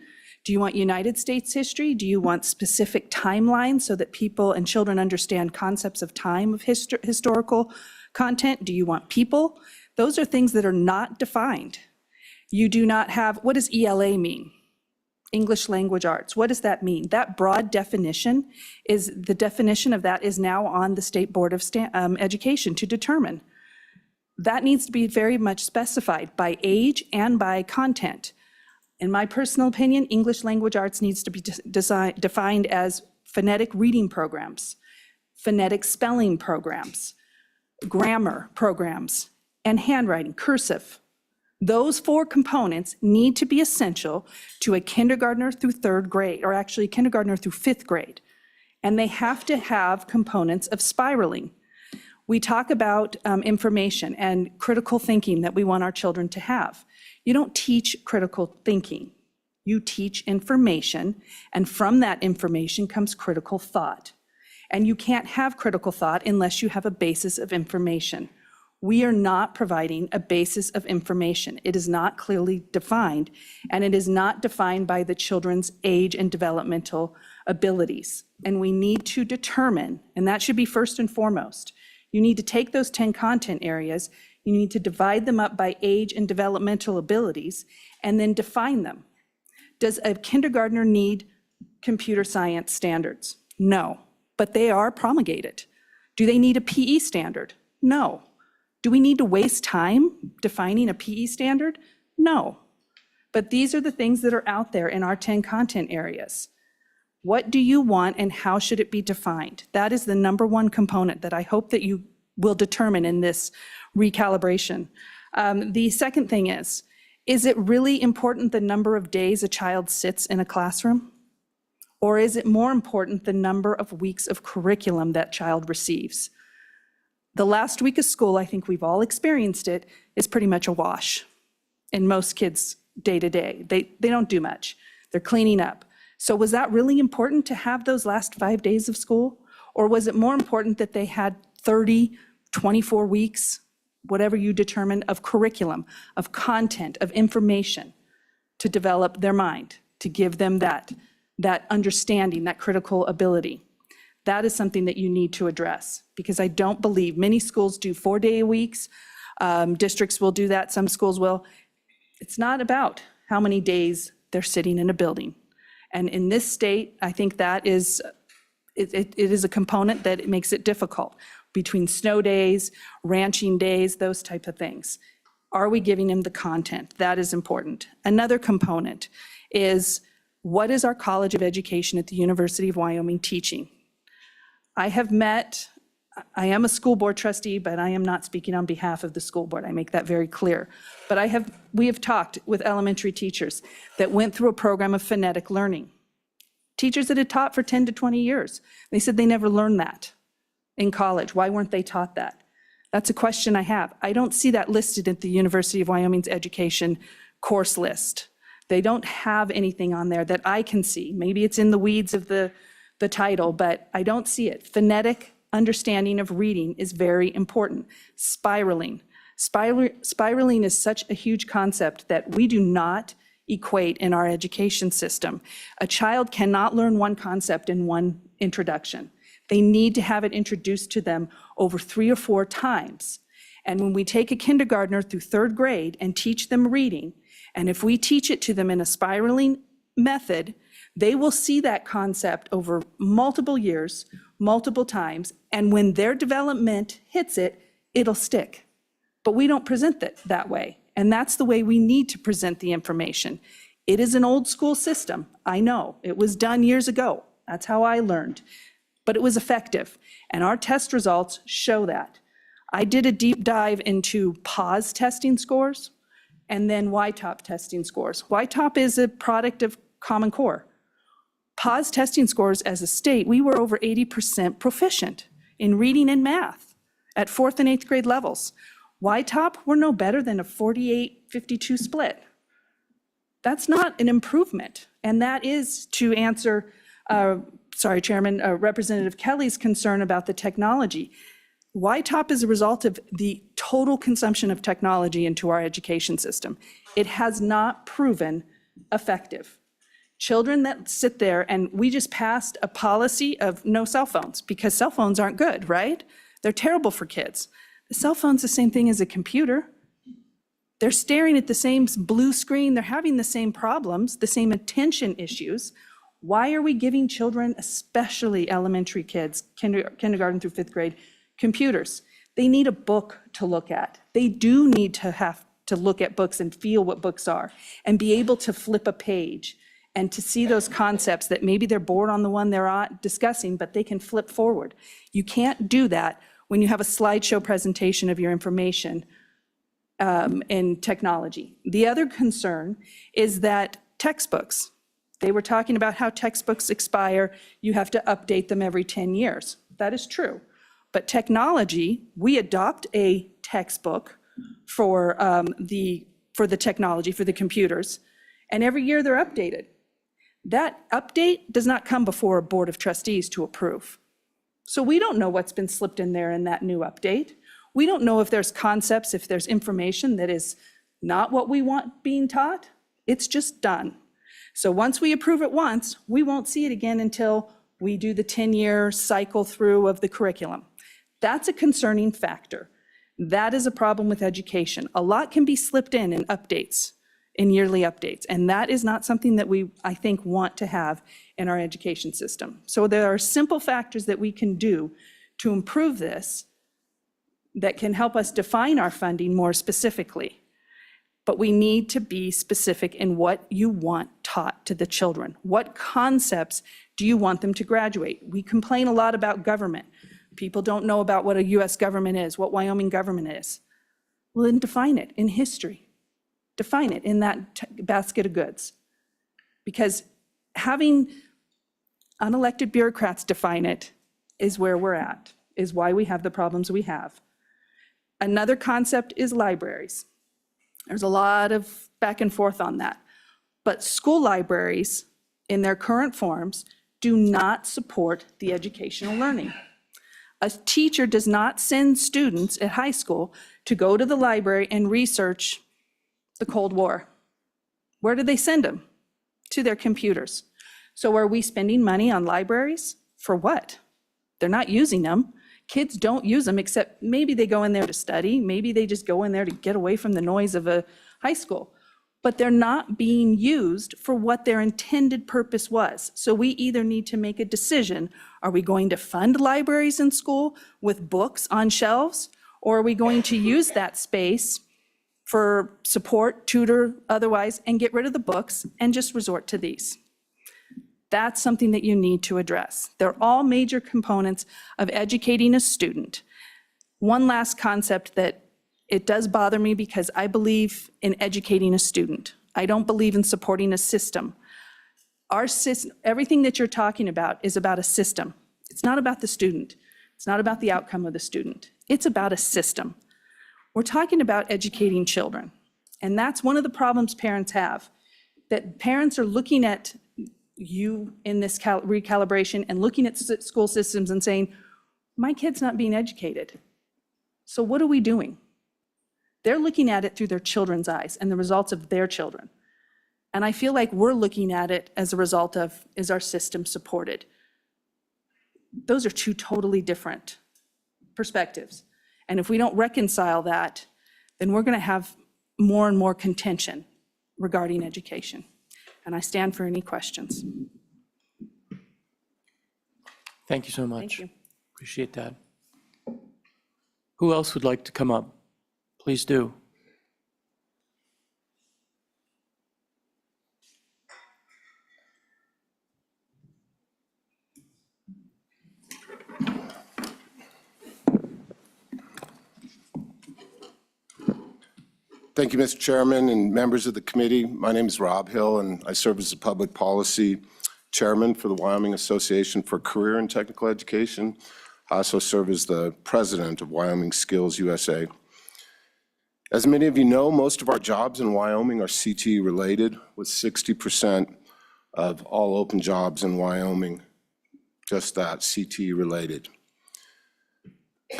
Do you want United States history? Do you want specific timelines so that people and children understand concepts of time of historical content? Do you want people? Those are things that are not defined. You do not have, what does ELA mean? English language arts. What does that mean? That broad definition is, the definition of that is now on the State Board of Education to determine. That needs to be very much specified by age and by content. In my personal opinion, English language arts needs to be defined as phonetic reading programs, phonetic spelling programs, grammar programs, and handwriting, cursive. Those 4 components need to be essential to a kindergartner through 3rd grade, or actually kindergartner through 5th grade. And they have to have components of spiraling. We talk about information and critical thinking that we want our children to have. You don't teach critical thinking. You teach information, and from that information comes critical thought. And you can't have critical thought unless you have a basis of information. We are not providing a basis of information. It is not clearly defined, and it is not defined by the children's age and developmental abilities. And we need to determine, and that should be first and foremost, you need to take those 10 content areas, you need to divide them up by age and developmental abilities, and then define them. Does a kindergartner need computer science standards? No, but they are promulgated. Do they need a PE standard? No. Do we need to waste time defining a PE standard? No. But these are the things that are out there in our 10 content areas. What do you want and how should it be defined? That is the number one component that I hope that you will determine in this recalibration. The second thing is it really important the number of days a child sits in a classroom? Or is it more important the number of weeks of curriculum that child receives? The last week of school, I think we've all experienced it, is pretty much a wash in most kids' day-to-day. They don't do much. They're cleaning up. So was that really important to have those last 5 days of school? Or was it more important that they had 30, 24 weeks, whatever you determine, of curriculum, of content, of information to develop their mind, to give them that understanding, that critical ability? That is something that you need to address, because I don't believe many schools do 4-day weeks. Districts will do that, some schools will. It's not about how many days they're sitting in a building. And in this state, I think that is, it is a component that makes it difficult between snow days, ranching days, those type of things. Are we giving them the content? That is important. Another component is, what is our College of Education at the University of Wyoming teaching? I am a school board trustee, but I am not speaking on behalf of the school board. I make that very clear. But we have talked with elementary teachers that went through a program of phonetic learning. Teachers that had taught for 10 to 20 years. They said they never learned that in college. Why weren't they taught that? That's a question I have. I don't see that listed at the University of Wyoming's education course list. They don't have anything on there that I can see. Maybe it's in the weeds of the title, but I don't see it. Phonetic understanding of reading is very important. Spiraling. Spiraling is such a huge concept that we do not equate in our education system. A child cannot learn one concept in one introduction. They need to have it introduced to them over 3 or 4 times. And when we take a kindergartner through 3rd grade and teach them reading, and if we teach it to them in a spiraling method, they will see that concept over multiple years, multiple times, and when their development hits it, it'll stick. But we don't present it that way, and that's the way we need to present the information. It is an old school system, I know. It was done years ago. That's how I learned. But it was effective, and our test results show that. I did a deep dive into PAWS testing scores and then YTOP testing scores. YTOP is a product of Common Core. PAWS testing scores as a state, we were over 80% proficient in reading and math at 4th and 8th grade levels. YTOP, we're no better than a 48-52 split. That's not an improvement, and that is to answer, Chairman, Representative Kelly's concern about the technology. YTOP is a result of the total consumption of technology into our education system. It has not proven effective. Children that sit there, and we just passed a policy of no cell phones because cell phones aren't good, right? They're terrible for kids. The cell phone's the same thing as a computer. They're staring at the same blue screen. They're having the same problems, the same attention issues. Why are we giving children, especially elementary kids, kindergarten through 5th grade, computers? They need a book to look at. They do need to have to look at books and feel what books are and be able to flip a page and to see those concepts that maybe they're bored on the one they're discussing, but they can flip forward. You can't do that when you have a slideshow presentation of your information in technology. The other concern is that textbooks, they were talking about how textbooks expire, you have to update them every 10 years. That is true. But technology, we adopt a textbook for the technology, for the computers, and every year they're updated. That update does not come before a board of trustees to approve. So we don't know what's been slipped in there in that new update. We don't know if there's concepts, if there's information that is not what we want being taught. It's just done. So once we approve it once, we won't see it again until we do the 10-year cycle through of the curriculum. That's a concerning factor. That is a problem with education. A lot can be slipped in updates, in yearly updates, and that is not something that we, I think, want to have in our education system. So there are simple factors that we can do to improve this that can help us define our funding more specifically. But we need to be specific in what you want taught to the children. What concepts do you want them to graduate? We complain a lot about government. People don't know about what a US government is, what Wyoming government is. Well, then define it in history. Define it in that basket of goods. Because having unelected bureaucrats define it is where we're at, is why we have the problems we have. Another concept is libraries. There's a lot of back and forth on that. But school libraries, in their current forms, do not support the educational learning. A teacher does not send students at high school to go to the library and research the Cold War. Where do they send them? To their computers. So are we spending money on libraries? For what? They're not using them. Kids don't use them, except maybe they go in there to study. Maybe they just go in there to get away from the noise of a high school. But they're not being used for what their intended purpose was. So we either need to make a decision. Are we going to fund libraries in school with books on shelves? Or are we going to use that space for support, tutor, otherwise, and get rid of the books and just resort to these? That's something that you need to address. They're all major components of educating a student. One last concept that it does bother me because I believe in educating a student. I don't believe in supporting a system. Our system, everything that you're talking about is about a system. It's not about the student. It's not about the outcome of the student. It's about a system. We're talking about educating children. And that's one of the problems parents have, that parents are looking at you in this recalibration and looking at school systems and saying, my kid's not being educated. So what are we doing? They're looking at it through their children's eyes and the results of their children. And I feel like we're looking at it as a result of, is our system supported? Those are two totally different perspectives. And if we don't reconcile that, then we're going to have more and more contention regarding education. And I stand for any questions. Thank you so much. Thank you. Appreciate that. Who else would like to come up? Please do. Thank you, Mr. Chairman and members of the committee. My name is Rob Hill, and I serve as the Public Policy Chairman for the Wyoming Association for Career and Technical Education. I also serve as the President of Wyoming Skills USA. As many of you know, most of our jobs in Wyoming are CTE related, with 60% of all open jobs in Wyoming just that, CTE related.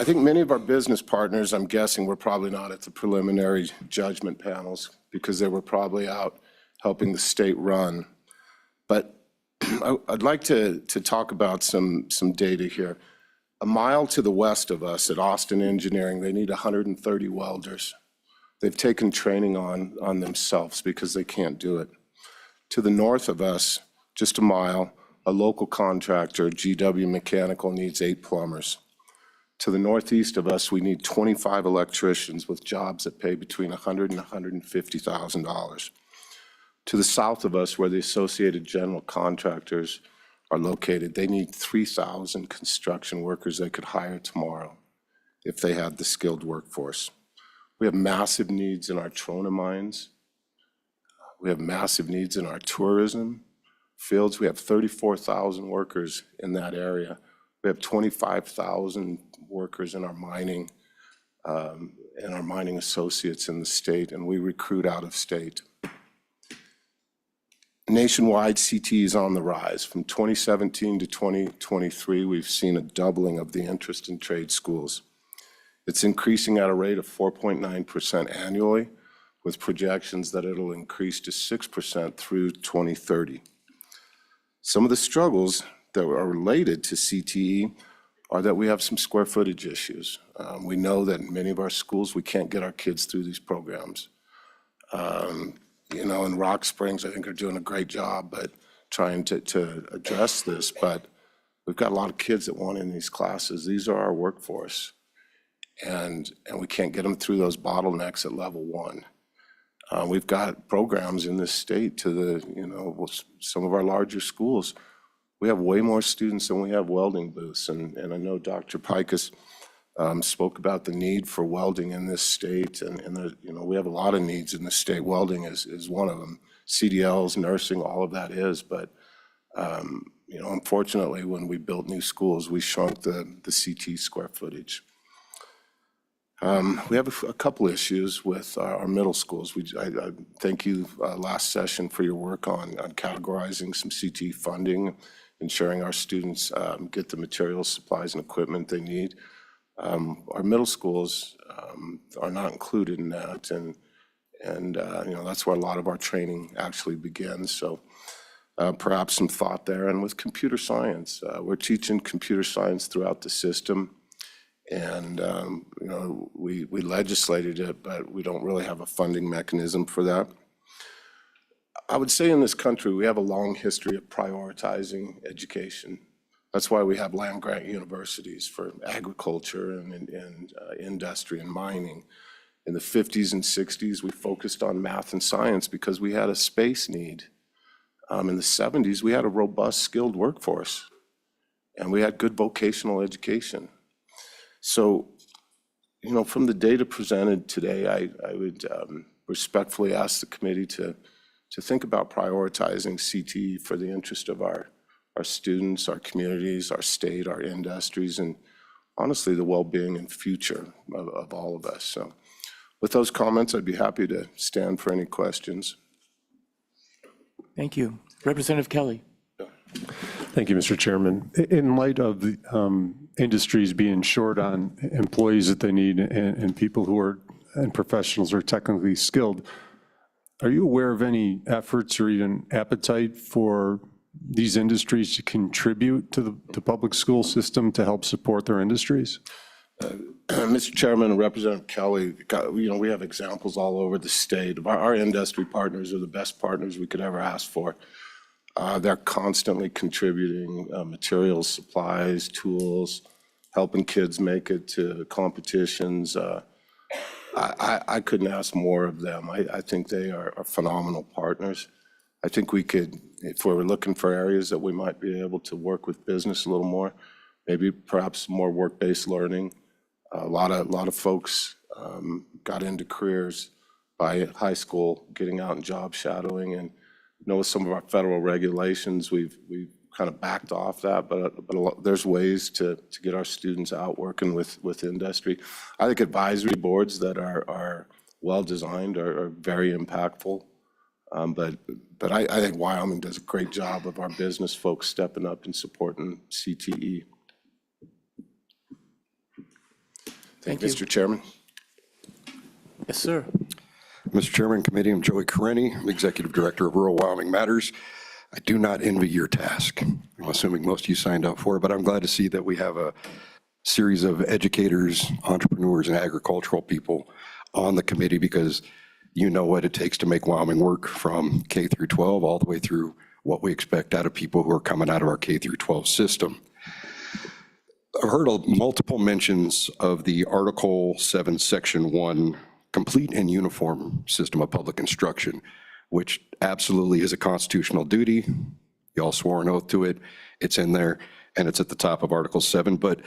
I think many of our business partners, I'm guessing, were probably not at the preliminary judgment panels because they were probably out helping the state run. But I'd like to talk about some data here. A mile to the west of us at Austin Engineering, they need 130 welders. They've taken training on themselves because they can't do it. To the north of us, just a mile, a local contractor, GW Mechanical, needs 8 plumbers. To the northeast of us, we need 25 electricians with jobs that pay between $100,000 and $150,000. To the south of us, where the Associated General Contractors are located, they need 3,000 construction workers they could hire tomorrow if they had the skilled workforce. We have massive needs in our trona mines. We have massive needs in our tourism fields. We have 34,000 workers in that area. We have 25,000 workers in our mining and our mining associates in the state, and we recruit out of state. Nationwide, CTE is on the rise. From 2017 to 2023, we've seen a doubling of the interest in trade schools. It's increasing at a rate of 4.9% annually, with projections that it'll increase to 6% through 2030. Some of the struggles that are related to CTE are that we have some square footage issues. We know that in many of our schools, we can't get our kids through these programs. You know, in Rock Springs, I think are doing a great job, but trying to address this, but we've got a lot of kids that want in these classes. These are our workforce, and we can't get them through those bottlenecks at level 1. We've got programs in this state to the, you know, some of our larger schools. We have way more students than we have welding booths, and I know Dr. Pikus spoke about the need for welding in this state, and you know, we have a lot of needs in the state. Welding is one of them. CDLs, nursing, all of that is, but you know, unfortunately, when we built new schools, we shrunk the CT square footage. We have a couple issues with our middle schools. I thank you last session for your work on categorizing some CT funding, ensuring our students get the materials, supplies, and equipment they need. Our middle schools are not included in that, and you know, that's where a lot of our training actually begins. So perhaps some thought there. And with computer science, we're teaching computer science throughout the system. And, you know, we legislated it, but we don't really have a funding mechanism for that. I would say in this country, we have a long history of prioritizing education. That's why we have land-grant universities for agriculture and industry and mining. In the 50s and 60s, we focused on math and science because we had a space need. In the 70s, we had a robust, skilled workforce, and we had good vocational education. So, you know, from the data presented today, I would respectfully ask the committee to think about prioritizing CTE for the interest of our students, our communities, our state, our industries, and honestly, the well-being and future of all of us. So with those comments, I'd be happy to stand for any questions. Thank you. Representative Kelly. Thank you, Mr. Chairman. In light of the industries being short on employees that they need and people who are, and professionals who are technically skilled, are you aware of any efforts or even appetite for these industries to contribute to the public school system to help support their industries? Mr. Chairman and Representative Kelly, we have examples all over the state. Our industry partners are the best partners we could ever ask for. They're constantly contributing materials, supplies, tools, helping kids make it to competitions. I couldn't ask more of them. I think they are phenomenal partners. I think we could, if we were looking for areas that we might be able to work with business a little more, maybe perhaps more work-based learning. A lot of folks got into careers by high school, getting out and job shadowing, and with some of our federal regulations, we've kind of backed off that, but there's ways to get our students out working with industry. I think advisory boards that are well-designed are very impactful. But I think Wyoming does a great job of our business folks stepping up and supporting CTE. Thank you. Mr. Chairman. Yes, sir. Mr. Chairman, Committee, I'm Joey Karenny. I'm Executive Director of Rural Wyoming Matters. I do not envy your task. I'm assuming most of you signed up for it, but I'm glad to see that we have a series of educators, entrepreneurs, and agricultural people on the committee, because you know what it takes to make Wyoming work, from K through 12 all the way through what we expect out of people who are coming out of our K through 12 system. I've heard multiple mentions of the Article 7, Section 1 complete and uniform system of public instruction, which absolutely is a constitutional duty. You all swore an oath to it. It's in there, and it's at the top of Article 7. But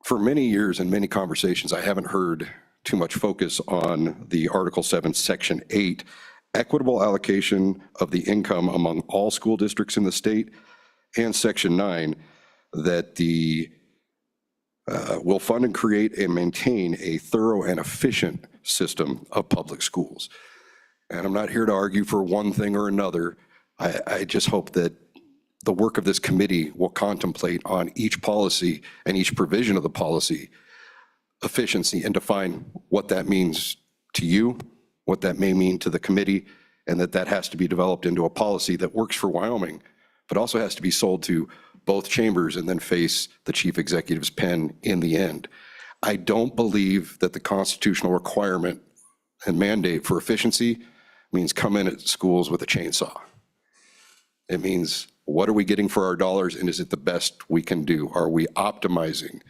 for many years and many conversations, I haven't heard too much focus on the Article 7, Section 8, equitable allocation of the income among all school districts in the state, and Section 9, that the will fund and create and maintain a thorough and efficient system of public schools. And I'm not here to argue for one thing or another. I just hope that the work of this committee will contemplate on each policy and each provision of the policy efficiency, and define what that means to you, what that may mean to the committee, and that has to be developed into a policy that works for Wyoming, but also has to be sold to both chambers and then face the chief executive's pen in the end. I don't believe that the constitutional requirement and mandate for efficiency means come in at schools with a chainsaw. It means, what are we getting for our dollars, and is it the best we can do? Are we optimizing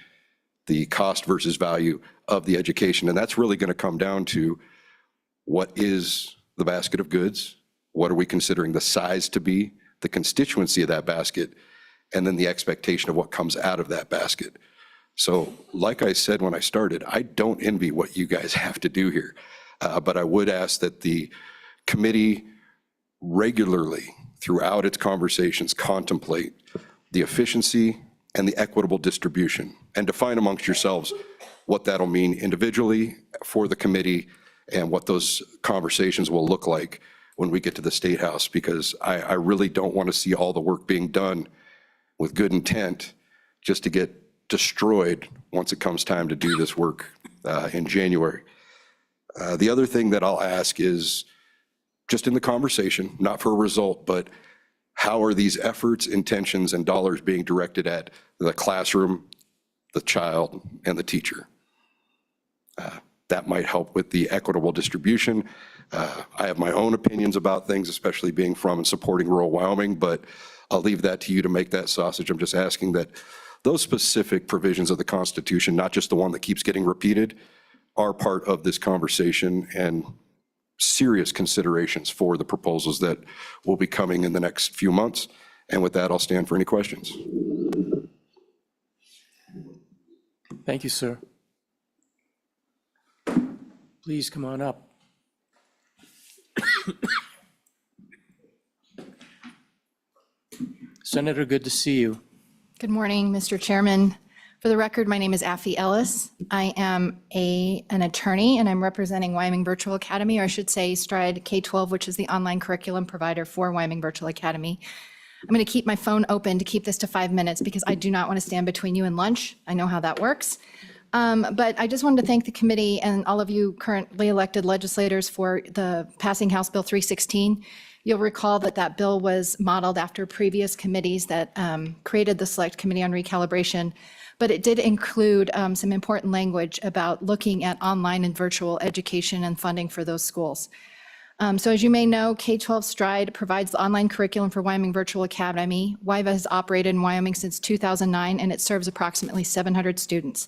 the cost versus value of the education? And that's really going to come down to, what is the basket of goods? What are we considering the size to be, the constituency of that basket, and then the expectation of what comes out of that basket. So like I said when I started, I don't envy what you guys have to do here. But I would ask that the committee regularly, throughout its conversations, contemplate the efficiency and the equitable distribution, and define amongst yourselves what that'll mean individually for the committee, and what those conversations will look like when we get to the State House, because I really don't want to see all the work being done with good intent just to get destroyed once it comes time to do this work in January. The other thing that I'll ask is, just in the conversation, not for a result, but how are these efforts, intentions, and dollars being directed at the classroom, the child, and the teacher? That might help with the equitable distribution. I have my own opinions about things, especially being from and supporting rural Wyoming, but I'll leave that to you to make that sausage. I'm just asking that those specific provisions of the Constitution, not just the one that keeps getting repeated, are part of this conversation and serious considerations for the proposals that will be coming in the next few months. And with that, I'll stand for any questions. Thank you, sir. Please come on up. Senator, good to see you. Good morning, Mr. Chairman, For the record, my name is Affie Ellis. I am an attorney, and I'm representing Wyoming Virtual Academy, or I should say Stride K-12, which is the online curriculum provider for Wyoming Virtual Academy. I'm going to keep my phone open to keep this to 5 minutes because I do not want to stand between you and lunch. I know how that works. But I just wanted to thank the committee and all of you currently elected legislators for the passing House Bill 316. You'll recall that that bill was modeled after previous committees that created the Select Committee on Recalibration, but it did include some important language about looking at online and virtual education and funding for those schools. So as you may know, K-12 Stride provides the online curriculum for Wyoming Virtual Academy. WIVA has operated in Wyoming since 2009, and it serves approximately 700 students.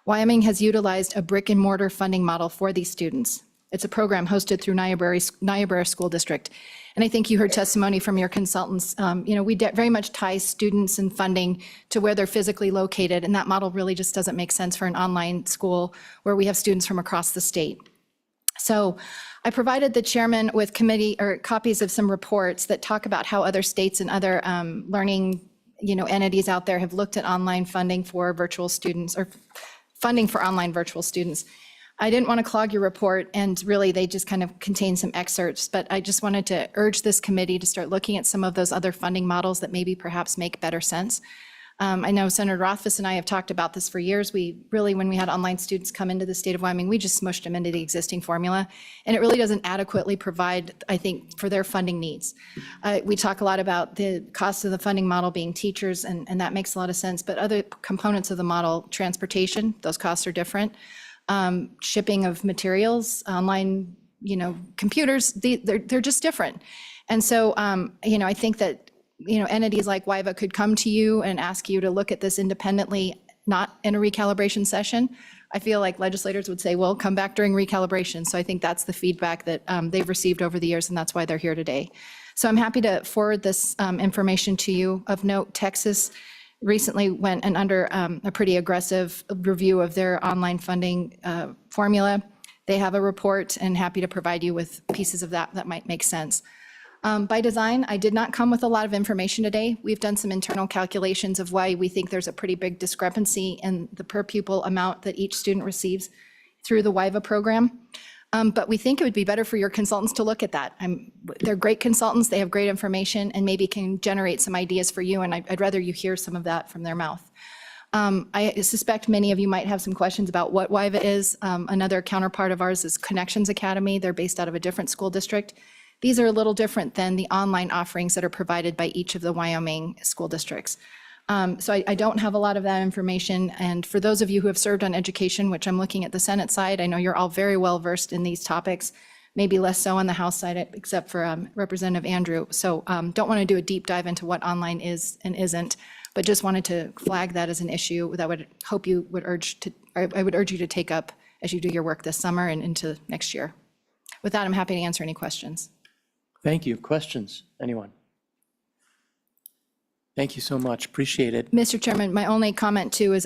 Wyoming has utilized a brick and mortar funding model for these students. It's a program hosted through Niobrara School District. And I think you heard testimony from your consultants. We very much tie students and funding to where they're physically located, and that model really just doesn't make sense for an online school where we have students from across the state. So I provided the chairman with committee or copies of some reports that talk about how other states and other learning entities out there have looked at online funding for virtual students or funding for online virtual students. I didn't want to clog your report, and really they just kind of contain some excerpts, but I just wanted to urge this committee to start looking at some of those other funding models that maybe perhaps make better sense. I know Senator Rothfuss and I have talked about this for years. When we had online students come into the state of Wyoming, we just smushed them into the existing formula, and it really doesn't adequately provide, I think, for their funding needs. We talk a lot about the cost of the funding model being teachers, and that makes a lot of sense, but other components of the model, transportation, those costs are different. Shipping of materials, online, computers, they're just different. And so, I think that entities like WIVA could come to you and ask you to look at this independently, not in a recalibration session. I feel like legislators would say, well, come back during recalibration. So I think that's the feedback that they've received over the years, and that's why they're here today. So I'm happy to forward this information to you. Of note, Texas recently went and under a pretty aggressive review of their online funding formula. They have a report, and happy to provide you with pieces of that might make sense. By design, I did not come with a lot of information today. We've done some internal calculations of why we think there's a pretty big discrepancy in the per pupil amount that each student receives through the WIVA program. But we think it would be better for your consultants to look at that. They're great consultants, they have great information, and maybe can generate some ideas for you, and I'd rather you hear some of that from their mouth. I suspect many of you might have some questions about what WIVA is. Another counterpart of ours is Connections Academy. They're based out of a different school district. These are a little different than the online offerings that are provided by each of the Wyoming school districts. So I don't have a lot of that information. And for those of you who have served on education, which I'm looking at the Senate side, I know you're all very well versed in these topics, maybe less so on the House side, except for Representative Andrew. So don't want to do a deep dive into what online is and isn't, but just wanted to flag that as an issue that I would urge you to take up as you do your work this summer and into next year. With that, I'm happy to answer any questions. Thank you. Questions? Anyone? Thank you so much. Appreciate it. Mr. Chairman, my only comment too is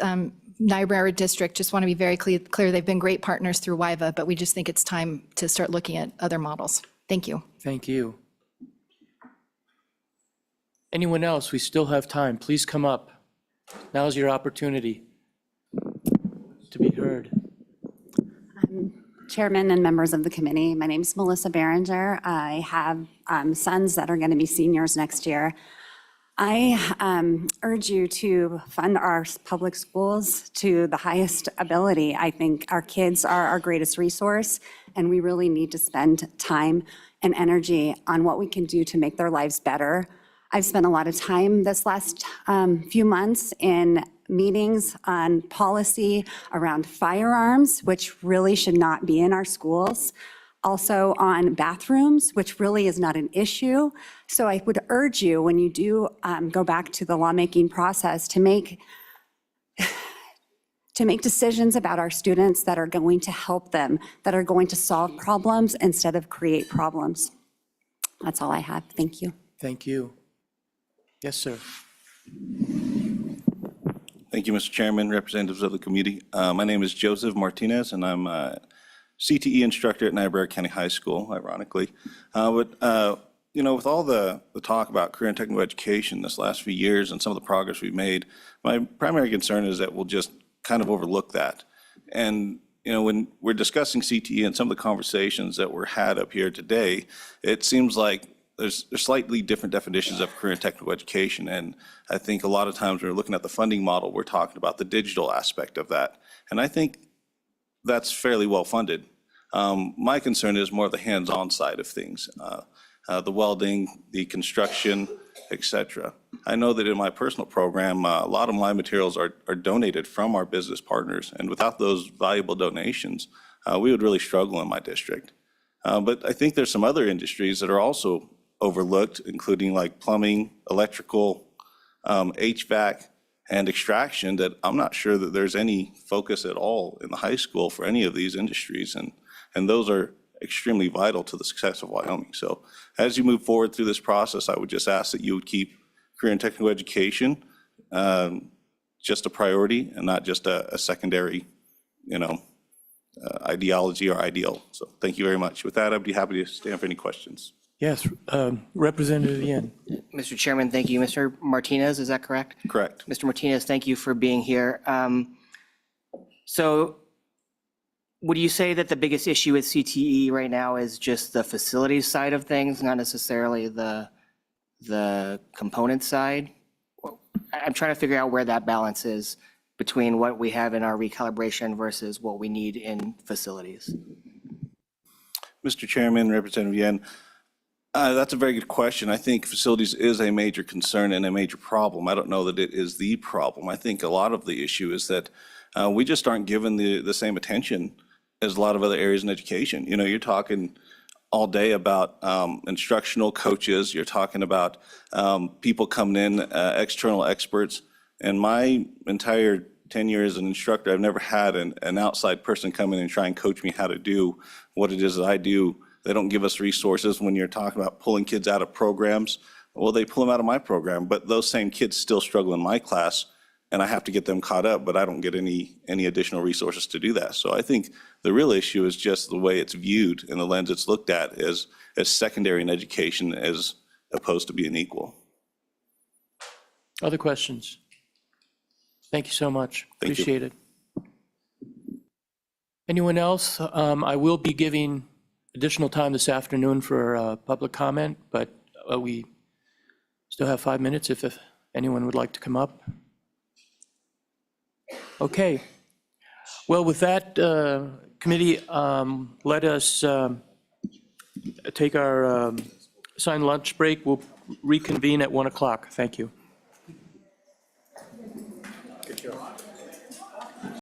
Niobrara District, just want to be very clear, they've been great partners through WIVA, but we just think it's time to start looking at other models. Thank you. Thank you. Anyone else? We still have time. Please come up. Now's your opportunity to be heard. Chairman and members of the committee, my name is Melissa Behringer. I have sons that are going to be seniors next year. I urge you to fund our public schools to the highest ability. I think our kids are our greatest resource, and we really need to spend time and energy on what we can do to make their lives better. I've spent a lot of time this last few months in meetings on policy around firearms, which really should not be in our schools. Also on bathrooms, which really is not an issue. So I would urge you, when you do go back to the lawmaking process, to make decisions about our students that are going to help them, that are going to solve problems instead of create problems. That's all I have. Thank you. Thank you. Yes, sir. Thank you, Mr. Chairman, representatives of the committee. My name is Joseph Martinez, and I'm a CTE instructor at Niobrara County High School, ironically. with all the talk about career and technical education this last few years and some of the progress we've made, my primary concern is that we'll just kind of overlook that. And, when we're discussing CTE and some of the conversations that were had up here today, it seems like there's slightly different definitions of career and technical education. And I think a lot of times when we're looking at the funding model, we're talking about the digital aspect of that. And I think that's fairly well funded. My concern is more of the hands-on side of things, the welding, the construction, et cetera. I know that in my personal program, a lot of my materials are donated from our business partners, and without those valuable donations, we would really struggle in my district. But I think there's some other industries that are also overlooked, including like plumbing, electrical, HVAC, and extraction, that I'm not sure that there's any focus at all in the high school for any of these industries, and those are extremely vital to the success of Wyoming. So as you move forward through this process, I would just ask that you would keep career and technical education just a priority and not just a secondary, ideology or ideal. So thank you very much. With that, I'd be happy to stand for any questions. Yes, Representative Yen. Mr. Chairman, thank you. Mr. Martinez, is that correct? Correct. Mr. Martinez, thank you for being here. So would you say that the biggest issue with CTE right now is just the facilities side of things, not necessarily the component side? I'm trying to figure out where that balance is between what we have in our recalibration versus what we need in facilities. Mr. Chairman, Representative Yen, that's a very good question. I think facilities is a major concern and a major problem. I don't know that it is the problem. I think a lot of the issue is that we just aren't given the same attention as a lot of other areas in education. You're talking all day about instructional coaches. You're talking about people coming in, external experts. In my entire tenure as an instructor, I've never had an outside person come in and try and coach me how to do what it is that I do. They don't give us resources. When you're talking about pulling kids out of programs, well, they pull them out of my program, but those same kids still struggle in my class, and I have to get them caught up, but I don't get any additional resources to do that. So I think the real issue is just the way it's viewed and the lens it's looked at as secondary in education as opposed to being equal. Other questions? Thank you so much. Appreciate it. Anyone else? I will be giving additional time this afternoon for public comment, but we still have 5 minutes if anyone would like to come up. Okay. Well, with that, committee, let us take our assigned lunch break. We'll reconvene at 1 o'clock. Thank you.